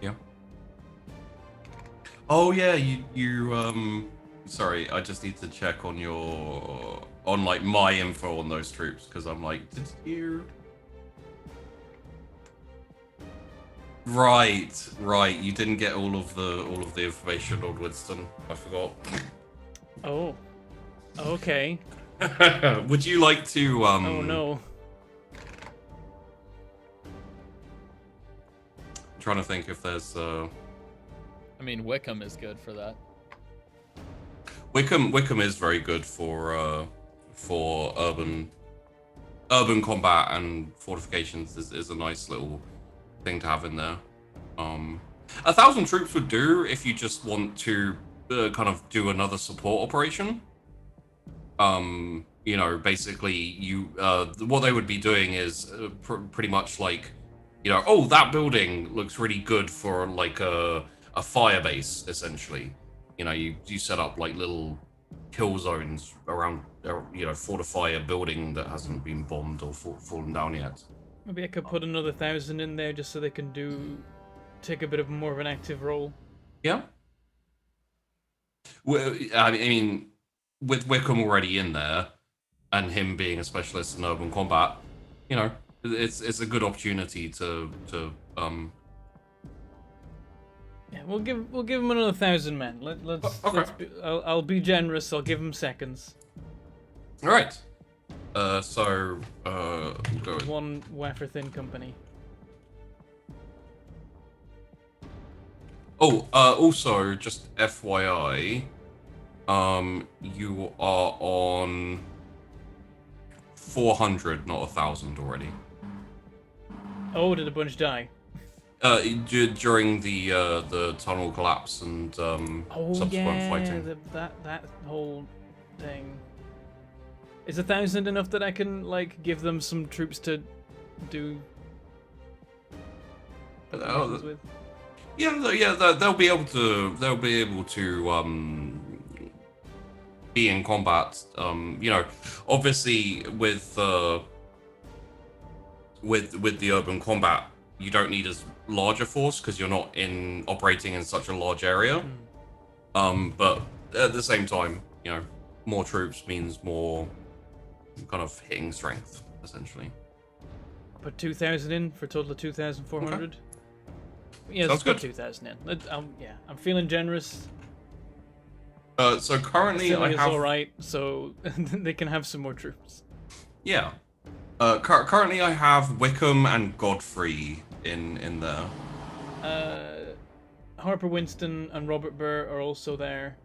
Yeah. Oh yeah, you sorry, I just need to check on like my info on those troops because I'm like, did you? Right, you didn't get all of the information, Lord Winston. I forgot. Oh, okay. Would you like to Oh no. I'm trying to think if there's I mean, Wickham is good for that. Wickham is very good for urban combat, and fortifications is a nice little thing to have in there. 1,000 troops would do if you just want to kind of do another support operation. Basically you what they would be doing is pretty much like, oh, that building looks really good for like a fire base, essentially. You set up like little kill zones around, fortify a building that hasn't been bombed or fallen down yet. Maybe I could put another 1,000 in there just so they can take a bit of more of an active role. Yeah. Well, I mean, with Wickham already in there, and him being a specialist in urban combat, it's a good opportunity to Yeah, we'll give him another 1,000 men. Let's. Okay. I'll be generous. I'll give him seconds. All right. So we'll go with One wafer thin company. Oh, also, just FYI, You are on 400, not 1,000 already. Oh, did a bunch die? During the tunnel collapse and Oh subsequent yeah, fighting. that whole thing. Is 1,000 enough that I can like give them some troops to do? Missions with? Yeah, they'll be able to. They'll be able to be in combat. Obviously with the urban combat, you don't need as large a force because you're not operating in such a large area. But at the same time, more troops means more kind of hitting strength, essentially. Put 2,000 in for a total of 2,400. Okay. Yeah, Sounds let's put good. 2,000 in. I'm feeling generous. So currently I It's have. all right, so they can have some more troops. Yeah. Currently I have Wickham and Godfrey in there. Harper Winston and Robert Burr are also there,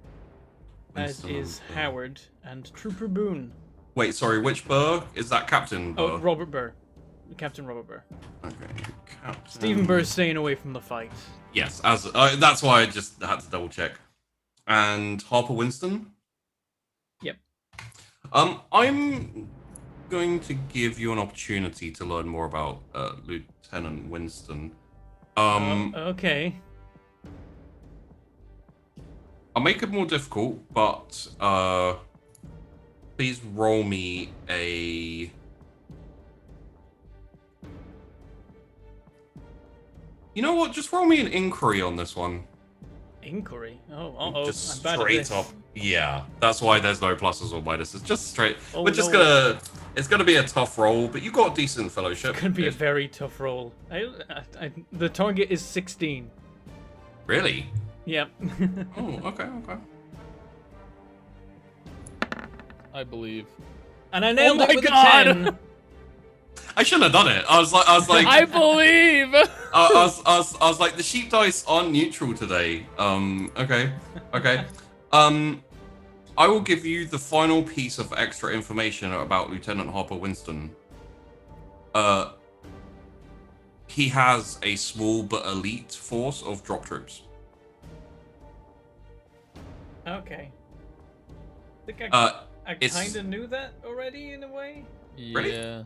Winston as is and Burr. Howard and Trooper Boone. Wait, sorry, which Burr? Is that Captain Burr? Oh, Robert Burr. Captain Robert Burr. Okay. Captain... Stephen Burr's staying away from the fight. Yes, that's why I just had to double check. And Harper Winston? Yep. I'm going to give you an opportunity to learn more about Lieutenant Winston. Okay. I'll make it more difficult, but please roll me a... You know what? Just roll me an inquiry on this one. Inquiry? Oh, Just I'm bad at straight this. up. Yeah, that's why there's no pluses or minuses. Just straight. Oh, We're just no. gonna. It's gonna be a tough roll, but you got decent fellowship. It's gonna be a It- very tough roll. The target is 16. Really? Yep. Oh, okay. I believe. And I nailed my it with God! a 10. I shouldn't have done it. I was like, I believe. I was like, the sheep dice aren't neutral today. Okay. I will give you the final piece of extra information about Lieutenant Harper Winston. He has a small but elite force of drop troops. Okay. I think Uh, I it's- kind of knew that already in a way. Really? Yeah.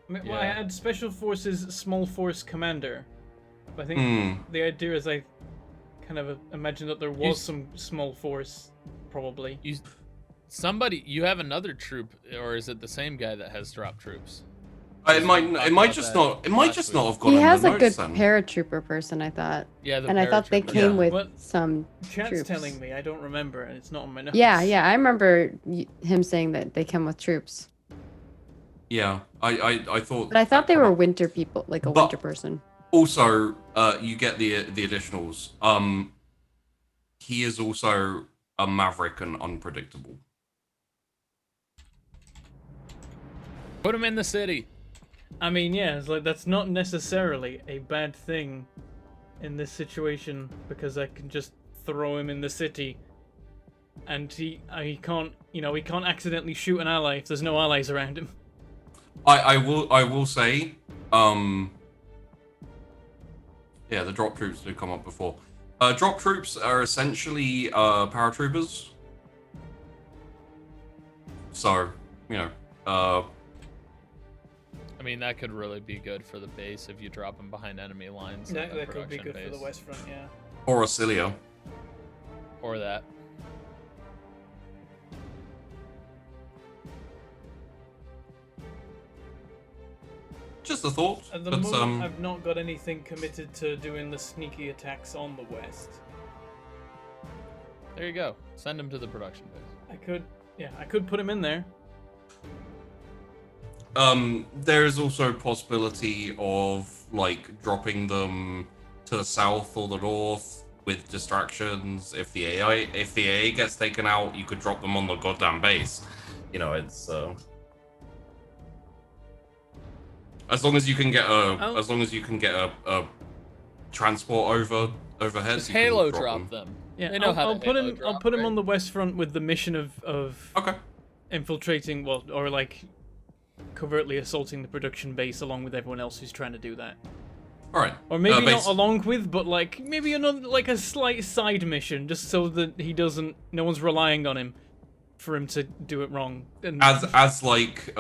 Well, I Yeah. had Special Forces Small Force Commander. But I think Hmm. the idea is I kind of imagined that there was some small force, probably. You have another troop, or is it the same guy that has drop troops? It might about just that not. It might last just week. not have gone He in has the a notes good then. paratrooper person, I thought. Yeah, the And I thought they paratrooper. came Yeah. with Well, some Chad's troops. telling me, I don't remember, and it's not on my notes. Yeah, I remember him saying that they come with troops. Yeah, I thought. But I thought that they were come up. winter people, like a But- winter person. Also, you get the additionals. He is also a maverick and unpredictable. Put him in the city. I mean, yeah, it's like that's not necessarily a bad thing in this situation because I can just throw him in the city, and he can't, he can't accidentally shoot an ally if there's no allies around him. I will say, yeah, the drop troops did come up before. Drop troops are essentially paratroopers. So, I mean, that could really be good for the base if you drop them behind enemy lines. in That, the that could be production good for the base. West Front, yeah. or Auxilia. Or that. Just a thought. At the But moment, I've not got anything committed to doing the sneaky attacks on the West. There you go. Send him to the production base. I could put him in there. there is also a possibility of like dropping them to the south or the north with distractions. If the AA gets taken out, you could drop them on the goddamn base. It's as long as you can get a transport overhead. Just you can Halo drop drop them. Yeah, They know how I'll to put halo him. drop, I'll put him right? on the west front with the mission of Okay. infiltrating, well, or like covertly assaulting the production base along with everyone else who's trying to do that. All right. Or maybe not basi- along with, but like maybe another, like a slight side mission, just so that he doesn't, no one's relying on him for him to do it wrong. And as like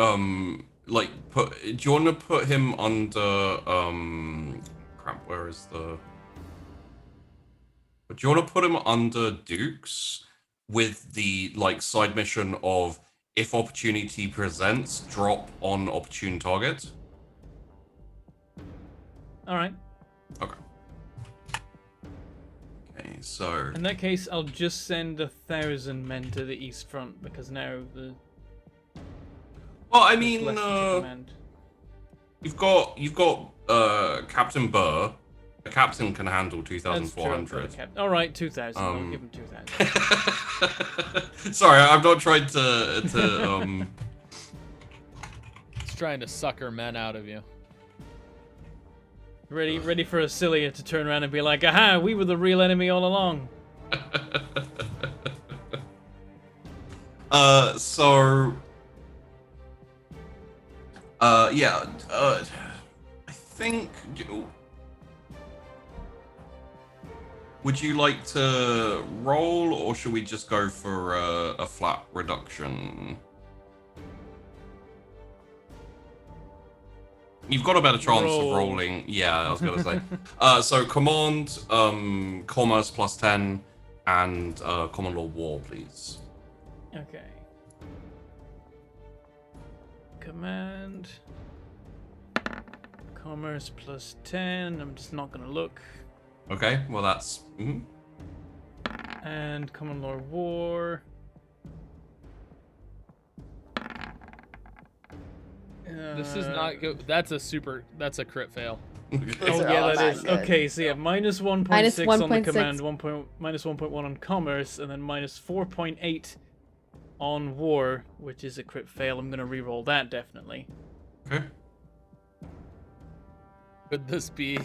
put. Do you want to put him under crap? Where is the? Do you want to put him under Dukes with the like side mission of if opportunity presents, drop on opportune target? all right, Okay. Okay, so in that case, I'll just send 1,000 men to the east front because now the well, I there's mean, less to command. you've got Captain Burr. The captain can handle That's true. I've got a 2,400. cap- All right, 2,000. I'll give him 2,000. Sorry, I'm not trying to It's trying to sucker men out of you. Ready for Acilia to turn around and be like, "Aha! We were the real enemy all along." So yeah, I think. Would you like to roll, or should we just go for a flat reduction? You've got a better chance Roll. of rolling. Yeah, I was gonna say. So command, commerce plus 10, and common law war, please. Okay. Command. Commerce plus 10. I'm just not gonna look. Okay, well that's. And common law war. This is not good. That's a crit fail. Oh Those are yeah, all that not is. good. Okay, so yeah, minus 1.6 Minus on the 1.6. command, minus 1.1 on commerce, and then minus 4.8 on war, which is a crit fail. I'm gonna re-roll that definitely. Okay. Could this be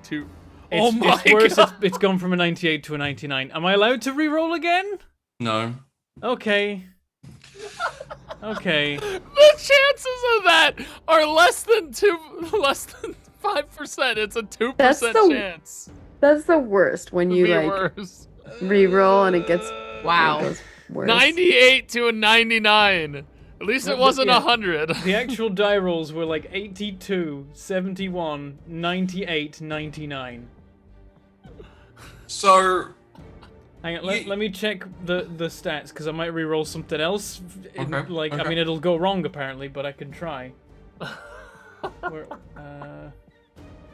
too? It's, Oh my it's worse. god! It's gone from a 98 to a 99. Am I allowed to re-roll again? No. Okay. Okay. The chances of that are less than 5%. It's a 2% That's the- chance. That's the worst when Could you be like worse. re-roll and it gets Wow. it goes worse. 98 to a 99. At least No, it but wasn't yeah. 100. The actual die rolls were like 82, 71, 98, 99. So Hang on, let me check the stats because I might re-roll something else. Okay, Like, I okay. mean, it'll go wrong apparently, but I can try. Where,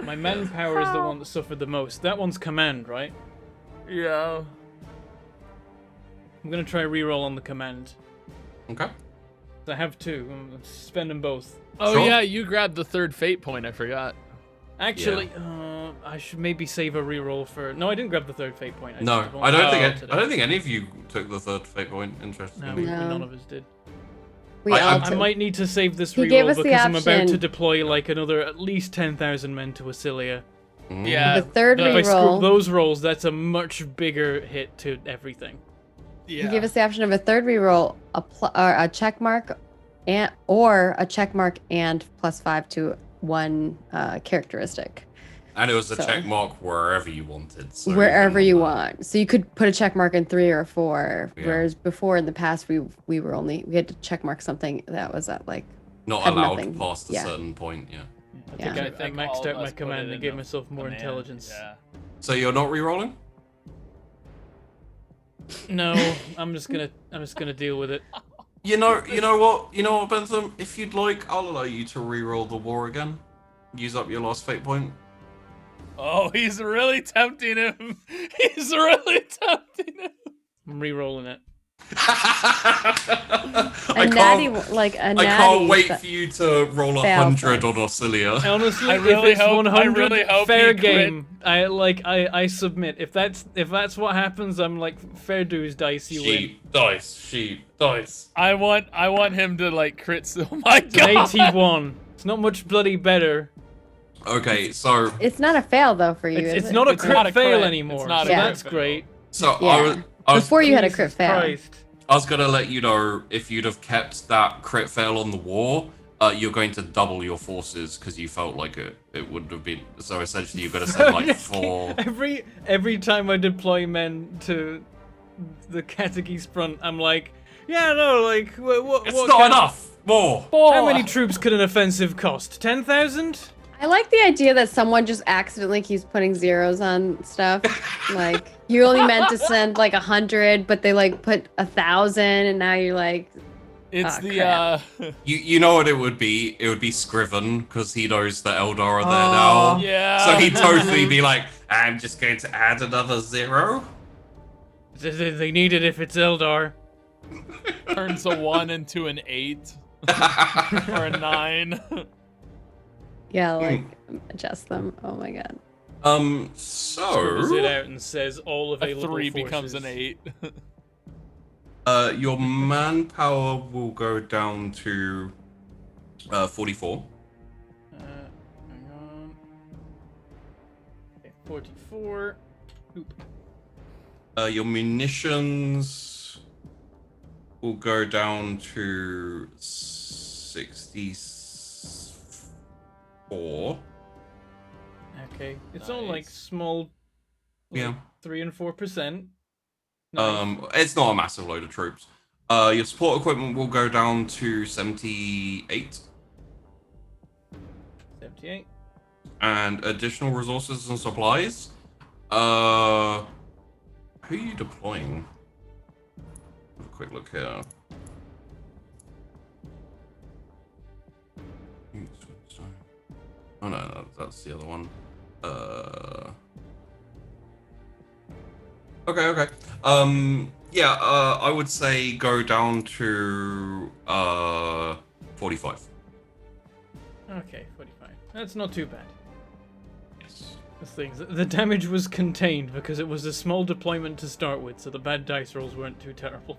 my manpower is the one that suffered the most. That one's command, right? Yeah. I'm gonna try re-roll on the command. okay. I have two. I'm spend them both. Oh Sure. yeah, you grabbed the third fate point. I forgot. Actually, I should maybe save a re-roll for. No, I didn't grab the third fate point. No, just I don't rolled think today. I don't think any of you took the third fate point. No, Interestingly. No. none of us did. We I- all I I took- might need to save this He gave reroll us the because I'm about to option. deploy like another at least 10,000 men to Acilia. Mm. Yeah. the third If I screw re-roll. those rolls, that's a much bigger hit to everything. Yeah. He gave us the option of a third reroll, or a check mark, or a check mark and +5 to one characteristic. And it was a So- check mark wherever you wanted. So Wherever you can- want. So you could put a check mark in 3 or 4. Yeah. Whereas before in the past we had to check mark something that was at like Not had allowed nothing. past a Yeah. certain point. Yeah. I Yeah. think I all maxed of out my us put command it and in gave the myself more command, intelligence. Yeah. So you're not re-rolling? No, I'm just gonna deal with it. You know what, Bentham? If you'd like, I'll allow you to re-roll the war again. Use up your last fate point. Oh, he's really tempting him. He's really tempting him. I'm re-rolling it. I natty can't, like a I natty. can't wait th- for you to roll fail 100 on points. Auxilia. Honestly, I if really it's hope- 100, I really hope fair he crit. game. I submit. If that's what happens, I'm like fair dues, dice, you win. Sheep, dice. I want him to like crit. Oh my It's an god. 81. It's not much bloody better. Okay, so It's not a fail though for you. is It's it? not a It's crit not a fail crit. anymore. It's not so a that's crit great. So Yeah. I was Before you had a crit Jesus fail. Christ. I was gonna let you know if you'd have kept that crit fail on the war, you're going to double your forces because you felt like it would have been. So essentially, you're gonna send like 4. Every time I deploy men to the Katakis front, I'm like, yeah, no, like, what? It's not enough. More. How many troops could an offensive cost? 10,000? I like the idea that someone just accidentally keeps putting zeros on stuff. Like you only meant to send like 100, but they like put 1,000, and now you're like, It's Oh, the crap. You know what it would be? It would be Scriven because he knows that Eldar are there Oh. now. yeah. So he'd totally be like, I'm just going to add another 0. They need it if it's Eldar. turns a 1 into an 8 or a 9. yeah, like adjust them. Oh my god. Scribbles it So out and says all A available 3 forces. becomes an 8. your manpower will go down to 44. Hang on. Okay, 44. Oop. Your munitions will go down to 64. Okay, it's all like Nice. small. Like Yeah. 3 and 4%. Nice. It's not a massive load of troops. Your support equipment will go down to 78. 78. And additional resources and supplies. Who are you deploying? Have a quick look here. Oh no, that's the other one. Okay. Yeah, I would say go down to 45. Okay, 45. That's not too bad. Yes. The things. The damage was contained because it was a small deployment to start with, so the bad dice rolls weren't too terrible.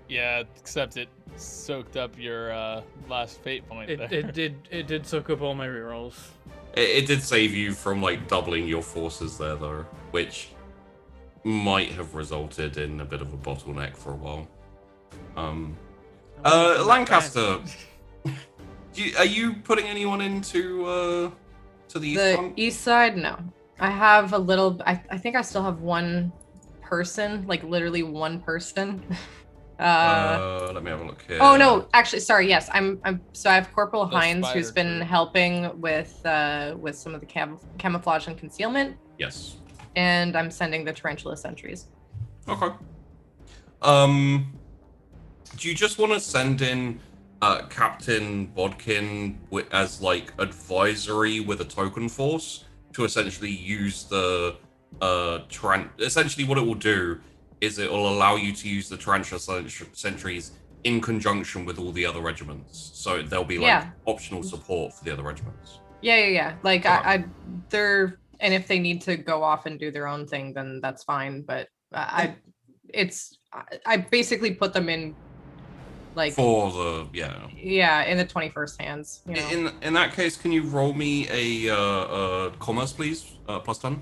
Yeah, except it soaked up your last fate point there. It did soak up all my rerolls. It did save you from like doubling your forces there though, which might have resulted in a bit of a bottleneck for a while. Lancaster, are you putting anyone into to the east The front? east side, no. I have a little. I think I still have one person, like literally one person. Let me have a look here. Oh no, actually, sorry. Yes, I'm. So I have Corporal The Hines, who's spider been troop. helping with some of the camouflage and concealment, Yes. and I'm sending the tarantula sentries. Okay. Do you just want to send in Captain Bodkin as like advisory with a token force to essentially use the essentially what it will do is it will allow you to use the tarantula sentries in conjunction with all the other regiments, so there'll be like optional support for the other regiments. Yeah. Like Okay. they're, and if they need to go off and do their own thing, then that's fine. But I basically put them in like For the in the 21st hands. You know? In that case, can you roll me a commerce, please? Plus 10.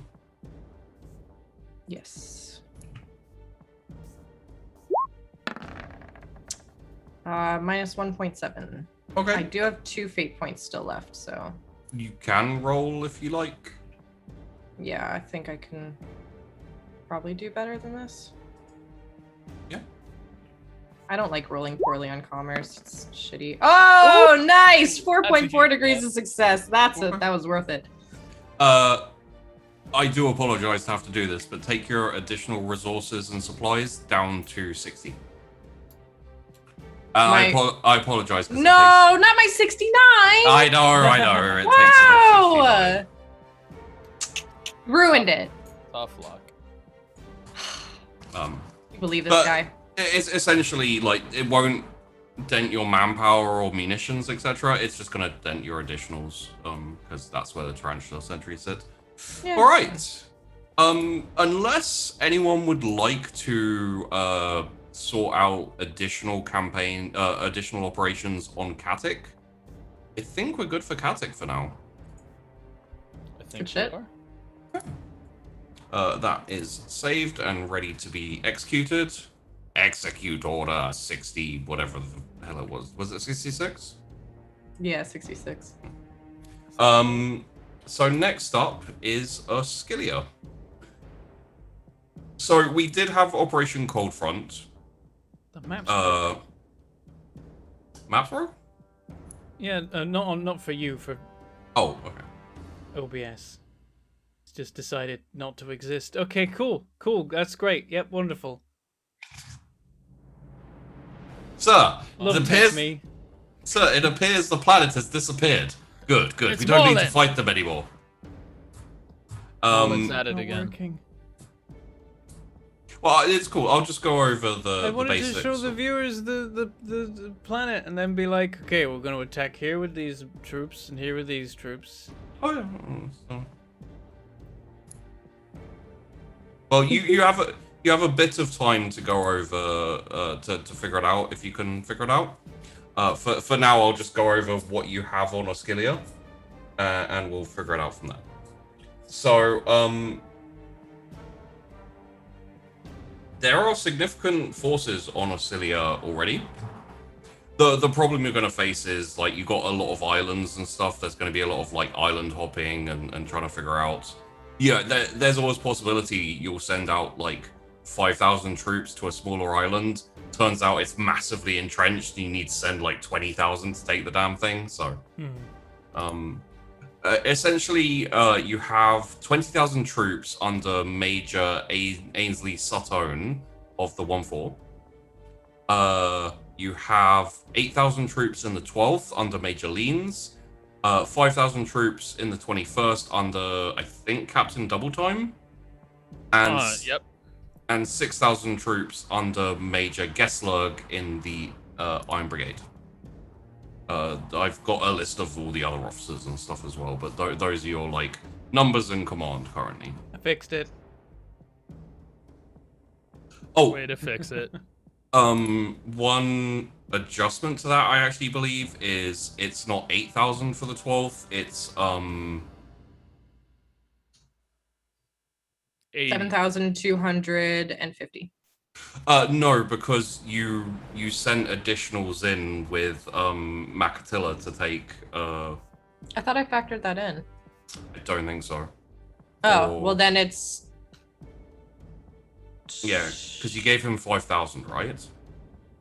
Yes. Minus 1.7. Okay. I do have 2 fate points still left, so You can roll if you like. yeah, I think I can probably do better than this. Yeah. I don't like rolling poorly on commerce. It's shitty. Oh, nice! 4.4 huge degrees plus. of success. That was worth it. I do apologize to have to do this, but take your additional resources and supplies down to 60. I apologize. No, not my 69. I know. It Wow! Ruined it. Tough luck. You believe this But- guy? It's essentially like it won't dent your manpower or munitions, etc. It's just gonna dent your additionals, because that's where the tarantula sentry sit. Yeah. All right. Unless anyone would like to sort out additional operations on Katik, I think we're good for Katik for now. I think Good shit. we are. That is saved and ready to be executed. Execute order 60, whatever the hell it was. Was it 66? Yeah, 66. So next up is Skillia. So we did have Operation Cold Front. The map's broken. Map throw? Yeah, not for you, for Oh, okay. OBS. It's just decided not to exist. Okay, cool. That's great. Yep, wonderful. Sir, Love it it, appears, me. sir, it appears the planet has disappeared. Good. It's We don't need to Mullen. fight them anymore. Mullen's at it Not again. working. Well, it's cool. I'll just go over I the wanted basics. to show the viewers the planet and then be like, okay, we're going to attack here with these troops and here with these troops. Oh yeah. So- Well, you have a bit of time to go over to figure it out if you can figure it out. For now, I'll just go over what you have on Oscilia, and we'll figure it out from there. So, there are significant forces on Oscilia already. The problem you're going to face is, like, you've got a lot of islands and stuff. There's going to be a lot of, like, island hopping and trying to figure out... Yeah, there's always possibility you'll send out, like, 5,000 troops to a smaller island. Turns out it's massively entrenched and you need to send, like, 20,000 to take the damn thing, so... Essentially, you have 20,000 troops under Major Ainsley Sutton of the 1-4. You have 8,000 troops in the 12th under Major Leans. 5,000 troops in the 21st under, I think, Captain Double Time. And Yep. and 6,000 troops under Major Gesslurg in the Iron Brigade. I've got a list of all the other officers and stuff as well, but those are your, like, numbers in command currently. I fixed it. Oh, Way to fix it. one adjustment to that I actually believe is it's not 8,000 for the 12th, it's 80. 7,250. no, because you sent additionals in with Makatilla to take I thought I factored that in. I don't think so. Oh, Or- well then it's... Yeah, because you gave him 5,000, right?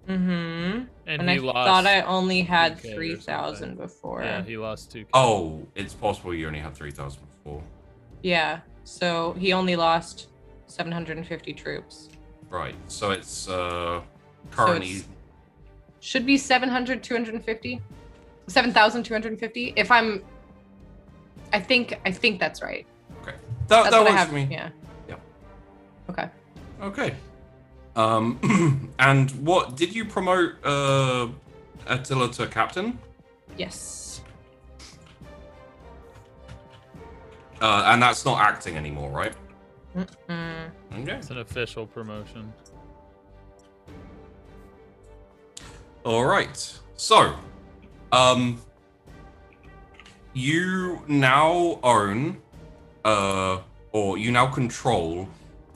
Mm-hmm. And And he I lost. thought I only had 2K or 3,000 something. before. Yeah, he lost 2K. Oh, it's possible you only had 3,000 before. Yeah, so he only lost 750 troops. Right, so it's currently... it's- Should be 7,250? 7,250? If I'm... I think that's right. Okay. That's That what I works have. for me. Yeah. Yep. Okay. Okay. And what did you promote Attila to captain? Yes. And that's not acting anymore, right? Mm-mm. Okay. It's an official promotion. All right. So, you now own, or you now control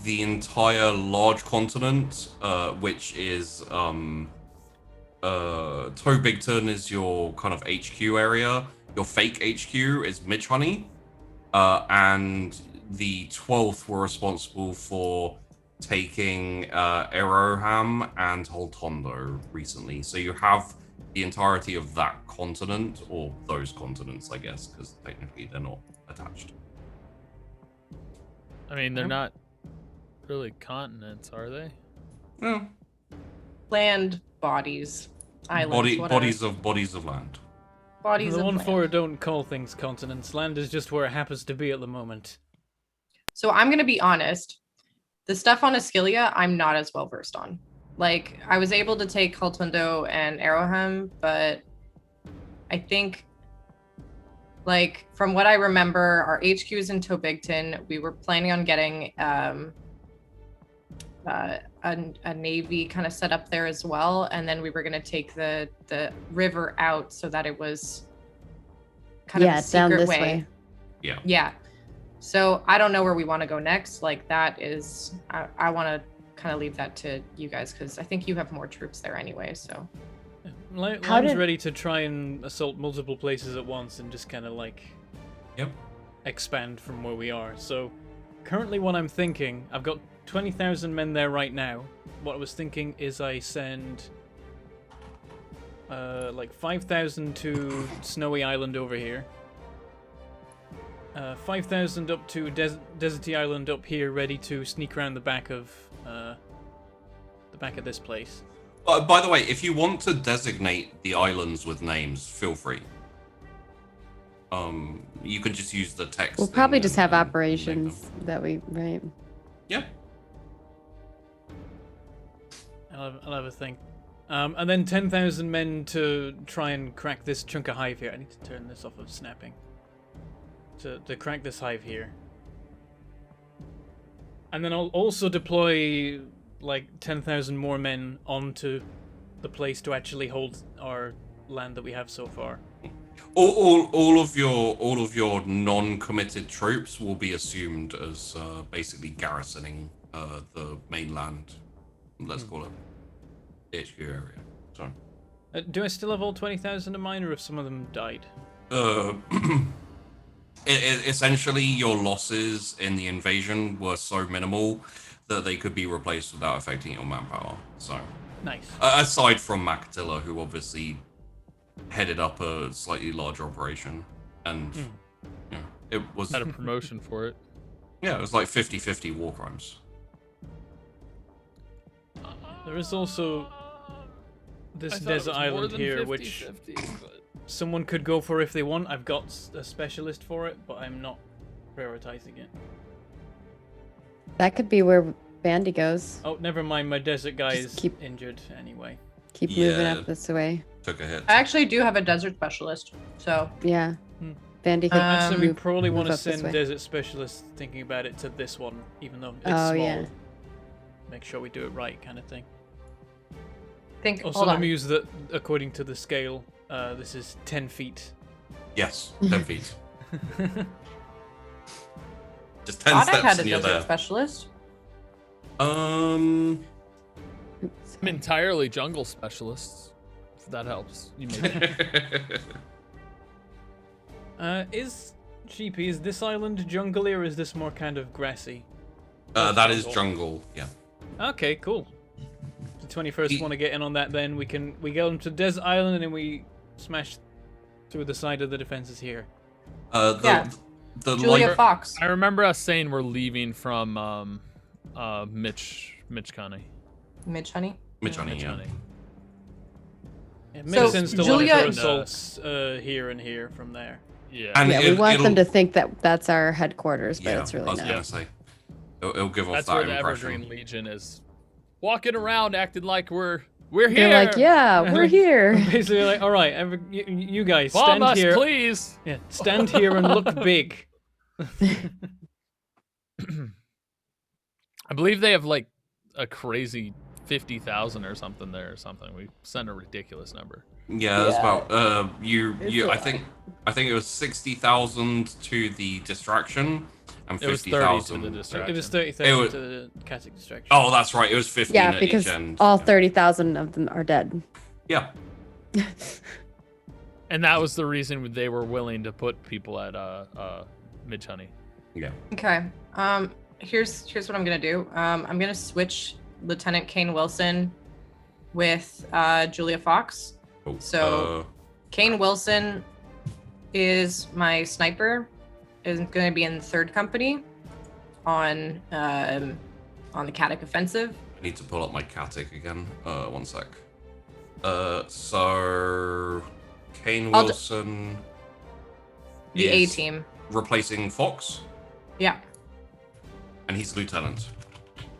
the entire large continent, which is, Tobigton is your kind of HQ area. Your fake HQ is Midge-Honey. And the 12th were responsible for taking Eroham and Holtondo recently. So you have the entirety of that continent, or those continents, I guess, because technically they're not attached. I mean, they're not really continents, are they? Yeah. Land, bodies, islands, whatever. Bodies of land. Bodies The of 1-4 land. don't call things continents. Land is just where it happens to be at the moment. So I'm gonna be honest. The stuff on Ascilia, I'm not as well versed on. Like, I was able to take Holtundo and Arrowham, but I think, like, from what I remember, our HQ is in Tobigton. We were planning on getting a navy kind of set up there as well, and then we were gonna take the river out so that it was kind of a Yeah, down secret this way. way. Yeah. Yeah. So I don't know where we want to go next. Like that is, I want to kind of leave that to you guys because I think you have more troops there anyway. So Lime's ready to try and assault multiple places at once and just kind of like expand from where we are. So currently what I'm thinking, I've got 20,000 men there right now. What I was thinking is I send like 5,000 to Snowy Island over here. 5,000 up to Deserty Island up here, ready to sneak around the back of this place. By the way, if you want to designate the islands with names, feel free. You can just use the text. We'll probably just have and operations that we, right? Yeah. I'll have a think. And then 10,000 men to try and crack this chunk of hive here. I need to turn this off of snapping. To crack this hive here. And then I'll also deploy like 10,000 more men onto the place to actually hold our land that we have so far. All of your non-committed troops will be assumed as basically garrisoning the mainland. Let's call it HQ area. Sorry. Do I still have all 20,000 of mine, or have some of them died? Essentially, your losses in the invasion were so minimal that they could be replaced without affecting your manpower. So, nice. Aside from Macatilla, who obviously headed up a slightly larger operation, and it was Had a promotion for it. Yeah, it was like 50-50 war crimes. There is also this desert island here, which someone could go for if they want. I've got a specialist for it, but I'm not prioritizing it. That could be where Bandy goes. Oh, never mind. My desert guy is keep- injured anyway. Keep moving up this way. Took a hit. I actually do have a desert specialist. So Yeah. Bandy could Actually, we move- probably want to move up this send way. desert specialists, thinking about it, to this one, even though it's Oh, small. yeah. Make sure we do it right, kind of thing. think. Also, Hold on. amuse that according to the scale, this is 10 feet. Yes, 10 feet. Just 10 Thought I steps had a and you're desert there. specialist. I'm entirely jungle specialists. If that helps. You maybe. Is GP, is this island jungly or is this more kind of grassy? That is jungle, yeah. Okay, cool. The 21st want to get in on that, then we go into Desert Island and then we smash through the side of the defenses here. The Julia Fox. I remember us saying we're leaving from Mitch Coney. Mitch Honey. Mitch Honey, yeah. It makes sense to Julia- want to assaults here and here from there. Yeah. And Yeah, we want them to think that that's our headquarters, but Yeah, it's I really was not. gonna say. It'll give off That's that where the impression. Evergreen Legion is walking around acting like we're here. They're like, yeah, we're here. Basically, like, all right, you guys Bomb stand us, here. please. Yeah, stand here and look big. I believe they have like a crazy 50,000 or something there or something. We sent a ridiculous number. Yeah, that's Yeah. about It's you. a I lot. think it was 60,000 to the distraction and It was 30 to 50,000. the distraction. It was 30,000 was- to the Catic distraction. Oh, that's right. It was 15 Yeah, at because each end. all Yeah. 30,000 of them are dead. Yeah. And that was the reason they were willing to put people at Midge Honey. Yeah. Okay. Here's what I'm gonna do. I'm gonna switch Lieutenant Kane Wilson with Julia Fox. Oh, So- Kane Wilson is my sniper. Is going to be in the 3rd Company on the Catic offensive. I need to pull up my Catic again. One sec. So Kane I'll d- Wilson The A is team. replacing Fox, Yeah. and he's lieutenant.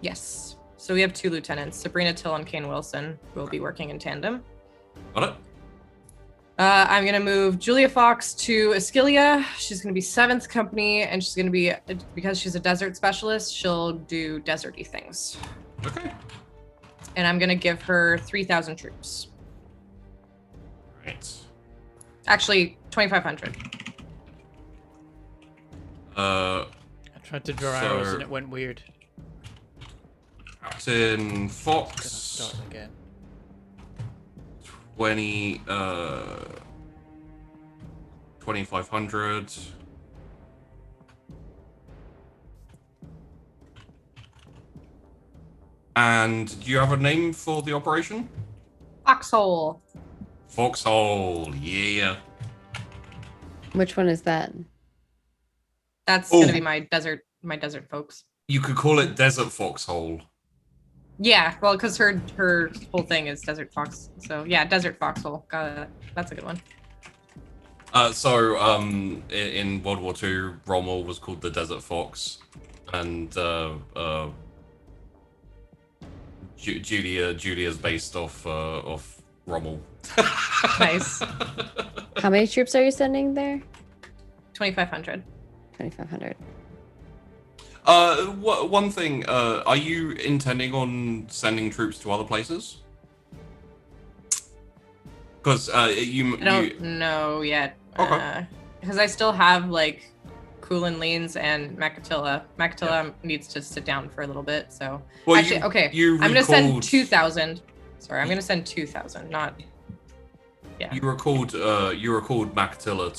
Yes. So we have 2 lieutenants, Sabrina Till and Kane Wilson, who will be working in tandem. Got it? I'm gonna move Julia Fox to Ascilia. She's gonna be 7th Company, and she's gonna be, because she's a desert specialist, she'll do deserty things. Okay. And I'm gonna give her 3,000 troops. Right. Actually, 2,500. Tried to draw arrows So- and it went weird. Captain Gonna Fox. start again. 2500. And do you have a name for the operation? Foxhole. Foxhole, yeah. Which one is that? That's Oh. gonna be my desert folks. You could call it Desert Foxhole. Yeah, well, because her whole thing is desert fox. So yeah, desert foxhole. Got it. That's a good one. In World War II, Rommel was called the Desert Fox, and Julia's based off Rommel. Nice. How many troops are you sending there? 2,500. 2,500. One thing, are you intending on sending troops to other places? Because I don't know yet. Okay. Because I still have like Coolin Leans and Makatilla. Makatilla needs to sit down for a little bit. So well, actually, okay, I'm gonna send 2,000. Sorry, I'm gonna send 2,000. Not. Yeah. You recalled Makatilla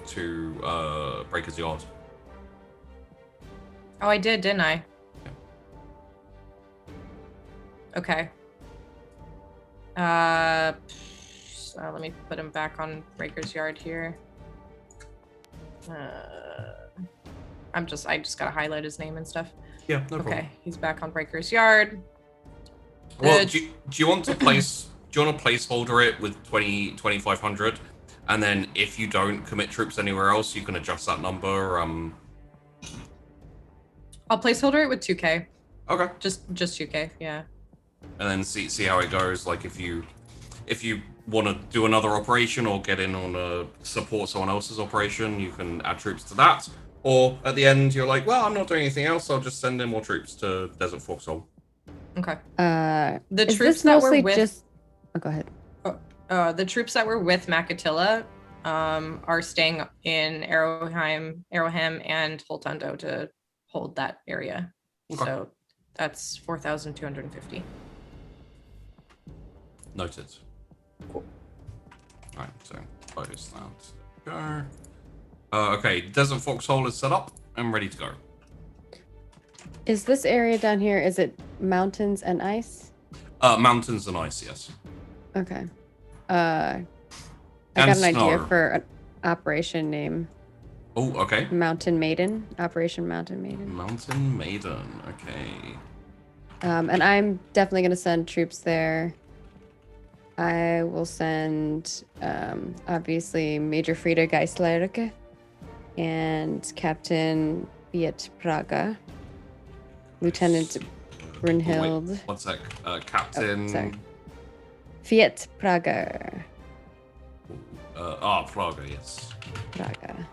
to Breaker's Yard. Oh, I did, didn't I? Okay. So let me put him back on Breaker's Yard here. I just gotta highlight his name and stuff. Yeah, no problem. Okay, he's back on Breaker's Yard. Well, do you want to placeholder it with 2,500, and then if you don't commit troops anywhere else, you can adjust that number. I'll placeholder it with 2K. Okay. Just 2K, yeah. And then see how it goes. Like if you want to do another operation or get in on a support someone else's operation, you can add troops to that. Or at the end, you're like, well, I'm not doing anything else. I'll just send in more troops to Desert Okay. Foxhole. The Is troops this that were mostly with just? Oh, go ahead. the troops that were with Makatilla are staying in Arrowham and Holtundo to hold that area. Okay. So that's 4,250. Noted. Cool. Right, so close that. Go. Okay, Desert Foxhole is set up and ready to go. Is this area down here? Is it mountains and ice? Mountains and ice, yes. Okay. I And got an idea snow. for an operation name. Oh, okay. Mountain Maiden. Operation Mountain Maiden. Mountain Maiden. Okay. And I'm definitely going to send troops there. I will send, obviously, Major Frieda Geislerke and Captain Viet Praga, Lieutenant Brunhild. Wait, one sec. Captain. sorry. Fiat Praga. Praga, yes. Praga.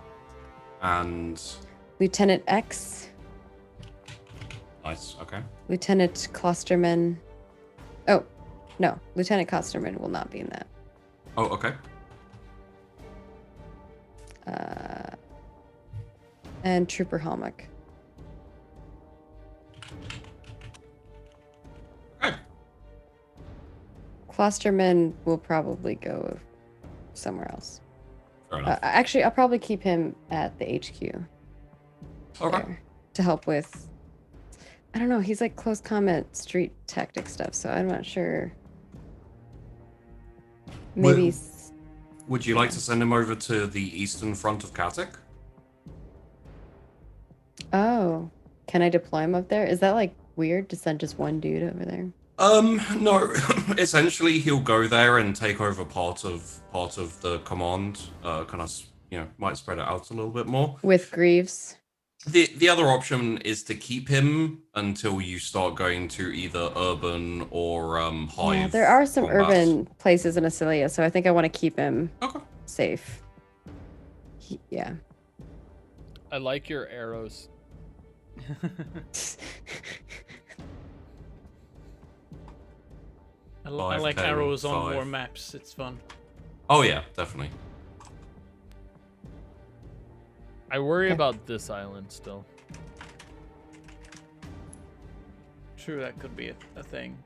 And Lieutenant X. nice. Okay. Lieutenant Klosterman. Oh, no. Lieutenant Klosterman will not be in that. Oh, okay. And Trooper Halmach. Okay. Klosterman will probably go somewhere else. Fair enough. Actually, I'll probably keep him at the HQ. Okay. there to help with. I don't know. He's like close combat street tactic stuff, so I'm not sure. Maybe. Would you like to send him over to the eastern front of Katik? Oh, can I deploy him up there? Is that like weird to send just one dude over there? No. Essentially, he'll go there and take over part of the command. Kind of, might spread it out a little bit more. With Greaves. The other option is to keep him until you start going to either urban or hive. Yeah, there are some combat. urban places in Acilia, so I think I want to keep him Okay. safe. Yeah. I like your arrows. I like 5, 10, arrows on 5. war maps. It's fun. Oh yeah, definitely. I worry Okay. about this island still. True, that could be a thing.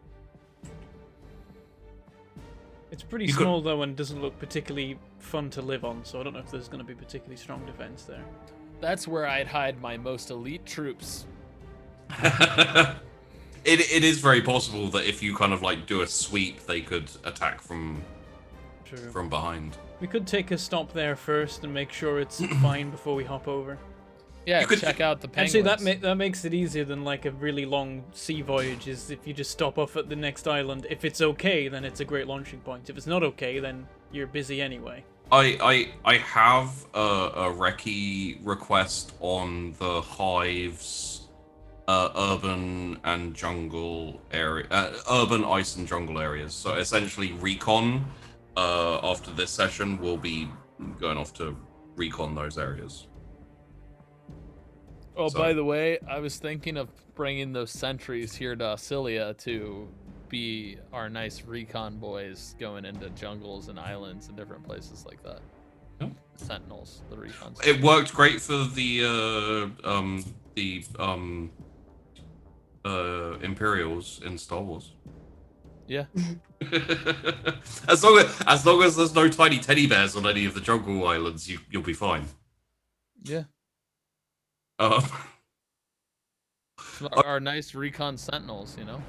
It's pretty You could- small though, and doesn't look particularly fun to live on. So I don't know if there's going to be particularly strong defense there. That's where I'd hide my most elite troops. It is very possible that if you kind of like do a sweep, they could attack from True. behind. We could take a stop there first and make sure it's fine before we hop over. Yeah, You could- check out the penguins. Actually, that makes it easier than like a really long sea voyage. Is if you just stop off at the next island. If it's okay, then it's a great launching point. If it's not okay, then you're busy anyway. I have a recce request on the Hive's urban and jungle area, urban ice and jungle areas. So essentially, recon after this session will be going off to recon those areas. Oh, So- by the way, I was thinking of bringing those sentries here to Auxilia to be our nice recon boys going into jungles and islands and different places like that. Yeah. Sentinels, the recon. It worked great for the Imperials in Star Wars. Yeah. as long as there's no tiny teddy bears on any of the jungle islands, you'll be fine. Yeah. Um, Our nice recon sentinels, you know?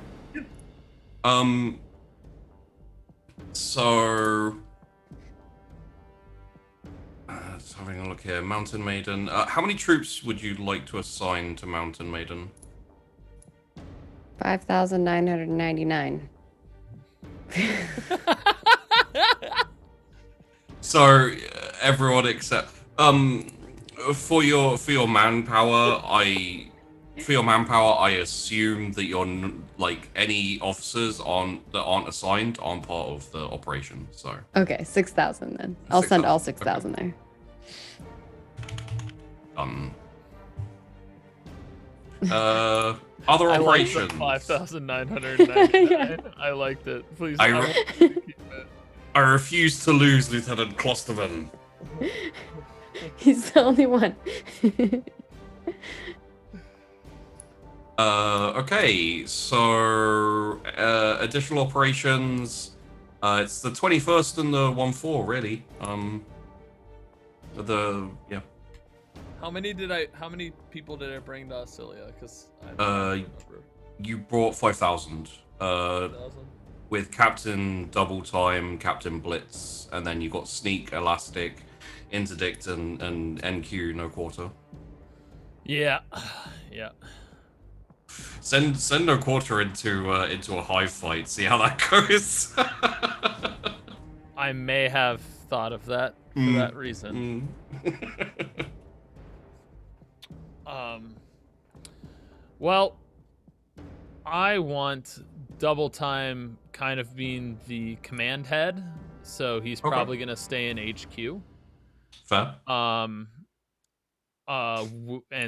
So just having a look here. Mountain Maiden. How many troops would you like to assign to Mountain Maiden? 5,999. So everyone except for your manpower, I assume that you're like any officers that aren't assigned aren't part of the operation. So Okay, 6,000 then. I'll send all 6,000, 6,000 there. Other I liked the operations. 5,999. Yeah. I liked it. Please. I I re- want you to keep it. I refuse to lose Lieutenant Klosterman. He's the only one. Okay, so additional operations. It's the 21st and the 1-4, really. Yeah. How many people did I bring to Auxilia? Because You brought 5,000. 5,000. With Captain Double Time, Captain Blitz, and then you got Sneak, Elastic, Interdict, and NQ No Quarter. Yeah. Yeah. Send No Quarter into a hive fight. See how that goes. I may have thought of that for that reason. Well, I want Double Time kind of being the command head, so he's Okay. probably gonna stay in HQ. Fair. And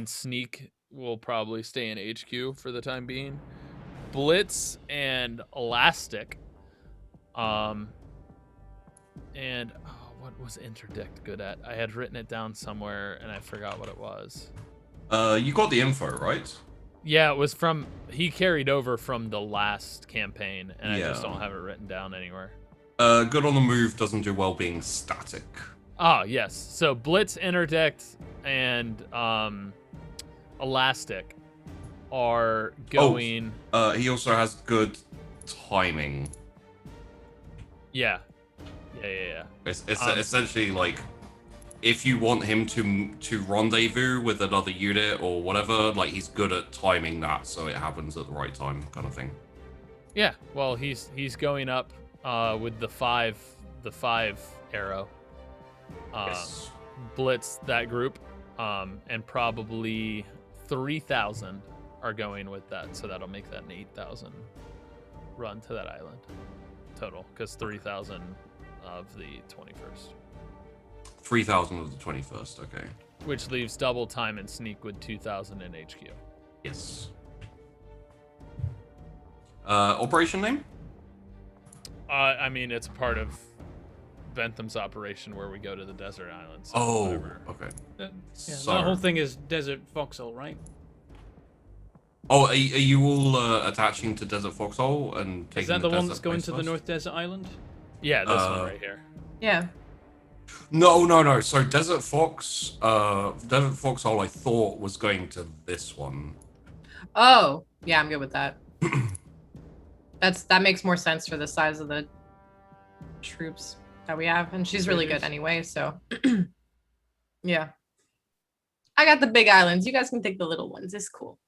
Sneak will probably stay in HQ for the time being. Blitz and Elastic. And what was Interdict good at? I had written it down somewhere and I forgot what it was. You got the info, right? Yeah, it was he carried over from the last campaign, and I just Yeah. don't have it written down anywhere. Good on the move doesn't do well being static. Ah, yes. So Blitz, Interdict, and Elastic are going. He also has good timing. Yeah. It's essentially like if you want him to rendezvous with another unit or whatever, like he's good at timing that so it happens at the right time, kind of thing. Yeah. Well, he's going up with the five arrow. Yes. Blitz that group, and probably 3,000 are going with that, so that'll make that an 8,000 run to that island total, because 3,000 of the 21st. 3,000 of the 21st, okay. Which leaves Double Time and Sneak with 2,000 in HQ. Yes. Operation name? I mean, it's part of Bentham's operation where we go to the desert islands. So Oh, whatever. okay. Yeah, So- the whole thing is Desert Foxhole, right? Oh, are you all attaching to Desert Foxhole and taking Is that the one desert that's going place to the first? North Desert Island? Yeah, this one right here. Yeah. No. So Desert Foxhole, I thought was going to this one. Oh, yeah, I'm good with that. That makes more sense for the size of the troops that we have, and she's really good anyway. So, yeah, I got the big islands. You guys can take the little ones. It's cool.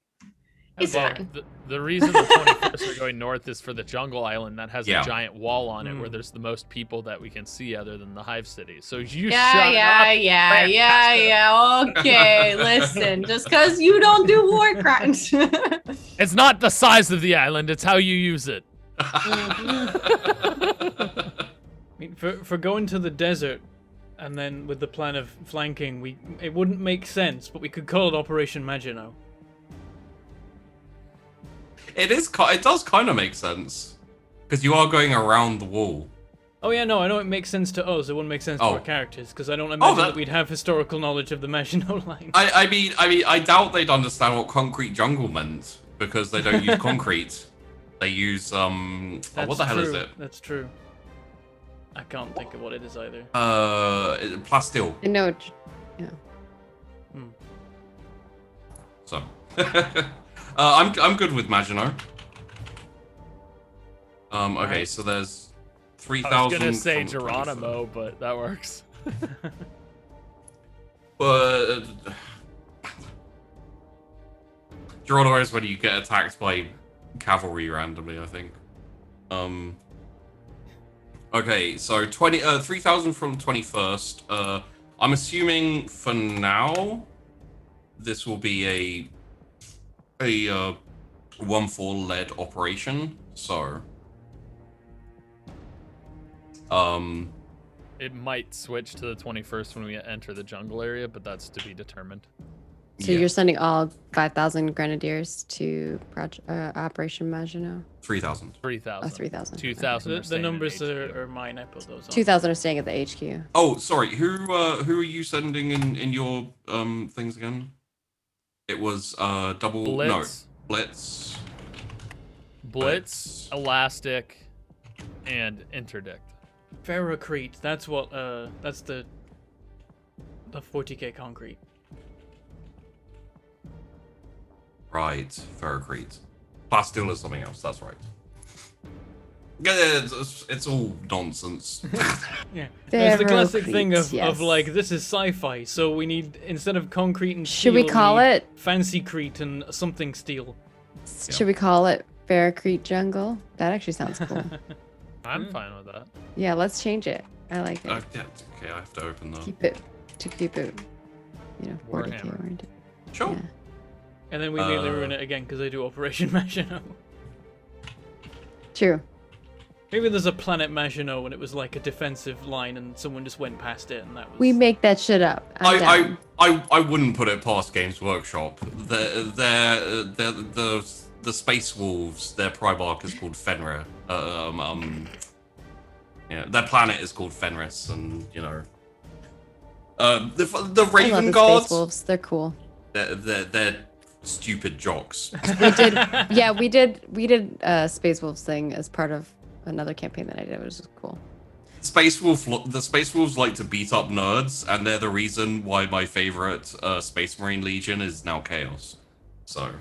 It's Okay. fine. The reason the 21st are going north is for the jungle island that has Yeah. a giant wall on it where Mm. there's the most people that we can see other than the hive city. So you Yeah, shut up. Okay, listen, just because you don't do Warcraft. It's not the size of the island, it's how you use it. I mean, for going to the desert, and then with the plan of flanking, it wouldn't make sense, but we could call it Operation Maginot. It does kind of make sense because you are going around the wall. Oh yeah, no, I know it makes sense to us. It wouldn't make sense to Oh. our characters because I don't imagine that- that we'd have historical knowledge of the Maginot Line. I mean, I doubt they'd understand what concrete jungle meant because they don't use concrete. They use what the hell true. is it? That's true. I can't think of what it is either. Plasteel. I know. So, I'm good with Maginot. Okay, Alright. so there's I 3,000. was gonna say from the Geronimo, but that works. But Geronimo is when you get attacked by cavalry randomly, I think. Okay, so 3,000 from 21st. I'm assuming for now this will be a 1-4 led operation. So It might switch to the 21st when we enter the jungle area, but that's to be determined. So yeah, you're sending all 5,000 grenadiers to Operation Maginot? 3,000. 3,000. Oh, 3,000. 2,000 The numbers are mine. I put those on. 2,000 are staying at the HQ. Oh, sorry. Who are you sending in your things again? It was double Blitz, Blitz. Blitz, Elastic, and Interdict. Ferrocrete. That's what. That's the 40k concrete. Right, Ferrocrete. Plasteel is something else, that's right. Yeah, it's all nonsense. Yeah. It's the classic thing of yes. like this is sci-fi, so we need instead of concrete and Should we steel, call need it? fancy crete and something steel? Should we call it Ferrocrete Jungle? That actually sounds cool. I'm fine with that. Yeah, let's change it. I like it. Yeah, okay, I have to open that. Keep it, you know, 40k Warhammer. oriented. Sure. Yeah. And then we nearly ruin it again because I do Operation Maginot. True. Maybe there's a planet Maginot and it was like a defensive line and someone just went past it and that was. We make that shit up. I'm down. I wouldn't put it past Games Workshop. The Space Wolves, their Primarch is called Fenrir. Yeah, their planet is called Fenris, and you know, the I Raven love the Guards. Space Wolves. They're cool. They're stupid jocks. We did. Yeah, we did Space Wolves thing as part of another campaign that I did. It was just cool. The Space Wolves like to beat up nerds, and they're the reason why my favorite Space Marine Legion is now Chaos. So,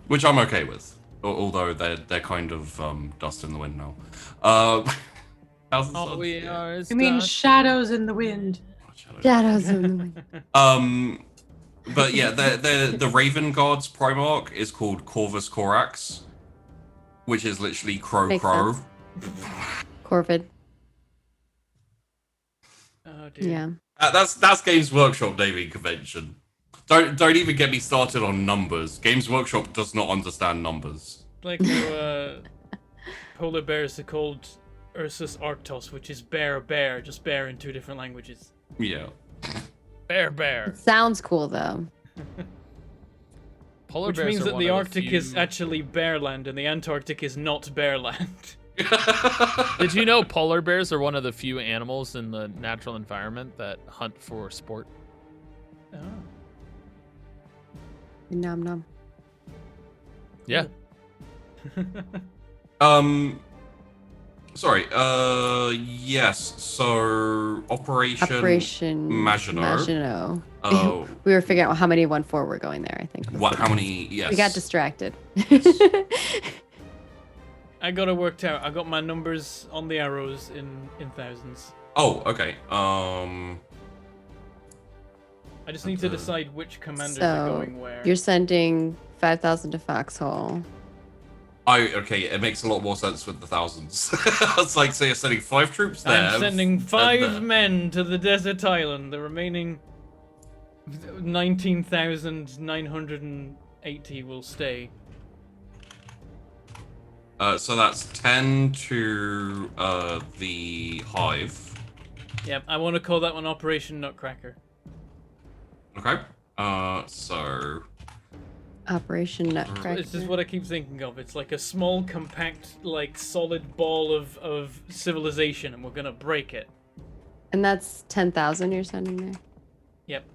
which I'm okay with, although they're kind of dust in the wind now. How's the All sun? we are is I mean, dust. shadows in the wind. Shadows in the wind. But yeah, the Raven Guard's Primarch is called Corvus Corax, which is literally Crow Makes Crow. sense. Corvid. Oh dear. Yeah. That's Games Workshop naming convention. Don't even get me started on numbers. Games Workshop does not understand numbers. Like how polar bears are called Ursus Arctos, which is bear, just bear in two different languages. Yeah. Bear. Sounds cool though. Polar Which bears means are that one the of Arctic is few- actually bearland and the Antarctic is not bearland. Did you know polar bears are one of the few animals in the natural environment that hunt for sport? Oh. Nom nom. Yeah. Sorry. Yes. So Operation Maginot. Oh, We were figuring out how many 1-4 were going there, I think. was what? the How next. many? Yes. We got distracted. I got it worked out. I got my numbers on the arrows in thousands. Oh, okay. I just need to decide which commanders So, are going where. You're sending 5,000 to Foxhole. Okay. It makes a lot more sense with the thousands. It's like, say, you're sending 5 troops there. I'm sending and 5 there. men to the desert island. The remaining 19,980 will stay. So that's 10 to the hive. Yep, I want to call that one Operation Nutcracker. Okay. So Operation Nutcracker. This is what I keep thinking of. It's like a small, compact, like solid ball of civilization, and we're gonna break it. And that's 10,000 you're sending there? Yep.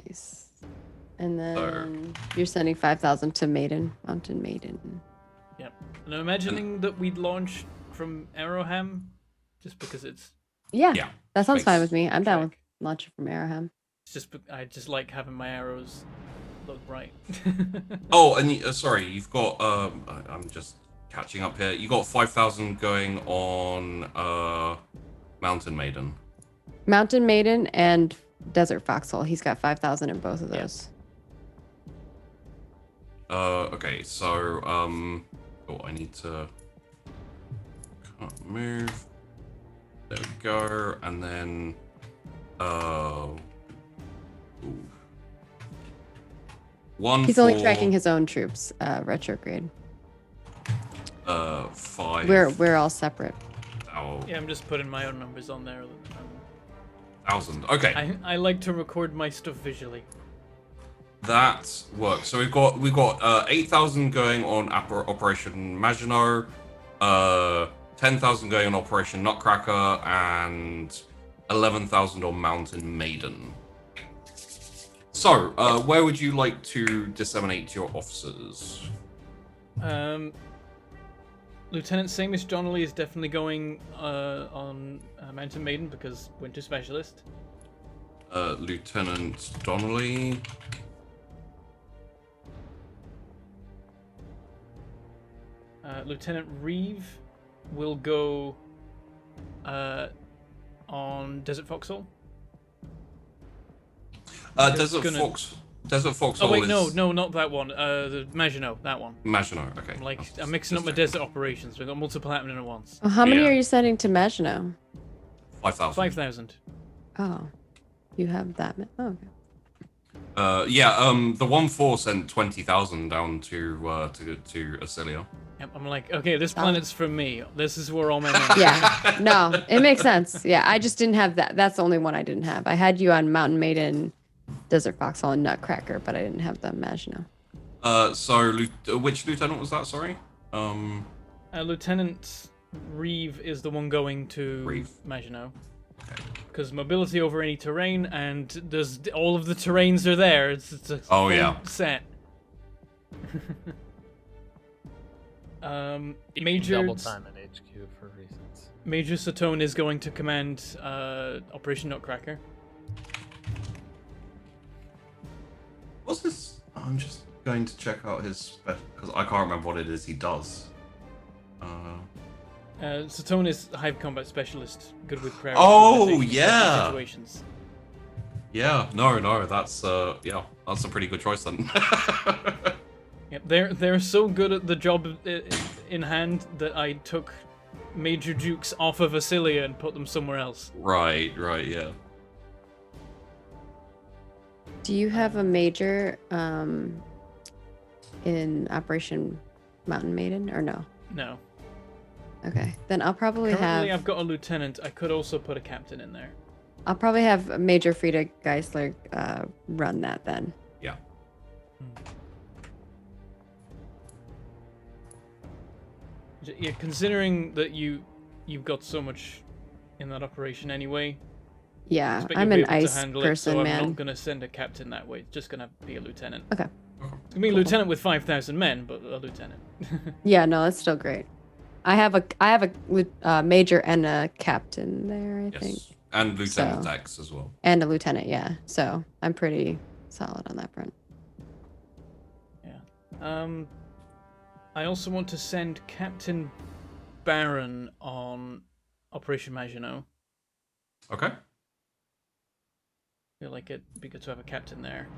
Nice. And then you're sending 5,000 to Mountain Maiden. Yep. And I'm imagining that we'd launch from Arrowham, just because it's Yeah, yeah. that sounds fine makes with me. I'm down with track. launching from Arrowham. I just like having my arrows look right. Oh, and sorry, you've got I'm just catching up here. You got 5,000 going on Mountain Maiden. Mountain Maiden and Desert Foxhole. He's got 5,000 in both of those. Okay, so I need to can't move. There we go, and then ooh. One. He's only tracking his own troops, retrograde. 5. We're all separate. Oh, Yeah, I'm just putting my own numbers on there. 1,000. Okay. I like to record my stuff visually. That works. So we've got 8,000 going on Operation Maginot, 10,000 going on Operation Nutcracker, and 11,000 on Mountain Maiden. So, where would you like to disseminate your officers? Lieutenant Samish Donnelly is definitely going on Mountain Maiden because Winter Specialist. Lieutenant Donnelly. Lieutenant Reeve will go on Desert Foxhole. Desert Foxhole. Oh wait, is... no, not that one. The Maginot, that one. Maginot. Okay. I'm mixing up my desert operations. We've got multiple happening at once. Well, how many Yeah. are you sending to Maginot? 5,000. 5,000. Oh, you have that. Oh, okay. The 1-4 sent 20,000 down to Acilia. Yep, I'm like, okay, this planet's for me. This is where all my men are. Yeah, no, it makes sense. Yeah, I just didn't have that. That's the only one I didn't have. I had you on Mountain Maiden, Desert Foxhole, and Nutcracker, but I didn't have the Maginot. Which lieutenant was that? Sorry. Lieutenant Reeve is the one going to Reeve. Maginot. Because mobility over any terrain, and there's all of the terrains are there. It's a full set. Major Double time at HQ for reasons. Major Satone is going to command Operation Nutcracker. What's this? I'm just going to check out his because I can't remember what it is he does. Satone is Hive Combat Specialist, good with crowd. Oh, yeah. Situations. Yeah, no, that's that's a pretty good choice then. Yep, they're so good at the job in hand that I took Major Dukes off of Acilia and put them somewhere else. Right, yeah. Do you have a major in Operation Mountain Maiden or no? No. Okay, then I'll probably Currently, have. I've got a lieutenant. I could also put a captain in there. I'll probably have Major Frida Geisler run that then. Yeah. Yeah, considering that you've got so much in that operation anyway. Yeah, Expect I'm you'll be an able to ice handle person, it, so I'm man. not gonna send a captain that way. It's just gonna be a lieutenant. Okay. It's gonna be a lieutenant with 5,000 men, but a lieutenant. Yeah, no, that's still great. I have a major and a captain there, I think, Yes, and Lieutenant So- X as well. and a lieutenant. Yeah, so I'm pretty solid on that front. I also want to send Captain Baron on Operation Maginot. Okay. Feel like it'd be good to have a captain there.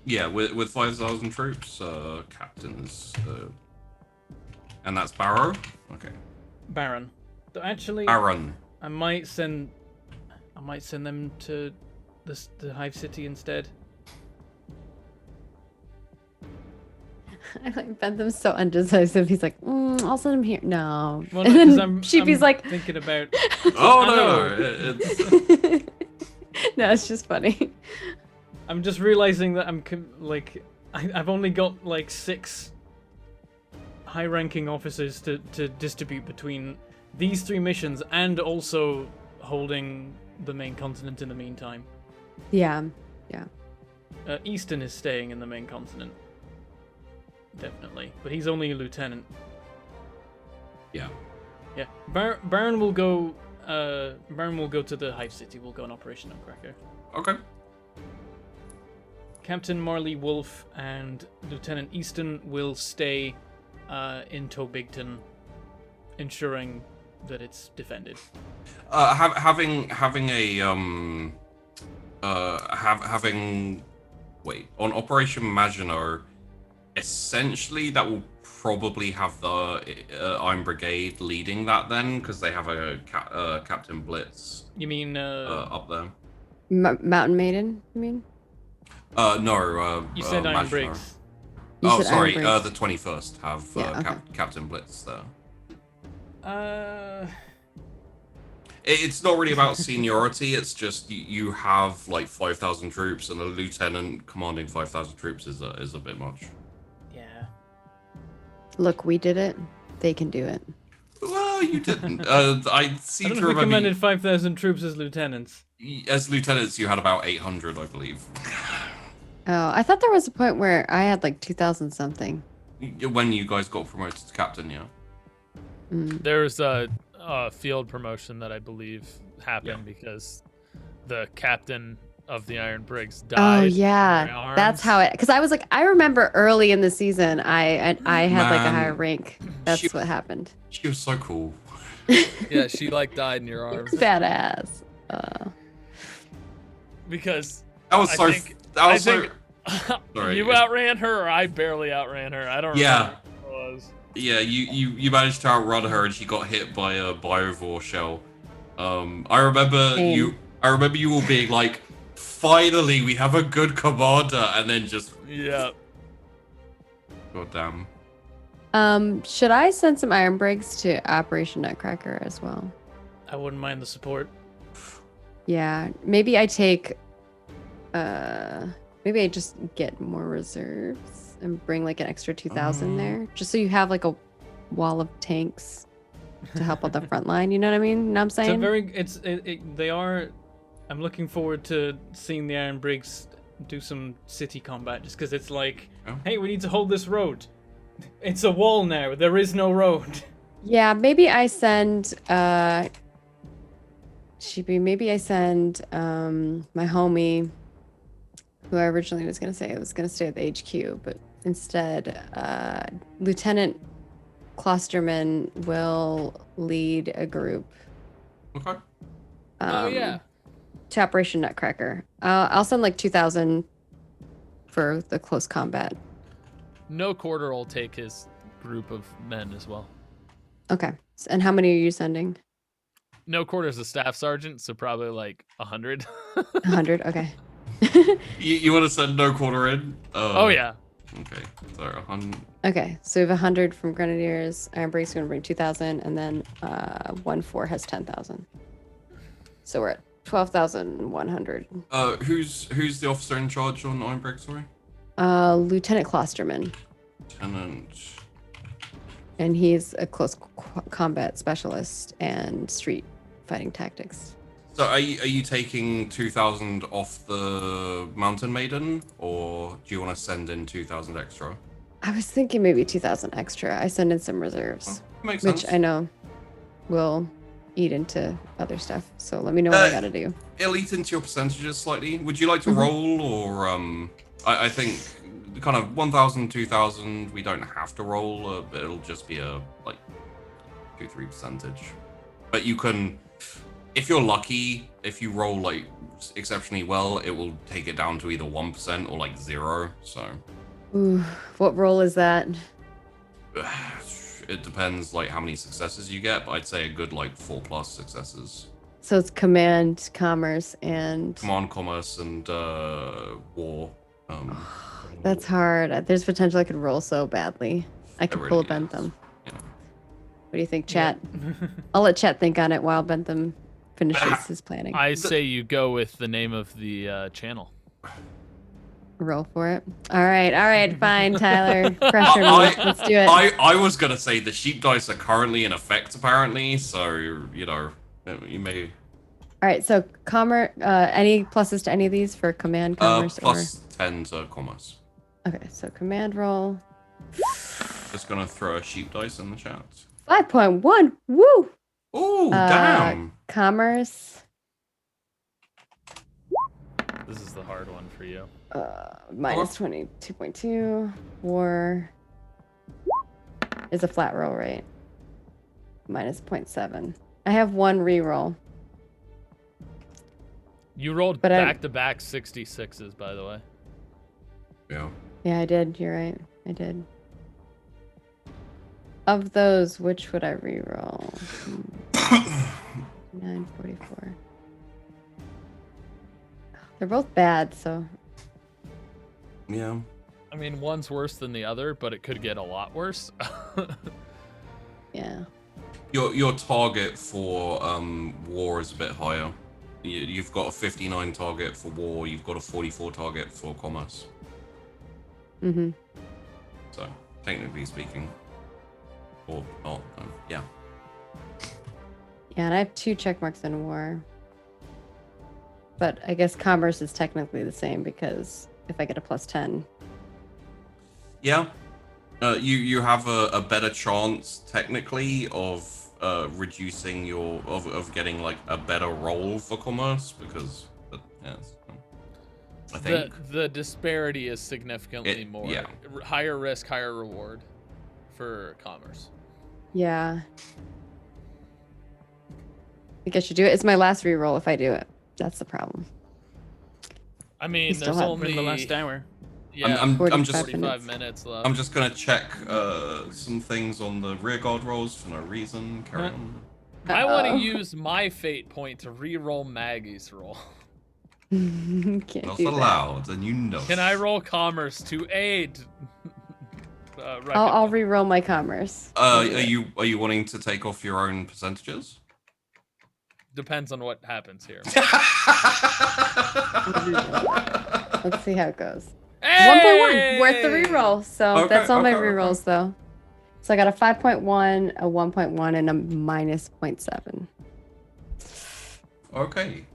Yeah, with 5,000 troops, captains, and that's Barrow. Okay. Baron. Actually, Baron. I might send them to the Hive City instead. I like Bentham's so undecisive. He's like, I'll send him here. No. Well, And no, 'cause then I'm Sheepy's like, thinking about. Oh I no, know. no, it's no, it's just funny. I'm just realizing that I've only got like 6 high-ranking officers to distribute between these 3 missions and also holding the main continent in the meantime. Yeah. Easton is staying in the main continent. Definitely. But he's only a lieutenant. yeah. Yeah. Baron will go to the Hive City. We'll go on Operation Nutcracker. Okay. Captain Marley Wolf and Lieutenant Easton will stay in Tobigton, ensuring that it's defended. Having on Operation Maginot, essentially that will probably have the Iron Brigade leading that then, because they have a Captain Blitz You mean up there. Mountain Maiden, you mean? No. you said Iron Maginot. Briggs? You Oh, said sorry. Iron The Briggs. 21st have Yeah, okay. Captain Blitz there. It's not really about seniority. It's just you have like 5,000 troops, and a lieutenant commanding 5,000 troops is a bit much. Yeah. Look, we did it. They can do it. Well, you didn't. I I seem don't to know if we remember commanded 5,000 troops as lieutenants. as lieutenants you had about 800, I believe. Oh, I thought there was a point where I had like 2,000 something. When you guys got promoted to captain, yeah. There's a field promotion that I believe happened because the captain of the Iron Briggs died. Oh in yeah, my that's arms. how it. Because I was like, I remember early in the season, I had like a Man, higher rank. That's she- what happened. She was so cool. Yeah, she like died in your arms Badass. because That was I so. think- that was I so. think Sorry. you outran her, or I barely outran her. I don't Yeah. remember what it was. Yeah, you managed to outrun her, and she got hit by a biovore shell. I remember Same. I remember you all being like, "Finally, we have a good commander," and then just, Yeah. god damn. Should I send some Iron Briggs to Operation Nutcracker as well? I wouldn't mind the support. Yeah, maybe I take. Maybe I just get more reserves and bring like an extra 2,000 there, just so you have like a wall of tanks to help on the front line. You know what I mean? You know what I'm saying? They are. I'm looking forward to seeing the Iron Briggs do some city combat, just because it's like, Oh. hey, we need to hold this road. It's a wall now. There is no road. Yeah, maybe I send maybe I send my homie, who I originally was gonna say I was gonna stay at the HQ, but instead Lieutenant Klosterman will lead a group Okay. Oh yeah. to Operation Nutcracker. I'll send like 2,000 for the close combat. No quarter will take his group of men as well. Okay. And how many are you sending? No quarter's a staff sergeant, so probably like 100. 100. Okay. You want to send no quarter in? Oh yeah. Okay. So 100. Okay. So we have 100 from Grenadiers. Iron Briggs going to bring 2,000, and then 1-4 has 10,000. So we're at 12,100. Who's the officer in charge on Iron Briggs? Sorry. Lieutenant Klosterman, Lieutenant. and he's a close combat specialist and street fighting tactics. So are you taking 2,000 off the Mountain Maiden, or do you want to send in 2,000 extra? I was thinking maybe 2,000 extra. I send in some reserves, Makes which sense. I know will eat into other stuff. So let me know what I gotta do. It'll eat into your percentages slightly. Would you like to roll, or I think kind of 1,000, 2,000. We don't have to roll, but it'll just be a like 2-3 percentage. But you can, if you're lucky, if you roll like exceptionally well, it will take it down to either 1% or like 0. So Ooh, what role is that? it depends like how many successes you get, but I'd say a good like 4+ successes. So it's command, commerce, and Command, commerce, and war. that's hard. There's potential I could roll so badly. I could really pull a is. Bentham. Yeah. What do you think, chat? I'll let chat think on it while Bentham finishes his planning. I say you go with the name of the channel. Roll for it. All right, fine, Tyler. Pressure me. Let's do it. I was gonna say the sheep dice are currently in effect, apparently, so you know you may. All right, so any pluses to any of these for command, commerce, plus 10 to commerce. Okay, so command roll. Just gonna throw a sheep dice in the chat. 5.1. Woo! Oh damn! Commerce. This is the hard one for you. Minus 22.2. War is a flat roll, right? Minus 0.7. I have one reroll. You rolled But back-to-back 66s, by the way. Yeah. Yeah, I did. You're right. I did. Of those, which would I reroll? 944. They're both bad, so Yeah. I mean, one's worse than the other, but it could get a lot worse. yeah. Your target for war is a bit higher. You've got a 59 target for war. You've got a 44 target for commerce. Mm-hmm. So technically speaking, or not, yeah. Yeah, and I have 2 check marks in war. But I guess commerce is technically the same because if I get a plus 10. Yeah. You have a better chance technically of reducing your of getting like a better roll for commerce because yes, I think the disparity is significantly more. Yeah. Higher risk, higher reward for commerce. Yeah. I think I should do it. It's my last reroll if I do it. That's the problem. I mean, You still there's have- only We're in the last hour. Yeah, I'm 45 just 45 minutes left. I'm just gonna check some things on the rear guard rolls for no reason. Carry on. I want Uh-oh. to use my fate point to re-roll Maggie's roll. Can't Not do that. allowed, and you know. Can I roll commerce to aid? I'll re-roll my commerce. Are We'll do it. you wanting to take off your own percentages? Depends on what happens here. Let's see how it goes. Hey! 1.1 worth the reroll. So Okay, that's all my okay, okay. rerolls though. So I got a 5.1, a 1.1, and a minus 0.7. Okay.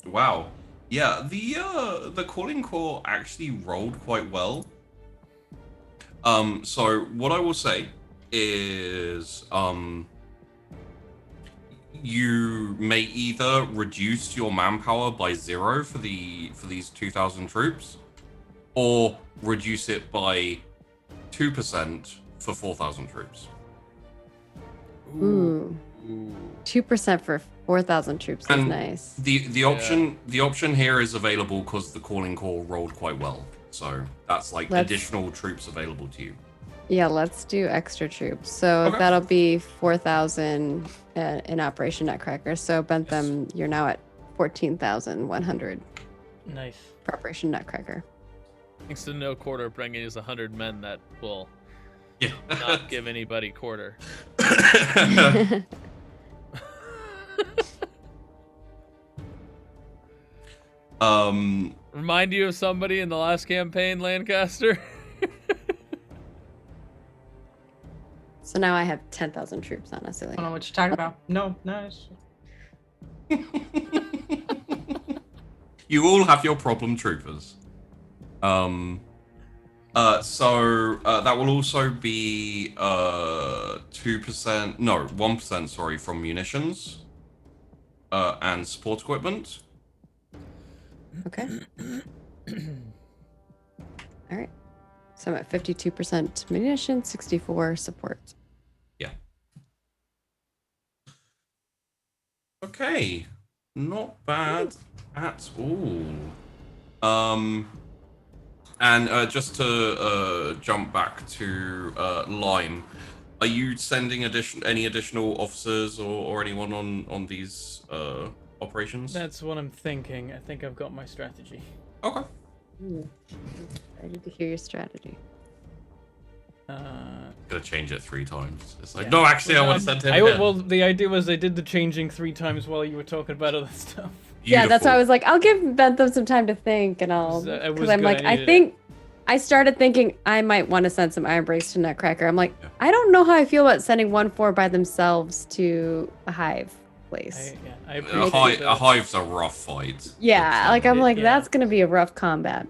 Wow. Yeah. The calling call actually rolled quite well. So what I will say is, you may either reduce your manpower by 0 for these 2,000 troops, or reduce it by 2% for 4,000 troops. Ooh. 2% for 4,000 troops is And nice. The option here is available because the calling call rolled quite well. So that's like additional troops available to you. Yeah, let's do extra troops. So Okay. that'll be 4,000 in Operation Nutcracker. So Bentham, you're now at 14,100 Nice. for Operation Nutcracker. Thanks to no quarter bringing us 100 men that will Yeah. not give anybody quarter. Remind you of somebody in the last campaign, Lancaster? So now I have 10,000 troops, honestly. I don't know what you're talking about. No, nice. You all have your problem troopers. So that will also be 2%, no, 1%, sorry, from munitions and support equipment. Okay. All right. So I'm at 52% munitions, 64 support. Yeah. Okay. Not bad at all. And just to jump back to Lime, are you sending any additional officers or anyone on these operations? That's what I'm thinking. I think I've got my strategy. Okay. Ready to hear your strategy. Gonna change it 3 times. It's like, Yeah. no, actually, I want to send him. Well, the idea was I did the changing 3 times while you were talking about other stuff. Yeah, that's why I was like, I'll give Bentham some time to think, and because I'm like, I think I started thinking I might want to send some Iron Breaks to Nutcracker. I'm like, I don't know how I feel about sending 1-4 by themselves to a hive place. I appreciate a hive's a rough fight. Yeah, like I'm like, that's gonna be a rough combat.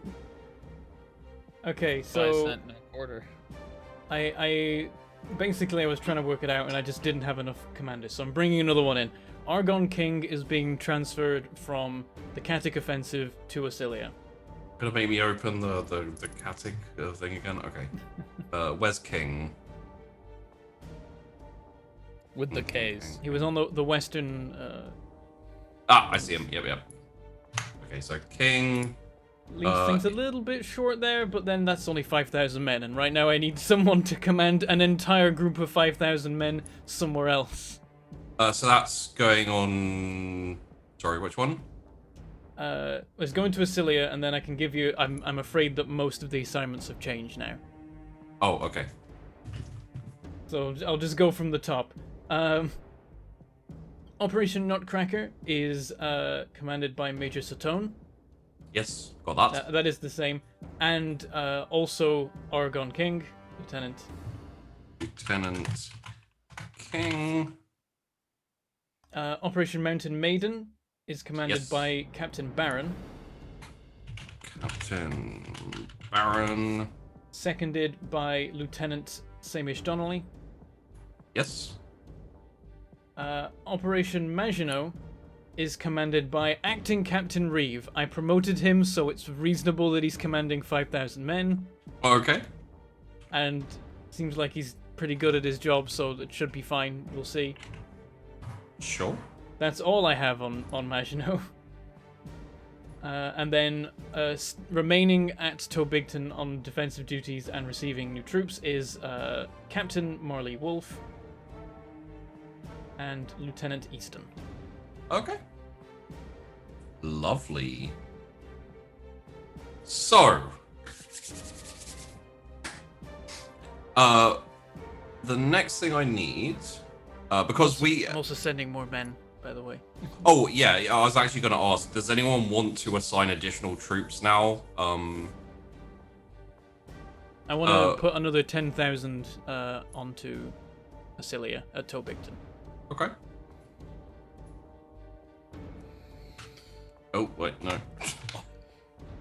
Okay, By a so cent and a quarter. I basically I was trying to work it out and I just didn't have enough commanders, so I'm bringing another one in. Argon King is being transferred from the Katic offensive to Acilia. Gonna make me open the Katic thing again? Okay. Where's King? With the K's. He was on the western. I see him. Yep. Okay, so King. Leaves things a little bit short there, but then that's only 5,000 men, and right now I need someone to command an entire group of 5,000 men somewhere else. So that's going on. Sorry, which one? It's going to Acilia, and then I can give you. I'm afraid that most of the assignments have changed now. Oh, okay. So I'll just go from the top. Operation Nutcracker is commanded by Major Satone. Yes, got that. That is the same. And also Argon King, Lieutenant King. Operation Mountain Maiden is commanded by Captain Baron. Captain Baron. Seconded by Lieutenant Samish Donnelly. Yes. Operation Maginot is commanded by Acting Captain Reeve. I promoted him, so it's reasonable that he's commanding 5,000 men. Okay. And seems like he's pretty good at his job, so it should be fine. We'll see. Sure. That's all I have on Maginot. And then remaining at Tobigton on defensive duties and receiving new troops is Captain Marley Wolf and Lieutenant Easton. Okay. Lovely. So, the next thing I need, because I'm also sending more men, by the way. Oh yeah, I was actually going to ask. Does anyone want to assign additional troops now? I want to put another 10,000 onto Acilia at Tobigton. Okay. Oh wait, no.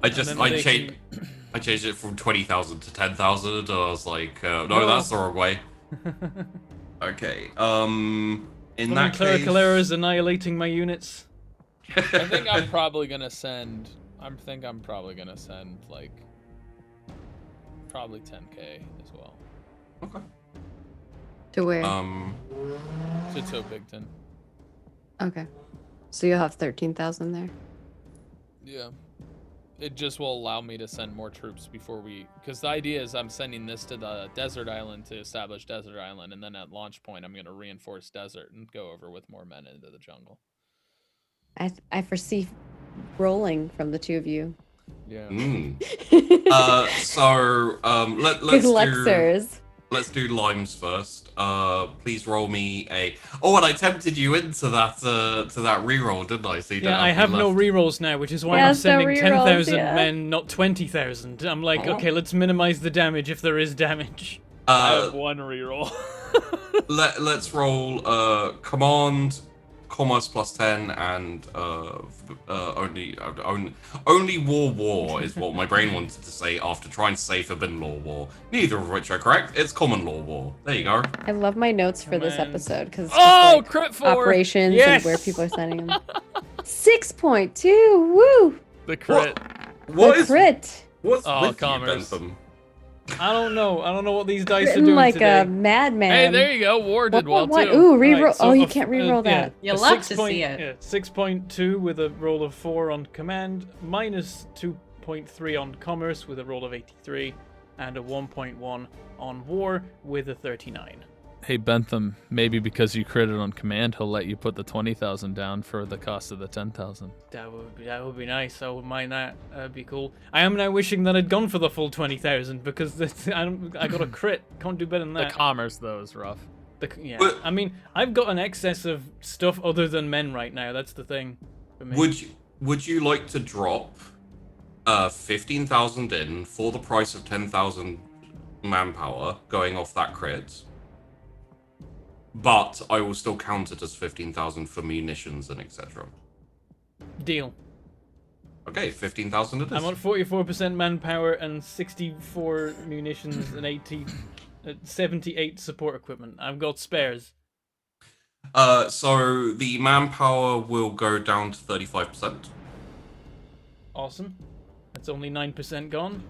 I changed it from 20,000 to 10,000, and I was like, no, that's the wrong way. Okay. In that clerical case, errors annihilating my units. I think I'm probably gonna send. Like probably 10k as well. Okay. To where? To Tobigton. Okay. So you'll have 13,000 there. Yeah. It just will allow me to send more troops before because the idea is I'm sending this to the desert island to establish desert island, and then at launch point I'm going to reinforce desert and go over with more men into the jungle. I foresee rolling from the two of you. Yeah. Let's do limes first. Please roll me a. Oh, and I tempted you into that reroll, didn't I? So I have no rerolls now, which is why I'm sending 10,000 men, not 20,000. I'm like, okay, let's minimize the damage if there is damage. I have one reroll. Let's roll command commerce +10 and only war is what my brain wanted to say after trying to say forbidden law war. Neither of which are correct. It's common law war. There you go. I love my notes for this Command. episode because Crit 4! operations Yes! and where people are sending them. 6.2. Woo! The crit. What The is crit. what's Oh, with commerce. you, Bentham? I don't know. I don't know what these dice are Written doing like today. a madman. Hey, there you go. War did well, What? too. Ooh, reroll. Right, so oh, you a can't f- reroll yeah, that. You a love 6 to point- see it. Yeah, 6.2 with a roll of 4 on command, minus 2.3 on commerce with a roll of 83, and a 1.1 on war with a 39. Hey, Bentham, maybe because you critted on command, he'll let you put the 20,000 down for the cost of the 10,000. That would be nice. I would mind that. That'd be cool. I am now wishing that I'd gone for the full 20,000 because I got a crit. Can't do better than The that. commerce, though, is rough. Yeah. But- I mean, I've got an excess of stuff other than men right now. That's the thing for me. Would you like to drop 15,000 in for the price of 10,000 manpower going off that crit? But I will still count it as 15,000 for munitions and etc. Deal. Okay, 15,000 it is. I'm on 44% manpower and 64 munitions and 78 support equipment. I've got spares. So the manpower will go down to 35%. Awesome. That's only 9% gone.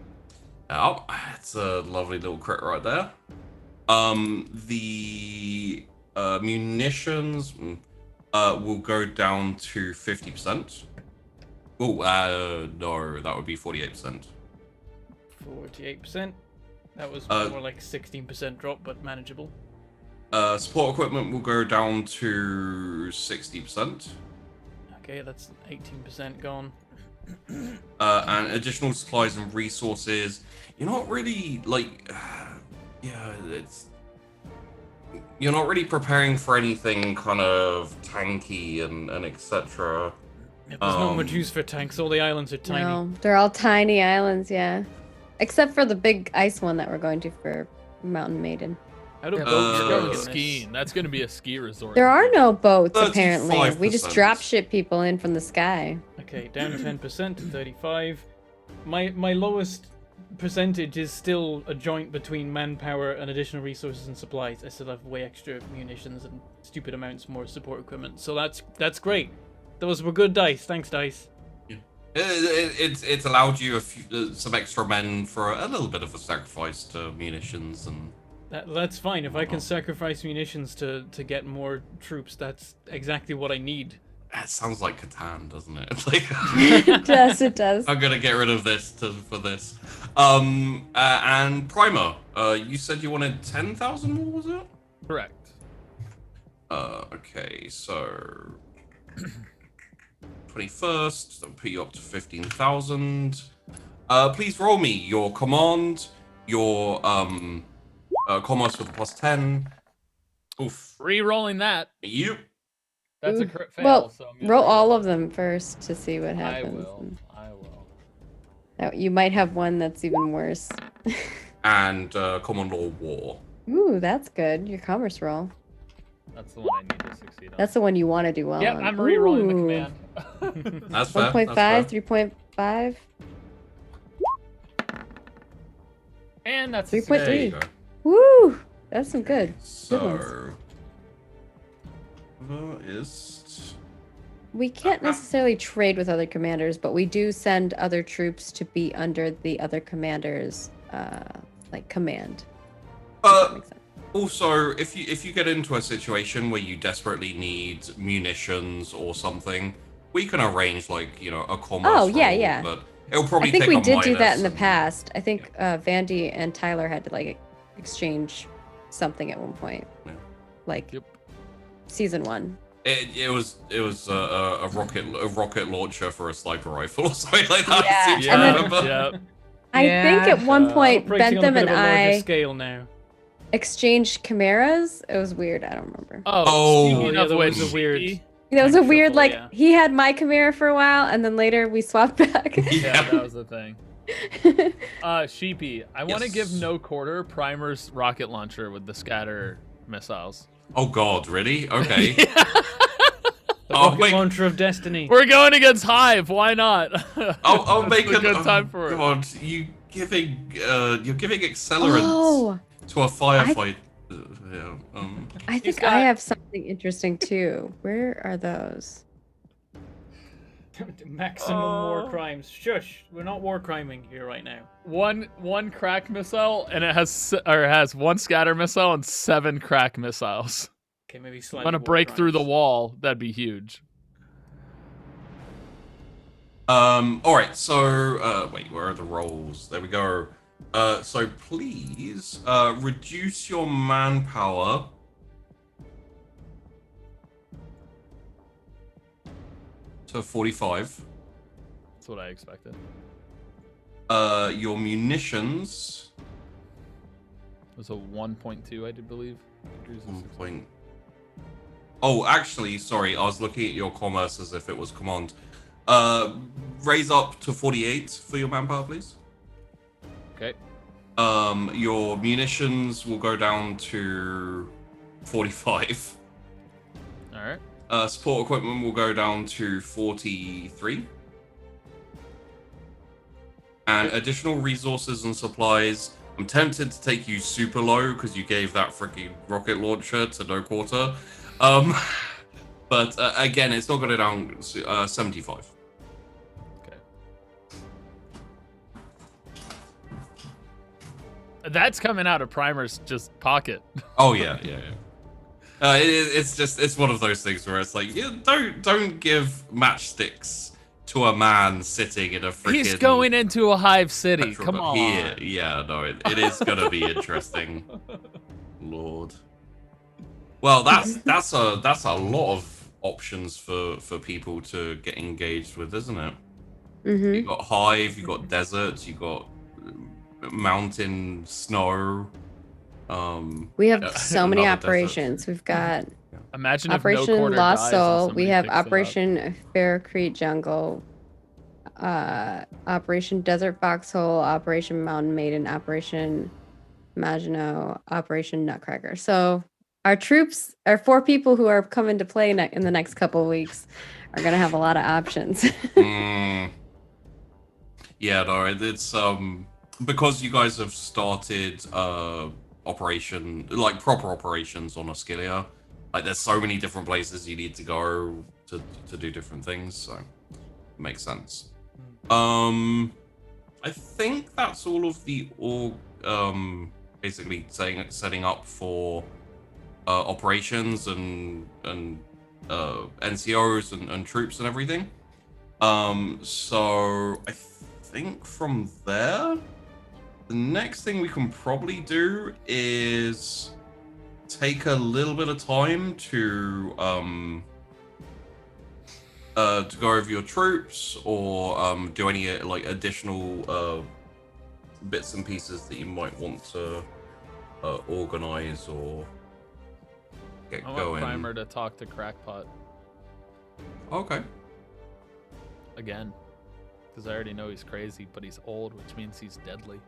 Oh, it's a lovely little crit right there. The munitions will go down to 50%. Oh, no, that would be 48%. 48%. That was more like 16% drop, but manageable. Support equipment will go down to 60%. Okay, that's 18% gone. And additional supplies and resources. You're not really like, you're not really preparing for anything kind of tanky and etc. There's not much use for tanks. All the islands are tiny. No, they're all tiny islands, yeah. Except for the big ice one that we're going to for Mountain Maiden. How do Yeah. boats You're work going in this? skiing. That's going to be a ski resort. There are no boats, apparently. We 35%. just drop ship people in from the sky. Okay, down 10% to 35. My lowest percentage is still a joint between manpower and additional resources and supplies. I still have way extra munitions and stupid amounts more support equipment. So that's great. Those were good dice. Thanks, dice. It's allowed you some extra men for a little bit of a sacrifice to munitions and. That's fine. If I can sacrifice munitions to get more troops, that's exactly what I need. That sounds like Catan, doesn't it? Like, It does, it does. I'm gonna get rid of this for this. And Primer, you said you wanted 10,000 more, was it? Correct. Okay, so 21st, that'll put you up to 15,000. Please roll me your command, your commerce with a +10. Oof. Re-rolling that. You. That's a Ooh. crit fail. Well, so I'm gonna roll re-roll. all of them first to see what I happens. will. I will. Now, you might have one that's even worse. And common law war. Ooh, that's good. Your commerce roll. That's the one I need to succeed on. That's the one you want to do well Yep, on. I'm re-rolling the Ooh. command. That's fair. 1.5, That's fair. 3.5, And that's a 3.3. There you go. Woo! That's some good. So, that is. We can't necessarily trade with other commanders, but we do send other troops to be under the other commander's like command. If that makes sense. Also, if you get into a situation where you desperately need munitions or something, we can arrange like a commerce. Oh, yeah, roll, yeah. But it'll probably I think take we a did do that minus in the and- past. I think Vandy and Tyler had to like exchange something at one point, Yeah. like Yep. season 1. It was a rocket launcher for a sniper rifle or something like that. Yeah, seems to and then- remember. Yep. I think at one point Operating on a Bentham bit and of a larger I scale now. exchanged chimeras. It was weird. I don't remember. Oh, speaking yeah, of that which, was a weird- Sheepy- That was a tank weird shuffle, like yeah. he had my chimera for a while, and then later we swapped back. Yeah, that was the thing. Sheepy, I want to give Yes. No Quarter Primer's rocket launcher with the scatter missiles. Oh God, really? Okay. I'll Rocket make launcher of destiny. We're going against Hive. Why not? I'll That's make a good an, time for it. God, you're giving accelerant Oh, to a firefight. Yeah, I think got- I have something interesting too. Where are those? Maximum war crimes. Shush. We're not war criming here right now. One crack missile, and it has one scatter missile and 7 crack missiles. Okay, maybe I'm slightly. gonna war break through the crimes. wall. That'd be huge. all right. So, wait, where are the rolls? There we go. So please, reduce your manpower to 45. That's what I expected. Your munitions. It was a 1.2, I do believe. 1 point. Oh, actually, sorry. I was looking at your commerce as if it was command. Raise up to 48 for your manpower, please. Okay. Your munitions will go down to 45. All right. Support equipment will go down to 43. And additional resources and supplies. I'm tempted to take you super low because you gave that freaking rocket launcher to no quarter. But again, it's not going to down 75. Okay. That's coming out of Primer's just pocket. Oh yeah. It's one of those things where it's like, don't give matchsticks to a man sitting in a freaking. He's going into a Hive city. petrol Come bu- on. it is gonna be interesting. Lord. Well, that's a lot of options for people to get engaged with, isn't it? Mm-hmm. You got Hive, you got deserts, you got mountain snow. We have so many another desert. operations. We've got Imagine if Operation no quarter Lost dies and Soul. We somebody have picks it up. Operation Ferrocrete Jungle, Operation Desert Foxhole, Operation Mountain Maiden, Operation Maginot, Operation Nutcracker. So our troops, our 4 people who are coming to play in the next couple of weeks, are going to have a lot of options. Yeah, no, it's because you guys have started proper operations on Oscilia. Like, there's so many different places you need to go to do different things, so it makes sense. I think that's all of the basically setting up for operations and NCOs and troops and everything. So I think from there, the next thing we can probably do is take a little bit of time to go over your troops, or do any like additional bits and pieces that you might want to organize or get I want going. Primer to talk to Crackpot Okay. again. Because I already know he's crazy, but he's old, which means he's deadly.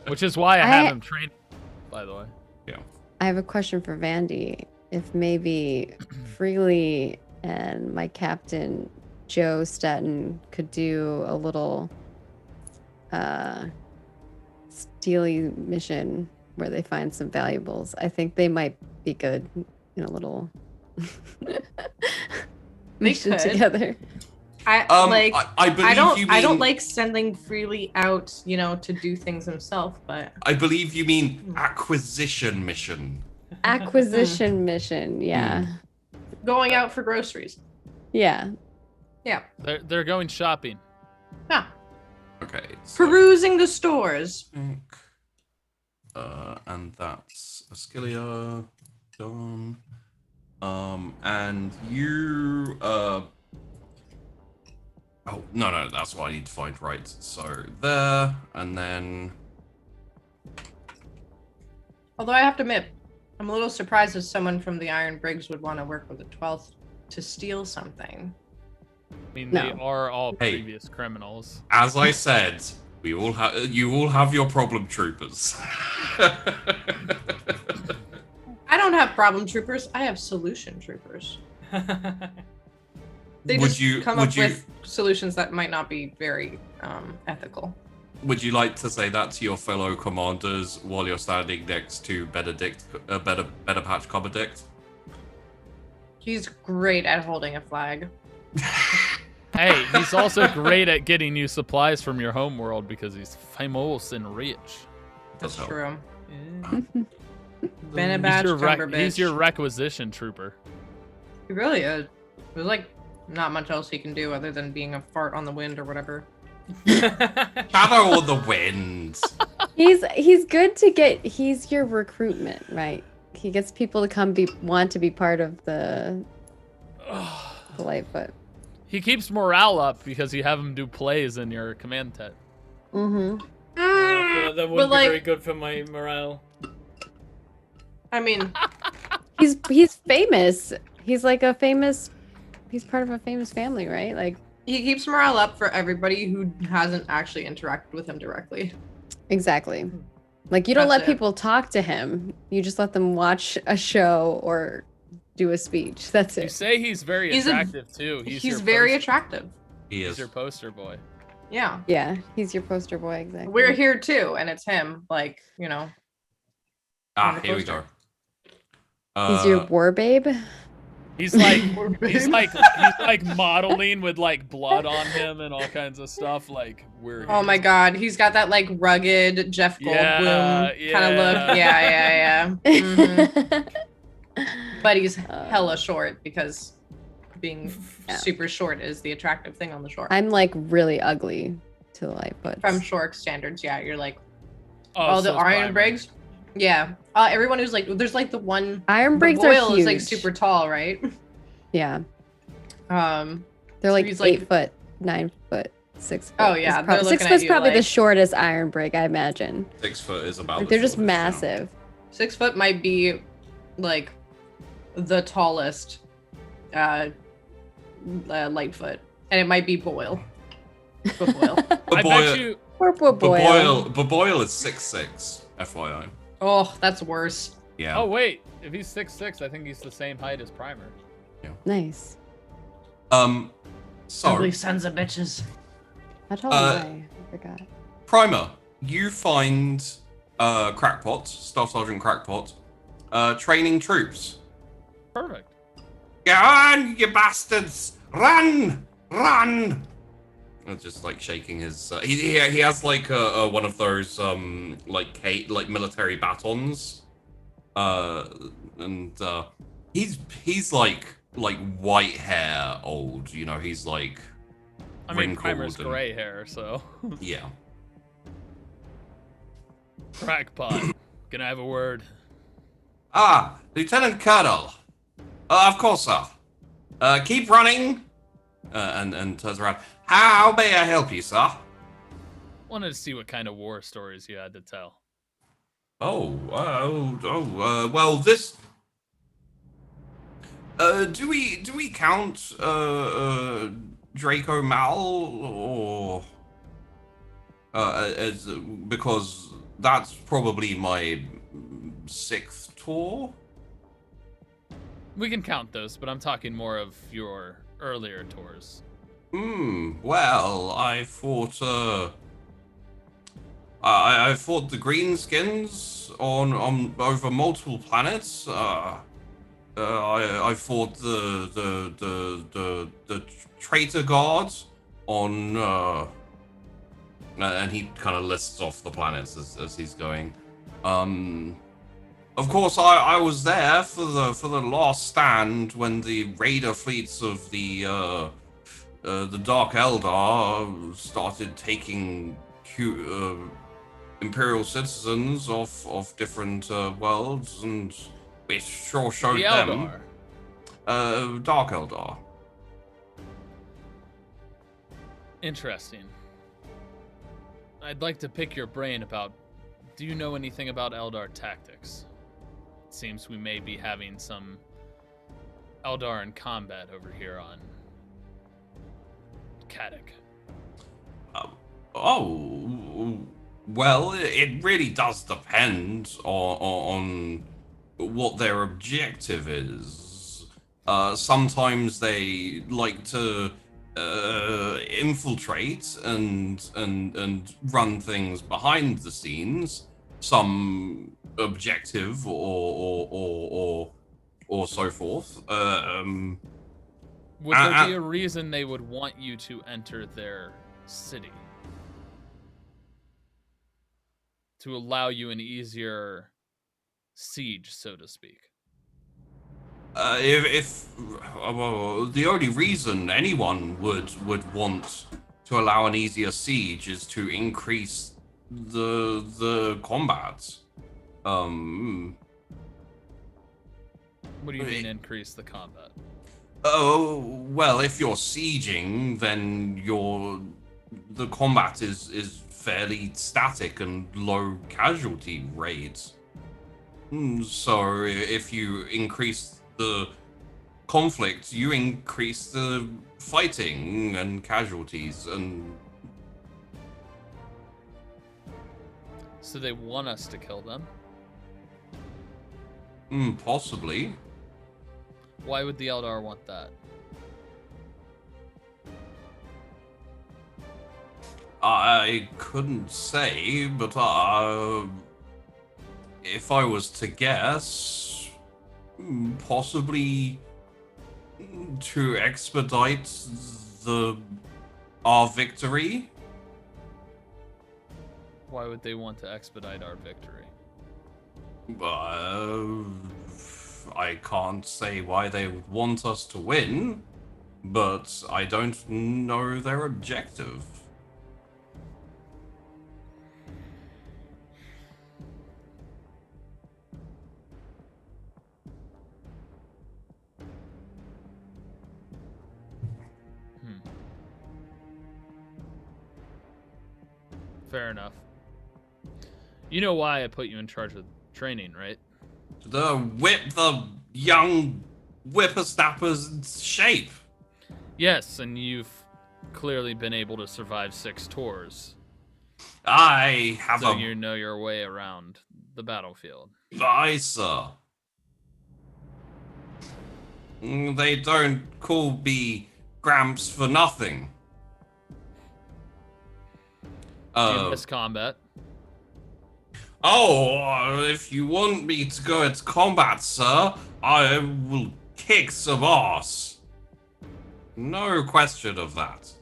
Which is why I have him trained, by the way. I have a question for Vandy. If maybe Freely and my captain, Joe Stetton, could do a little steely mission where they find some valuables. I think they might be good in a little mission could. together. I believe you mean, I don't like sending Freely out, to do things himself, but I believe you mean acquisition mission. Acquisition mission, yeah. going out for groceries. Yeah. Yeah. They're going shopping. Yeah. Okay. So, Perusing the stores. and that's Ascilia done. And you oh no, that's what I need to find, right? So there, and then Although I have to admit, I'm a little surprised if someone from the Iron Briggs would want to work with the 12th to steal something. I mean, No. they are all Hey. previous criminals. as I said, you all have your problem troopers. I don't have problem troopers. I have solution troopers. They Would just you- come would up you- with solutions that might not be very ethical. Would you like to say that to your fellow commanders while you're standing next to Benedict, better patch Benedict? He's great at holding a flag. Hey, he's also great at getting you supplies from your home world because he's famous and rich. That's help. true. Yeah. Benabach, He's your requisition trooper. He really is. There's like not much else he can do other than being a fart on the wind or whatever. Shadow on the wind. He's good to get. He's your recruitment, right? He gets people to want to be part of the Lightfoot. He keeps morale up because you have him do plays in your command tent. Mm-hmm. That wouldn't be very good for my morale. I mean, He's famous. He's like a famous. He's part of a famous family, right? Like he keeps morale up for everybody who hasn't actually interacted with him directly. exactly. Like you don't That's let it. people talk to him. You just let them watch a show or do a speech. That's You it. say he's very He's attractive too. He's your very poster- attractive. He He's is. your poster boy. Yeah. Yeah, he's your poster boy. Exactly. We're here too, and it's him. Like, you know. Ah, on the here we go. poster. He's your war babe. He's like he's like modeling with like blood on him and all kinds of stuff. Like we're Oh my god, he's got that like rugged Jeff Goldblum Yeah, kind of look. Yeah. Mhm. But he's hella short because being Yeah. super short is the attractive thing on the shore. I'm like really ugly to the Lightfoot. From short standards, yeah, you're like oh, the so Iron Primer. Briggs. Yeah, everyone who's like, there's like the one. Iron The Briggs are Boyle huge. is like super tall, right? Yeah, Um, they're So like he's, like- 8 foot, 9 foot, 6 foot. Oh, is yeah, prob- they're 6 looking at foot's you probably the like- shortest Iron Brig, I imagine. 6 foot is about. Like the they're just shortest, yeah. massive. 6 foot might be like the tallest Lightfoot, and it might be Boyle. But Boyle. I bet you Poor boy. But Boyle is 6'6", FYI. Oh, that's worse. Yeah. Oh wait, if he's 6'6", I think he's the same height as Primer. Nice. So Ugly sons of bitches. How tall am I? I forgot. Primer, you find Crackpot, Staff Sergeant Crackpot, training troops. Perfect. Go on, you bastards! Run! Run! And just like shaking his. He has like one of those like military batons, and he's like white hair old. You know, he's like I mean, wrinkled Primer's and- gray hair, so Yeah. crackpot. Can I have a word? Ah, Lieutenant Colonel. Of course, sir. Keep running. And turns around. How may I help you, sir? Wanted to see what kind of war stories you had to tell. Well, this. Do we count Draco Mal or as because that's probably my 6th tour. We can count those, but I'm talking more of your earlier tours. Well, I fought I fought the Greenskins on over multiple planets. I fought the traitor guards on and he kind of lists off the planets as he's going. Of course, I was there for the last stand when the raider fleets of the Dark Eldar started taking Imperial citizens off different worlds, and it sure showed The them. Eldar. Dark Eldar. Interesting. I'd like to pick your brain about, do you know anything about Eldar tactics? It seems we may be having some Eldar in combat over here on Kadak. Well, it really does depend on what their objective is. Sometimes they like to infiltrate and run things behind the scenes. Some objective or so forth. Would there be a reason they would want you to enter their city? To allow you an easier siege, so to speak. Well, the only reason anyone would want to allow an easier siege is to increase the combat. What do you mean increase the combat? Oh, well, if you're sieging, then the combat is fairly static and low casualty rates. So if you increase the conflict, you increase the fighting and casualties and... So they want us to kill them? Possibly. Why would the Eldar want that? I couldn't say, but if I was to guess, possibly to expedite our victory. Why would they want to expedite our victory? I can't say why they would want us to win, but I don't know their objective. Fair enough. You know why I put you in charge of training, right? To whip the young whippersnappers in shape. Yes, and you've clearly been able to survive 6 tours. I have so you know your way around the battlefield. Aye, sir. They don't call me Gramps for nothing. Do you miss combat? Oh, if you want me to go into combat, sir, I will kick some ass. No question of that.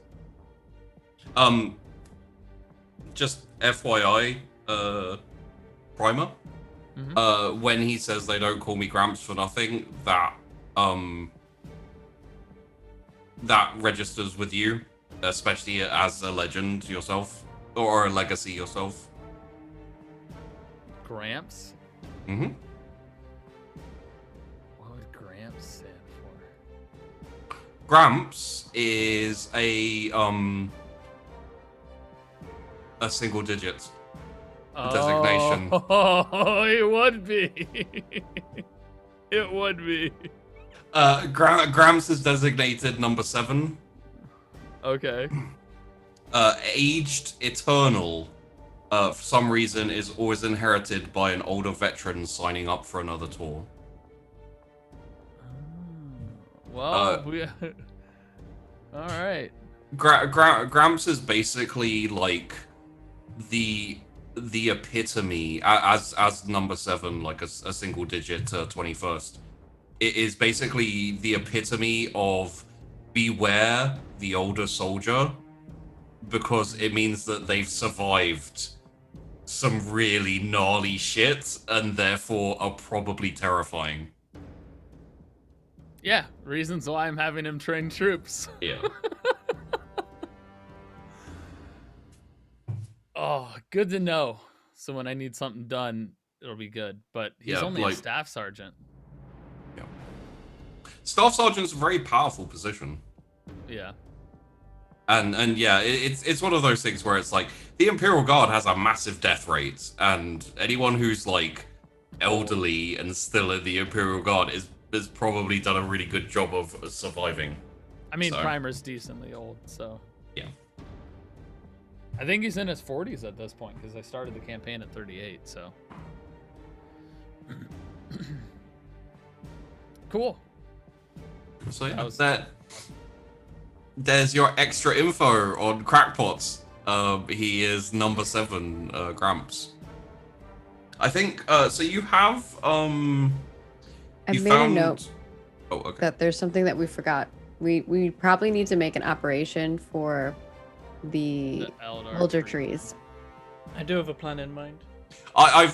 Just FYI, Primer. Mm-hmm. When he says they don't call me Gramps for nothing, that registers with you, especially as a legend yourself or a legacy yourself. Gramps? Mm-hmm. What would Gramps stand for? Gramps is a single digit designation. Oh, it would be. It would be. Gramps is designated number 7. Okay. Aged Eternal, for some reason, is always inherited by an older veteran signing up for another tour. Well, we... all right. Gramps is basically like the epitome as number 7, like a single digit 21st. It is basically the epitome of beware the older soldier, because it means that they've survived some really gnarly shit and therefore are probably terrifying. Yeah, reasons why I'm having him train troops. Yeah. Oh, good to know. So when I need something done, it'll be good. But he's only a staff sergeant. Yeah. Staff sergeant's a very powerful position. Yeah. And yeah, it's one of those things where it's like the Imperial Guard has a massive death rate, and anyone who's like elderly and still in the Imperial Guard has probably done a really good job of surviving. I mean, Primer's decently old, so yeah. I think he's in his 40s at this point because I started the campaign at 38. So Cool. So yeah, That was- there's your extra info on Crackpots. He is number 7, Gramps. I think. So you have. I You made found... a note Oh, okay. that there's something that we forgot. We probably need to make an operation for the Eldar elder tree. trees. I do have a plan in mind. I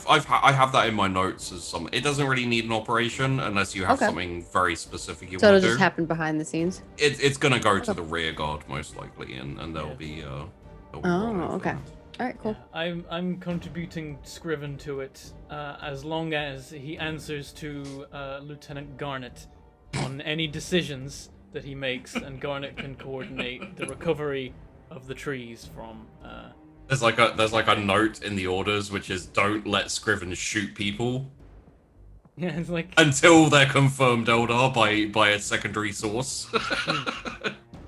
have that in my notes as some. It doesn't really need an operation unless you have Okay. something very specific you So want it'll to just do. happen behind the scenes. It's gonna go to Okay. the rear guard most likely, and there'll Yeah. be Oh, rolling for okay. that. All right, cool. Yeah, I'm contributing Scriven to it as long as he answers to Lieutenant Garnet on any decisions that he makes, and Garnet can coordinate the recovery of the trees from. There's like a note in the orders which is don't let Scriven shoot people Yeah, it's like until they're confirmed Eldar by a secondary source.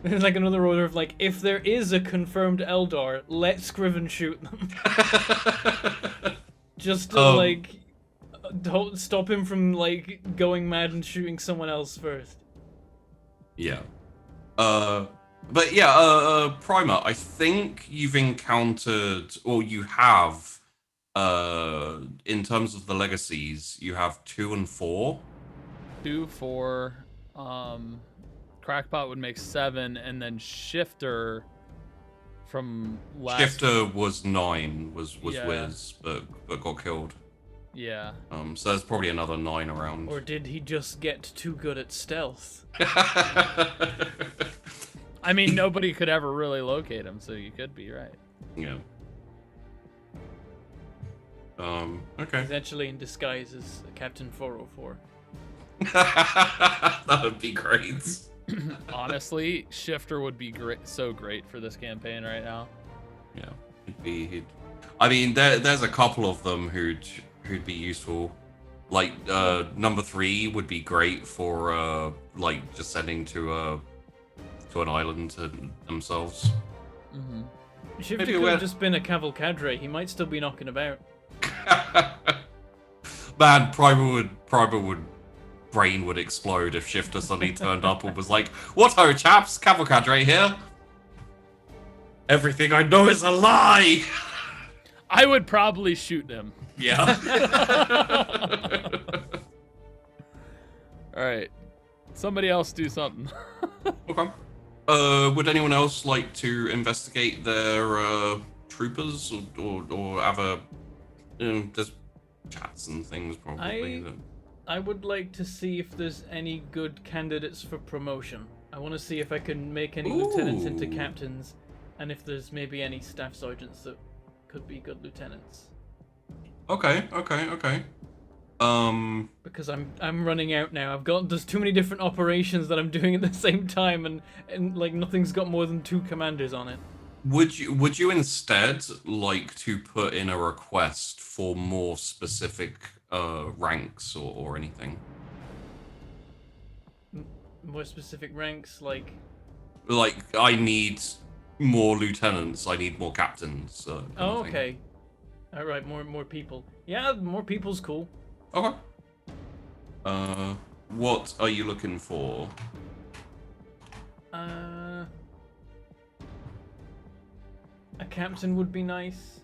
there's like another order of like, if there is a confirmed Eldar, let Scriven shoot them, just to like don't stop him from like going mad and shooting someone else first. Yeah. But yeah, Primer, I think you've encountered, or you have, in terms of the legacies, you have 2 and 4. 2, 4. Crackpot would make 7, and then Shifter from last. Shifter was 9, was Yeah. Wiz, but got killed. Yeah. So there's probably another 9 around. Or did he just get too good at stealth? I mean, nobody could ever really locate him, so you could be right. Yeah. Okay. He's actually in disguise as Captain 404. That would be great. Honestly, Shifter would be so great for this campaign right now. Yeah, I mean, there's a couple of them who'd be useful. Like number 3 would be great for like just sending to an island to themselves. Mm-hmm. Shifter Maybe could we're- have just been a cavalcadre. He might still be knocking about. Man, Primal would brain would explode if Shifter suddenly turned up and was like, "What ho, chaps? Cavalcadre here. Everything I know is a lie." I would probably shoot him. Yeah. All right. Somebody else do something. Okay. Would anyone else like to investigate their troopers or have a there's chats and things probably. I would like to see if there's any good candidates for promotion. I want to see if I can make any lieutenants into Ooh. captains, and if there's maybe any staff sergeants that could be good lieutenants. Okay. Because I'm running out now. There's too many different operations that I'm doing at the same time, and like nothing's got more than 2 commanders on it. Would you instead like to put in a request for more specific ranks or anything? More specific ranks, like Like, I need more lieutenants, I need more captains. Kind oh, of thing. okay, all right, more people. Yeah, more people's cool. Okay. What are you looking for? A captain would be nice.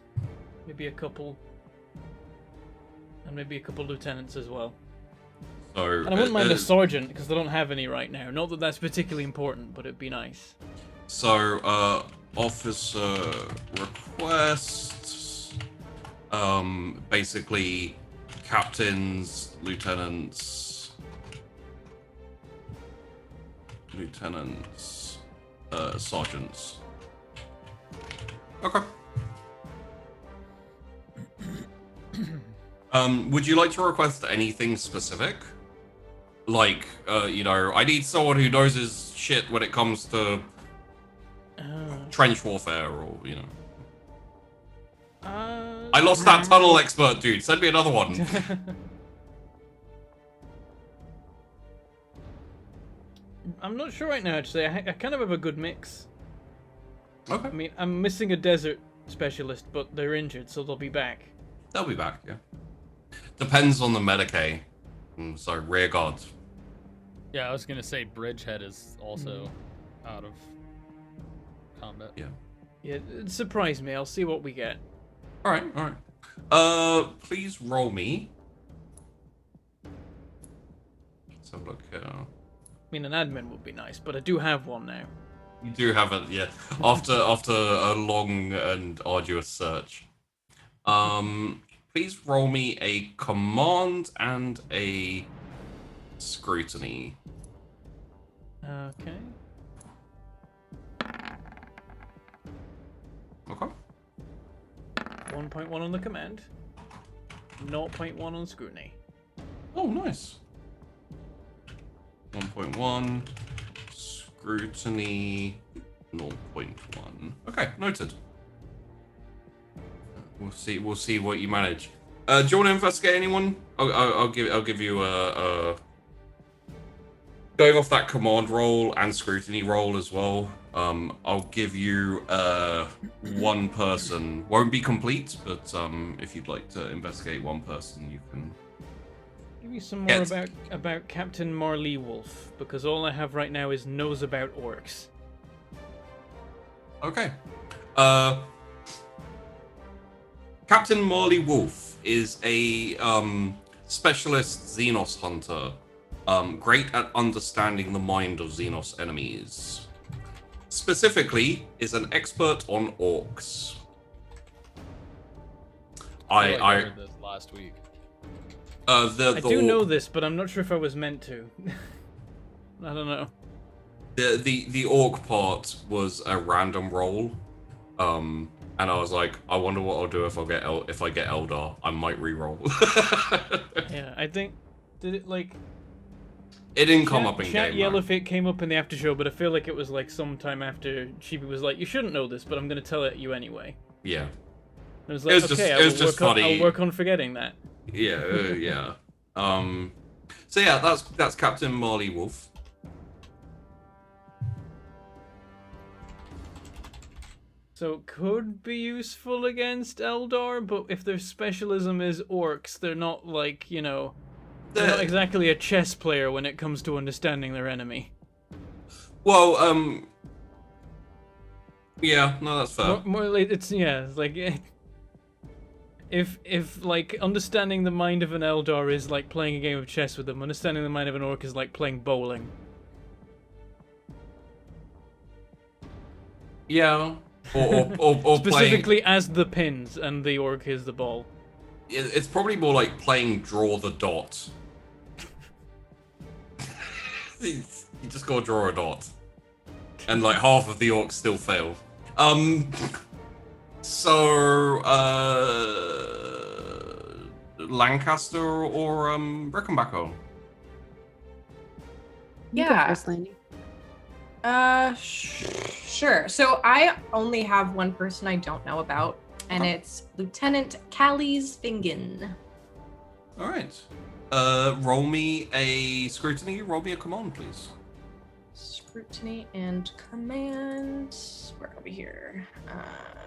Maybe a couple. And maybe a couple lieutenants as well. So, And I wouldn't mind a sergeant, because I don't have any right now. Not that that's particularly important, but it'd be nice. So, officer requests, basically captains, lieutenants, sergeants. Okay. Would you like to request anything specific? Like, I need someone who knows his shit when it comes to trench warfare, or, I lost that tunnel expert, dude. Send me another one. I'm not sure right now, actually. I kind of have a good mix. I Okay. mean, I'm missing a desert specialist, but they're injured, so they'll be back. They'll be back, yeah. Depends on the Medicaid. So rear guard. Yeah, I was gonna say Bridgehead is also out of combat. Yeah. Yeah, it surprised me. I'll see what we get. All right. Please roll me. Let's have a look. I mean, an admin would be nice, but I do have one now. You do have it, yeah. After a long and arduous search. Please roll me a command and a scrutiny. Okay. Okay. 1.1 on the command. 0.1 on scrutiny. Oh, nice. 1.1 scrutiny 0.1. Okay, noted. We'll see what you manage. Do you want to investigate anyone? I'll give you a going off that command roll and scrutiny roll as well. I'll give you one person. Won't be complete, but if you'd like to investigate one person, you can. Give me some more Yes. about Captain Marley Wolf, because all I have right now is knows about orcs. Okay. Captain Marley Wolf is a specialist Xenos hunter, great at understanding the mind of Xenos enemies. Specifically, is an expert on orcs. I heard this last week. I The do know orc- this, but I'm not sure if I was meant to. I don't know. the orc part was a random roll, and I was like, I wonder what I'll do if I get Eldar. I might re-roll. Yeah, I think did it like It didn't come up in Chat game. though. Yellowfit came up in the after show, but I feel like it was like sometime after Chibi was like, "You shouldn't know this, but I'm gonna tell it you anyway." Yeah, And I was like, was just- "Okay, it was just funny. I'll work on forgetting that." yeah, yeah. So yeah, that's Captain Marley Wolf. So could be useful against Eldar, but if their specialism is orcs, they're not like, they're not The- exactly a chess player when it comes to understanding their enemy. Well, yeah, no, that's fair. More like it's like if like understanding the mind of an Eldar is like playing a game of chess with them, understanding the mind of an orc is like playing bowling. Yeah, or playing. Specifically as the pins and the orc is the ball. It's probably more like playing draw the dot. You just gotta draw a dot, and like half of the orcs still fail. So Lancaster or Rickenbacker? You go Yeah. first, Landy. Sure. So I only have one person I don't know about, and it's Lieutenant Callies Fingen. All right. Roll me a scrutiny. Roll me a command, please. Scrutiny and command. Where are we here?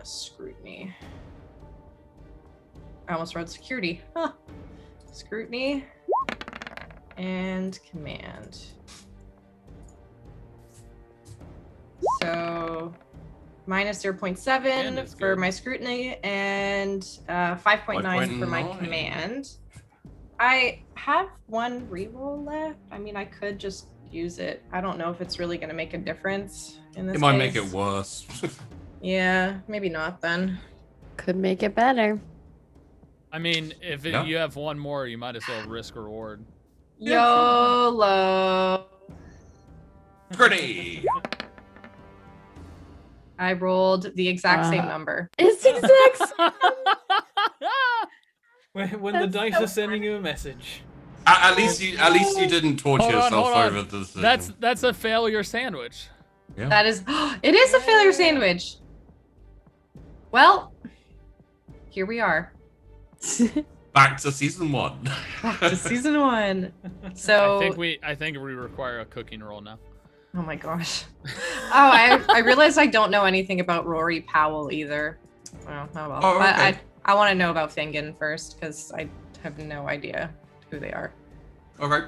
Scrutiny. I almost wrote security. Huh. Scrutiny and command. So minus And 0.7 it's for good. my scrutiny and 5.9 for my 5.9. command. I have one reroll left. I mean, I could just use it. I don't know if it's really going to make a difference in this It might make case. it worse. Yeah, maybe not then. Could make it better. I mean, if Yeah. you have one more, you might as well risk reward. YOLO. Pretty. I rolled the exact same Wow. number. It's exact. When the That's dice so are sending you a message. At least you didn't torture Hold on, yourself hold on. over the decision. That's a failure sandwich. Yeah. That is, it is a failure sandwich. Well, here we are. Back to season 1. Back to season 1. So, I think we require a cooking roll now. oh my gosh. I realized I don't know anything about Rory Powell either. Well, oh well. Oh, But okay. I want to know about Fingen first because I have no idea who they are. Okay.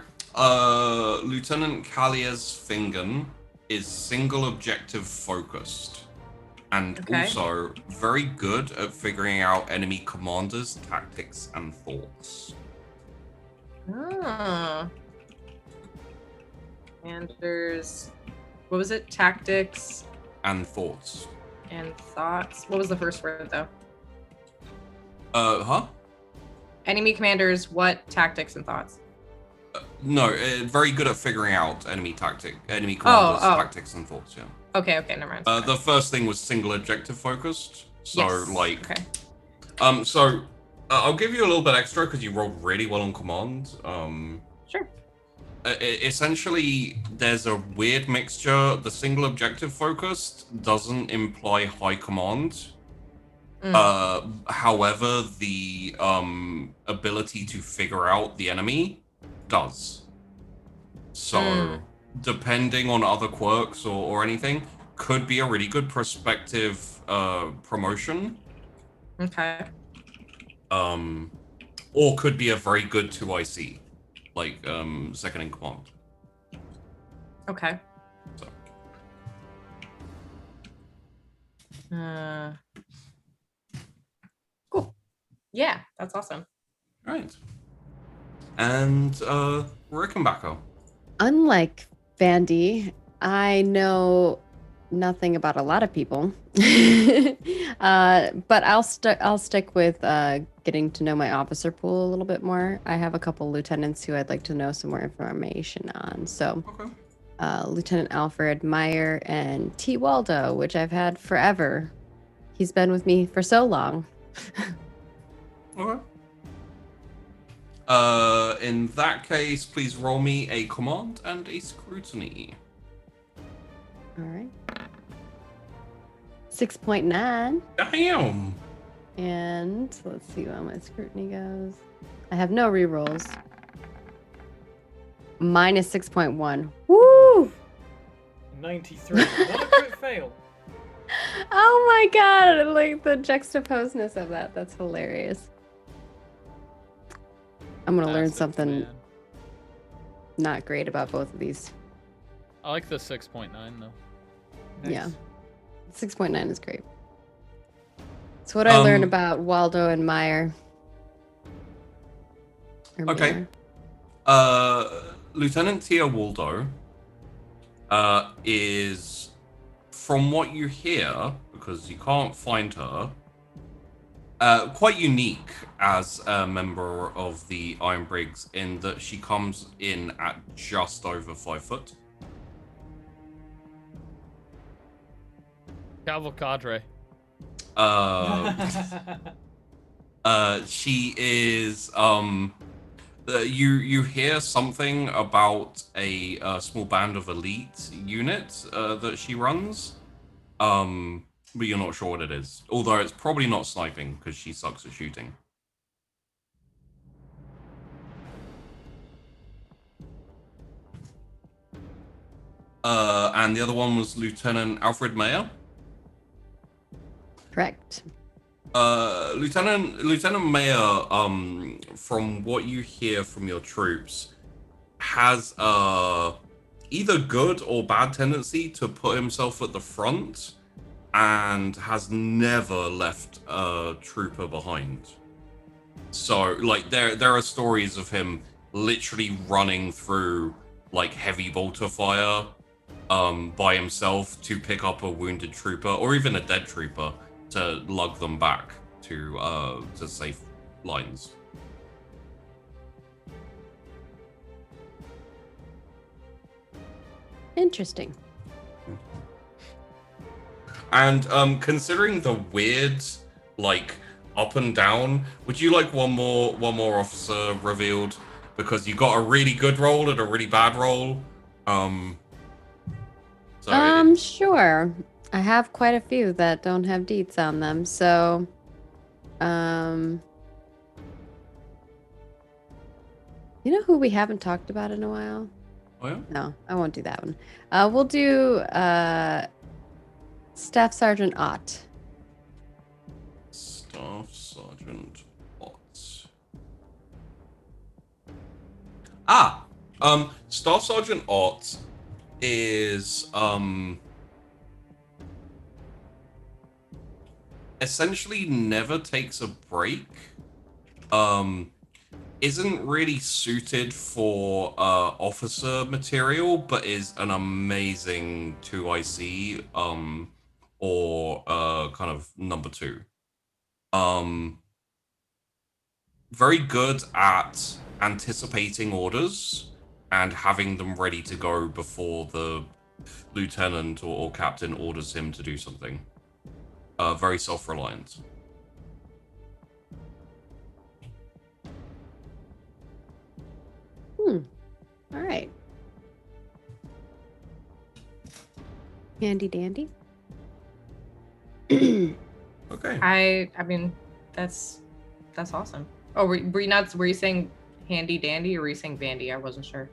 Lieutenant Kalia's Fingen is single objective focused. And Okay. also very good at figuring out enemy commanders, tactics, and thoughts. Ah. Commanders. What was it? Tactics And thoughts. and thoughts. What was the first word though? Huh? Enemy commanders. What tactics and thoughts? No, very good at figuring out enemy commanders, oh. tactics, and thoughts, yeah. Okay, never mind. Okay. The first thing was single objective focused. So, Yes, like... Okay. I'll give you a little bit extra because you rolled really well on command. Sure. Essentially, there's a weird mixture. The single objective focused doesn't imply high command. However, the ability to figure out the enemy does. So, depending on other quirks or anything, could be a really good prospective promotion. Okay. Or could be a very good 2IC, like second in command. Okay. So. Cool. Yeah, that's awesome. Right. And Rickenbacker. Unlike Vandy, I know nothing about a lot of people, but I'll stick with getting to know my officer pool a little bit more. I have a couple lieutenants who I'd like to know some more information on. So, Okay. Lieutenant Alfred Meyer and T. Waldo, which I've had forever. He's been with me for so long. Okay. In that case, please roll me a command and a scrutiny. All right. 6.9. Damn. And let's see how my scrutiny goes. I have no rerolls. Minus 6.1. Woo! 93. What a crit fail. Oh my god! Like the juxtaposeness of that. That's hilarious. I'm gonna learn Massive, something man. not great about both of these. I like the 6.9 though. Yeah. 6.9 is great. So what I learned about Waldo and Meyer. Or Okay. Meyer. Lieutenant Tia Waldo is, from what you hear, because you can't find her, quite unique as a member of the Iron Briggs in that she comes in at just over 5 foot. Cavalcadre. She is you hear something about a small band of elite units that she runs, but you're not sure what it is, although it's probably not sniping because she sucks at shooting. And the other one was Lieutenant Alfred Mayer. Correct. Lieutenant Mayer, from what you hear from your troops, has either good or bad tendency to put himself at the front and has never left a trooper behind. So, like, there are stories of him literally running through, like, heavy bolter fire by himself to pick up a wounded trooper or even a dead trooper to lug them back to safe lines. Interesting. And considering the weird, like, up and down, would you like one more officer revealed? Because you got a really good roll and a really bad roll. Sure. I have quite a few that don't have deets on them, so you know who we haven't talked about in a while? Oh yeah? No, I won't do that one. We'll do Staff Sergeant Ott. Staff Sergeant Ott. Ah, Staff Sergeant Ott is essentially never takes a break. Isn't really suited for officer material, but is an amazing 2IC or kind of number 2. Very good at anticipating orders and having them ready to go before the lieutenant or captain orders him to do something. Very self-reliant. All right. Handy dandy. Okay. I mean, that's awesome. Oh, were you saying handy dandy or were you saying bandy? I wasn't sure.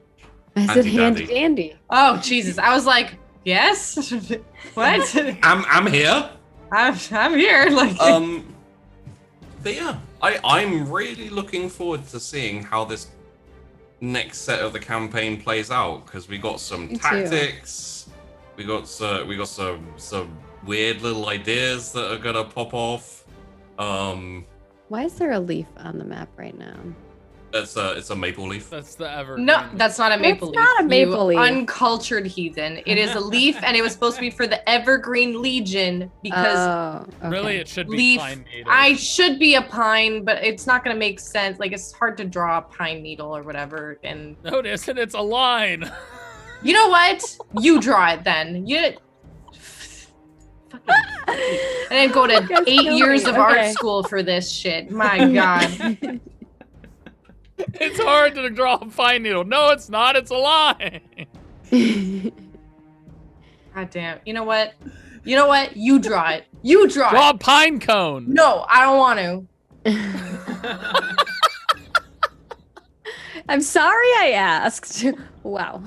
I said handy dandy. Oh Jesus! I was like, yes. What? I'm here. I'm here. Like. But yeah, I'm really looking forward to seeing how this next set of the campaign plays out, because we got some Me too. tactics, we got some weird little ideas that are gonna pop off. Why is there a leaf on the map right now? It's a maple leaf. That's the evergreen. No, that's not a maple leaf. not a maple you leaf. Uncultured heathen. It is a leaf, and it was supposed to be for the Evergreen Legion because Oh, okay. Really, it should be leaf. pine needle. I should be a pine, but it's not gonna make sense. Like it's hard to draw a pine needle or whatever. And No, it isn't. It's a line. you know what? You draw it then. You. And then go to Guys, 8 kill years me. of art Okay. school for this shit. My God. It's hard to draw a pine needle. No, it's not. It's a line. God damn. You know what? You know what? You draw it. You draw Draw it. a pine cone. No, I don't want to. I'm sorry I asked. Wow.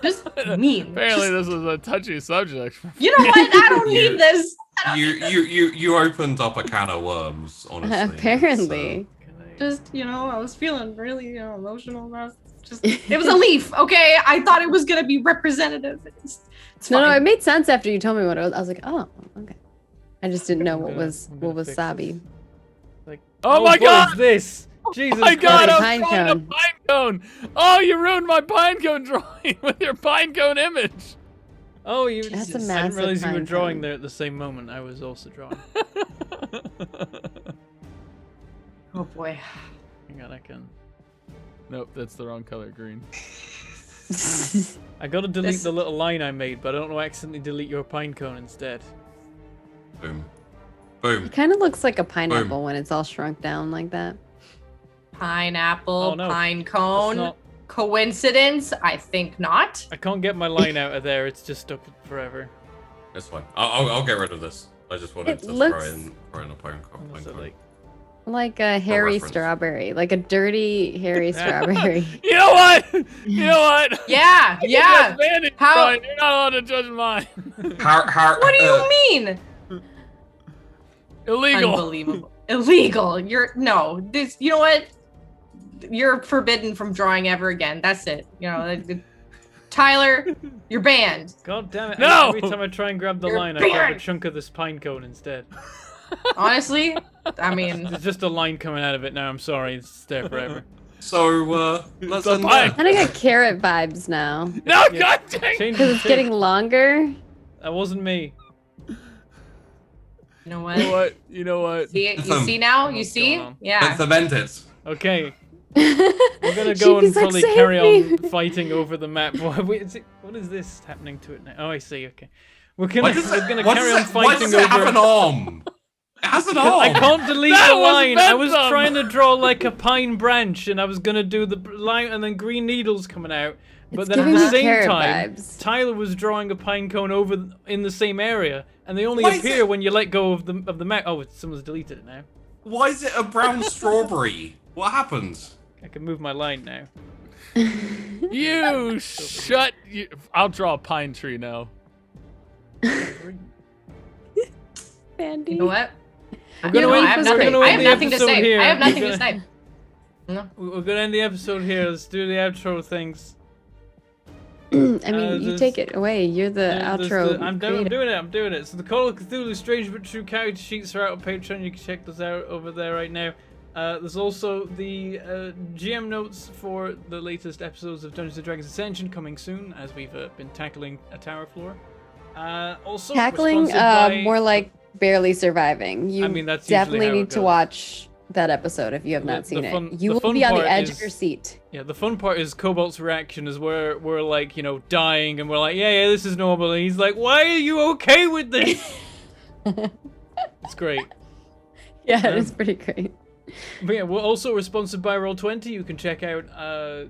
Just mean. Apparently, Just- this is a touchy subject. you know what? I don't You- need this. You opened up a can of worms, honestly. Apparently. Just, I was feeling really, emotional. It was a leaf, okay? I thought it was going to be representative. It's No, fine. it made sense after you told me what it was. I was like, oh, okay. I just didn't know I'm what gonna- was I'm gonna what was fix Sabi. this. Like, Oh my what God! is this? Jesus Oh my God! Christ. I'm Pine drawing a cone. pine cone. Oh, you ruined my pine cone drawing with your pine cone image. Oh, you. That's a I didn't massive realize you were pine drawing cone. there at the same moment. I was also drawing. Oh, boy. Hang on, I can. Nope, that's the wrong color. Green. I gotta delete This- the little line I made, but I don't know. Accidentally delete your pine cone instead. Boom. Boom. It kind of looks like a pineapple when it's all shrunk down like that. Pineapple, Oh, no. pine That's cone. not- Coincidence? I think not. I can't get my line out of there. It's just stuck forever. That's fine. I'll get rid of this. I just wanted It to looks- throw in a pine Unless cone. I, like, Like a hairy reference. strawberry. Like a dirty, hairy strawberry. You know what? You know what? Yeah, yeah. That's Vandy's How- drawing. You're not allowed to judge mine. What do you mean? Illegal. Unbelievable. Illegal. This. You know what? You're forbidden from drawing ever again. That's it. Tyler, you're banned. God damn it! No! Every time I try and grab the You're line, I grab a banned! chunk of this pine cone instead. Honestly, I mean, There's just a line coming out of it now. I'm sorry. It's there forever. So let's The end pine. there. I got carrot vibes now. No, Yeah. God dang. Change Because the it's shape. getting longer. That wasn't me. you know You know what? what? You know what? See, you see now? You What's see? going on? Yeah. Cement it. Okay, we're gonna go and She's like, probably "Save carry me." on fighting over the map. What is this happening to it now? Oh, I see. Okay, we're Why gonna does we're it, gonna why carry does on it, why fighting does it have an over. arm? It has an arm. I can't delete That the was line. I was Bentham. trying to draw like a pine branch, and I was gonna do the line, and then green needles coming out. But It's then at giving the me same carrot time, vibes. Tyler was drawing a pine cone over in the same area, and they only Why is appear it- when you let go of the map. Oh, someone's deleted it now. Why is it a brown strawberry? What happened? I can move my line now. You shut. I'll draw a pine tree now. Bandy. You know what? We're gonna Yeah, end- I have we're nothing- gonna I end have the nothing to episode say. here. I have nothing We're to gonna- say. No. We're gonna end the episode here. Let's do the outro things. I mean, you there's- take it away. You're the There's outro. I'm creator. doing it. So the Call of Cthulhu Strange but True character sheets are out on Patreon. You can check those out over there right now. There's also the GM notes for the latest episodes of Dungeons & Dragons Ascension coming soon, as we've been tackling a tower floor. Also Tackling, sponsored by- more like barely surviving. You I mean, that's usually definitely how it need to goes. watch that episode if you have The- not seen the fun- it. You the will fun be on the part edge is- of your seat. Yeah, the fun part is Cobalt's reaction is where we're like, you know, dying, and we're like, yeah, this is normal, and he's like, why are you okay with this? It's great. Yeah, it is pretty great. But yeah, we're sponsored by Roll20. You can check out a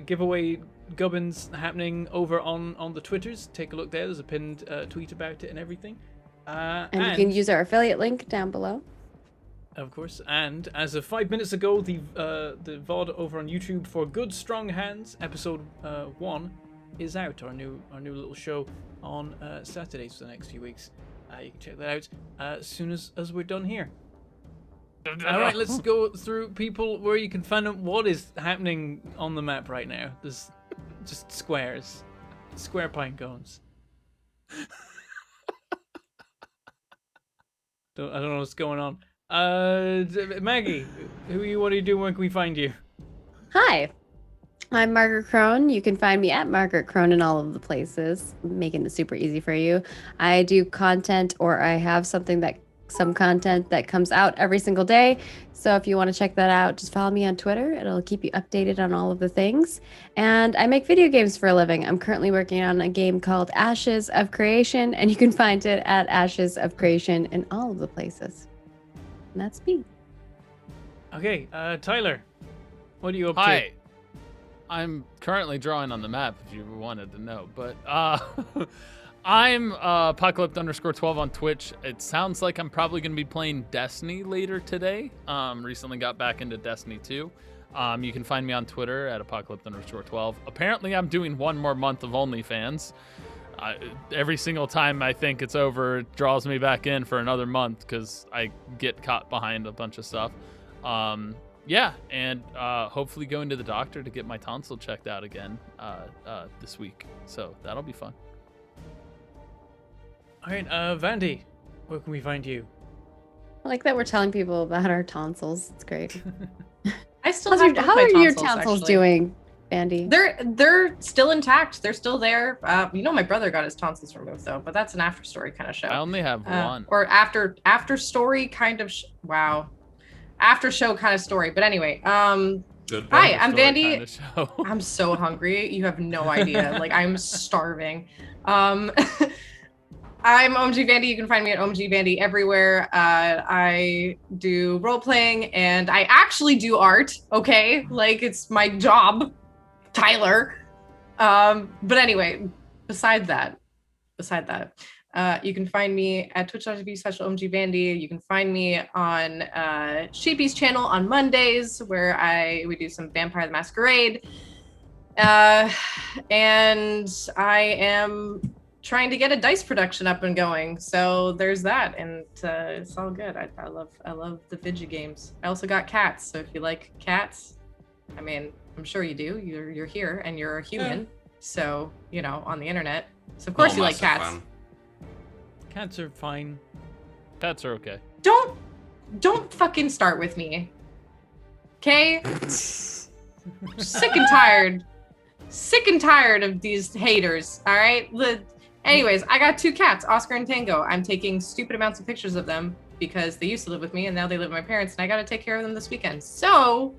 giveaway gubbins happening over on the Twitters. Take a look there. There's a pinned tweet about it and everything. And you can use our affiliate link down below. Of course. And as of 5 minutes ago, the VOD over on YouTube for Good Strong Hands, episode 1, is out. Our new little show on Saturdays for the next few weeks. You can check that out as soon as we're done here. All right, let's go through people where you can find out what is happening on the map right now. There's just squares, square pine cones. I don't know what's going on. Maggie, who are you? What are you doing? Where can we find you? Hi, I'm Margaret Crone. You can find me at Margaret Crone in all of the places, making it super easy for you. I do content, or I have some content that comes out every single day. So if you want to check that out, just follow me on Twitter. It'll keep you updated on all of the things. And I make video games for a living. I'm currently working on a game called Ashes of Creation, and you can find it at Ashes of Creation in all of the places. And that's me. Okay, Tyler, what are you up Hi. I'm currently drawing on the map if you wanted to know, but I'm Apocalypse_12 on Twitch. It sounds like I'm probably going to be playing Destiny later today. Recently got back into Destiny 2. You can find me on Twitter at Apocalypse_12. Apparently, I'm doing one more month of OnlyFans. Every single time I think it's over, it draws me back in for another month because I get caught behind a bunch of stuff. Yeah, and hopefully going to the doctor to get my tonsil checked out again this week. So that'll be fun. All right, Vandy, where can we find you? I like that we're telling people about our tonsils. It's great. I still How have both are my your tonsils, tonsils actually. doing, Bandy? They're still intact. They're still there. You know, my brother got his tonsils removed though, but that's an after story kind of show. I only have one. Or after story kind of. Wow, after show kind of story. But anyway, Good. Hi, After I'm story Vandy. kinda show. I'm so hungry. You have no idea. Like I'm starving. I'm OMG Vandy. You can find me at OMG Vandy everywhere. I do role playing and I actually do art. Okay, like it's my job, Tyler. But anyway, beside that, you can find me at twitch.tv/OMG Vandy. You can find me on Sheepy's channel on Mondays where we do some Vampire the Masquerade. And I am trying to get a dice production up and going, so there's that, and it's all good. I love the video games. I also got cats, so if you like cats, I mean, I'm sure you do. You're here and you're a human, so you know, on the internet. So of course Not a you like massive cats. fan. Cats are fine. Pets are okay. Don't fucking start with me, okay? Sick and tired of these haters. All right. Anyways, I got 2 cats, Oscar and Tango. I'm taking stupid amounts of pictures of them because they used to live with me and now they live with my parents, and I got to take care of them this weekend. So,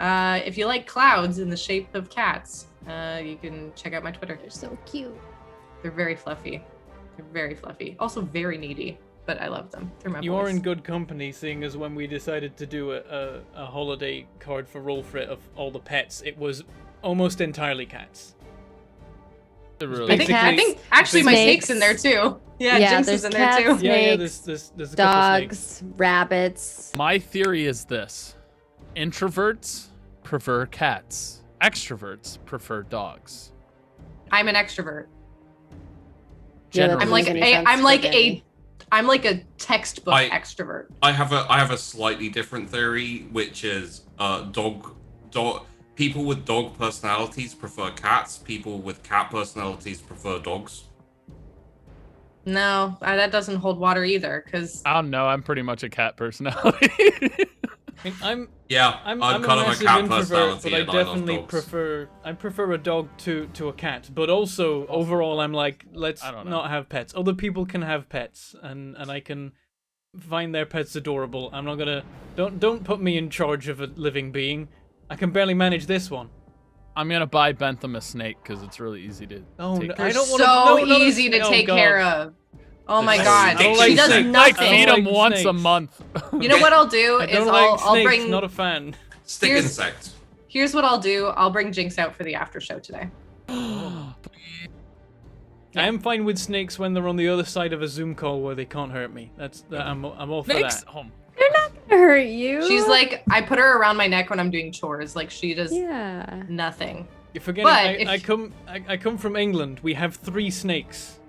if you like clouds in the shape of cats, you can check out my Twitter. They're so cute. They're very fluffy. Also very needy, but I love them. They're my You boys. are in good company, seeing as when we decided to do a holiday card for Roll For It of all the pets, it was almost entirely cats. They're It's really I think, Cats, I think actually my snakes. snake's in there too. Yeah, Yeah, Jinx there's is in there cats. too. Yeah, Snakes, there's a couple snakes. Dogs, rabbits. My theory is this: introverts prefer cats, extroverts prefer dogs. I'm an extrovert. Yeah, that Generally I'm like doesn't a, make sense I'm for like Bandy. I'm like a textbook I- extrovert. I have a slightly different theory, which is dog people with dog personalities prefer cats. People with cat personalities prefer dogs. No, that doesn't hold water either. Because I don't know. I'm pretty much a cat personality. I mean, Yeah, I'm kind a of a massive cat introvert, personality, but I and I love definitely dogs. prefer a dog to a cat. But also overall, I'm like, let's I don't know. not have pets. Other people can have pets, and I can find their pets adorable. I'm not gonna don't put me in charge of a living being. I can barely manage this one. I'm gonna buy Bentham a snake because it's really easy to Oh, take no, care I of. don't so wanna- no, not a easy to snake. Oh, take God. care of. Oh my Snakes. god, I don't she like does snakes. Like nothing. feed I them don't like once a snakes. month. You know what I'll do I is don't like I'll snakes. bring. Not a fan. Stick Here's- insect. Here's what I'll do. I'll bring Jinx out for the after show today. I am fine with snakes when they're on the other side of a Zoom call where they can't hurt me. I'm all for Snakes. that. Oh, They're not gonna hurt you. She's like, I put her around my neck when I'm doing chores. Like she does yeah. nothing. You're forgetting. But I come from England. We have 3 snakes.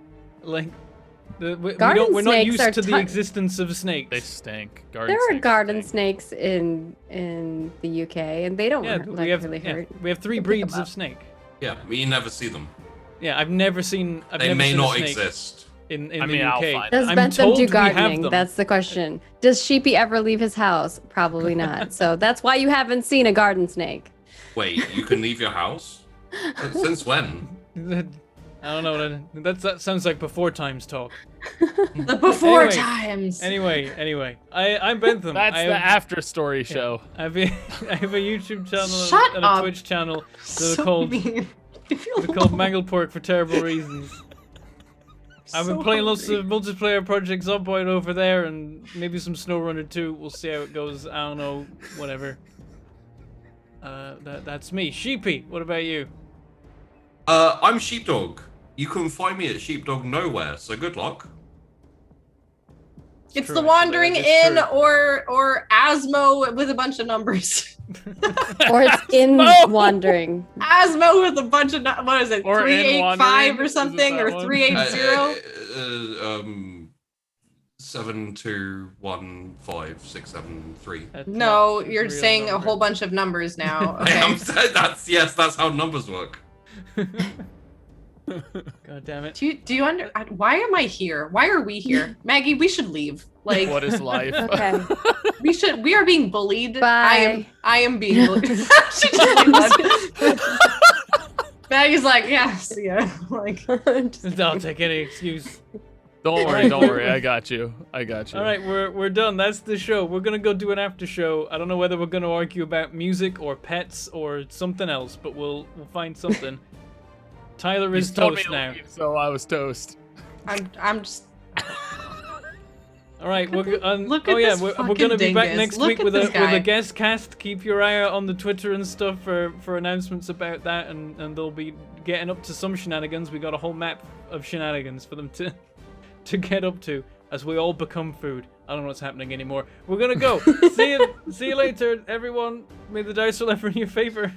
Like, we're Garden not snakes used are to the ton- existence of snakes. they stink. Garden There are snakes garden stink. snakes in the UK, and they don't Yeah, like, really hurt. we have 3 You pick 'em breeds up. of snake. Yeah, you never see them. Yeah, I've never seen. I've They never may seen a not snake exist. in I the mean, I'll UK. find Does I'm Bentham told do we have gardening? them. That's the question. Does Sheepy ever leave his house? Probably not. So that's why you haven't seen a garden snake. Wait, you can leave your house? Since when? I don't know. That sounds like before times talk. The before Anyway, times. Anyway, I'm Bentham. That's I the have, after story show. I have a YouTube channel Shut and a up. Twitch channel. They're So called mean. Leave me they're alone. called Mangle Pork for terrible reasons. I've been So playing lots hungry. of multiplayer projects up right over there, and maybe some SnowRunner too. We'll see how it goes. I don't know. Whatever. That's me. Sheepy, what about you? I'm Sheepdog. You can find me at Sheepdog Nowhere, so good luck. It's true, the actually, wandering that is in true. or Asmo with a bunch of numbers. Or it's in No! wandering. Asmo with a bunch of what is it? Or in 385 wandering, or is it something that or one? 380. 7215673. That's No, not a you're real saying a number. whole bunch of numbers now. I Okay. am that's how numbers work. God damn it. Do you under? Why am I here? Why are we here, Maggie? We should leave. Like What is life? Okay. we are being bullied. Bye. I am being bullied. She just left. Maggie's like, yeah, see ya. Like, I'll take any excuse. Don't worry, don't worry. I got you. I got you. All right, we're done. That's the show. We're gonna go do an after show. I don't know whether we're gonna argue about music or pets or something else, but we'll find something. Tyler You is told me toast to now. leave, so I was toast. I'm just. All right, Look we're at- go- look oh at yeah, this we're fucking gonna be back dingus. next Look week at with this a guy. guest cast. Keep your eye out on the Twitter and stuff for announcements about that, and they'll be getting up to some shenanigans. We got a whole map of shenanigans for them to get up to as we all become food. I don't know what's happening anymore. We're gonna go. See you later, everyone. May the dice roll ever in your favor.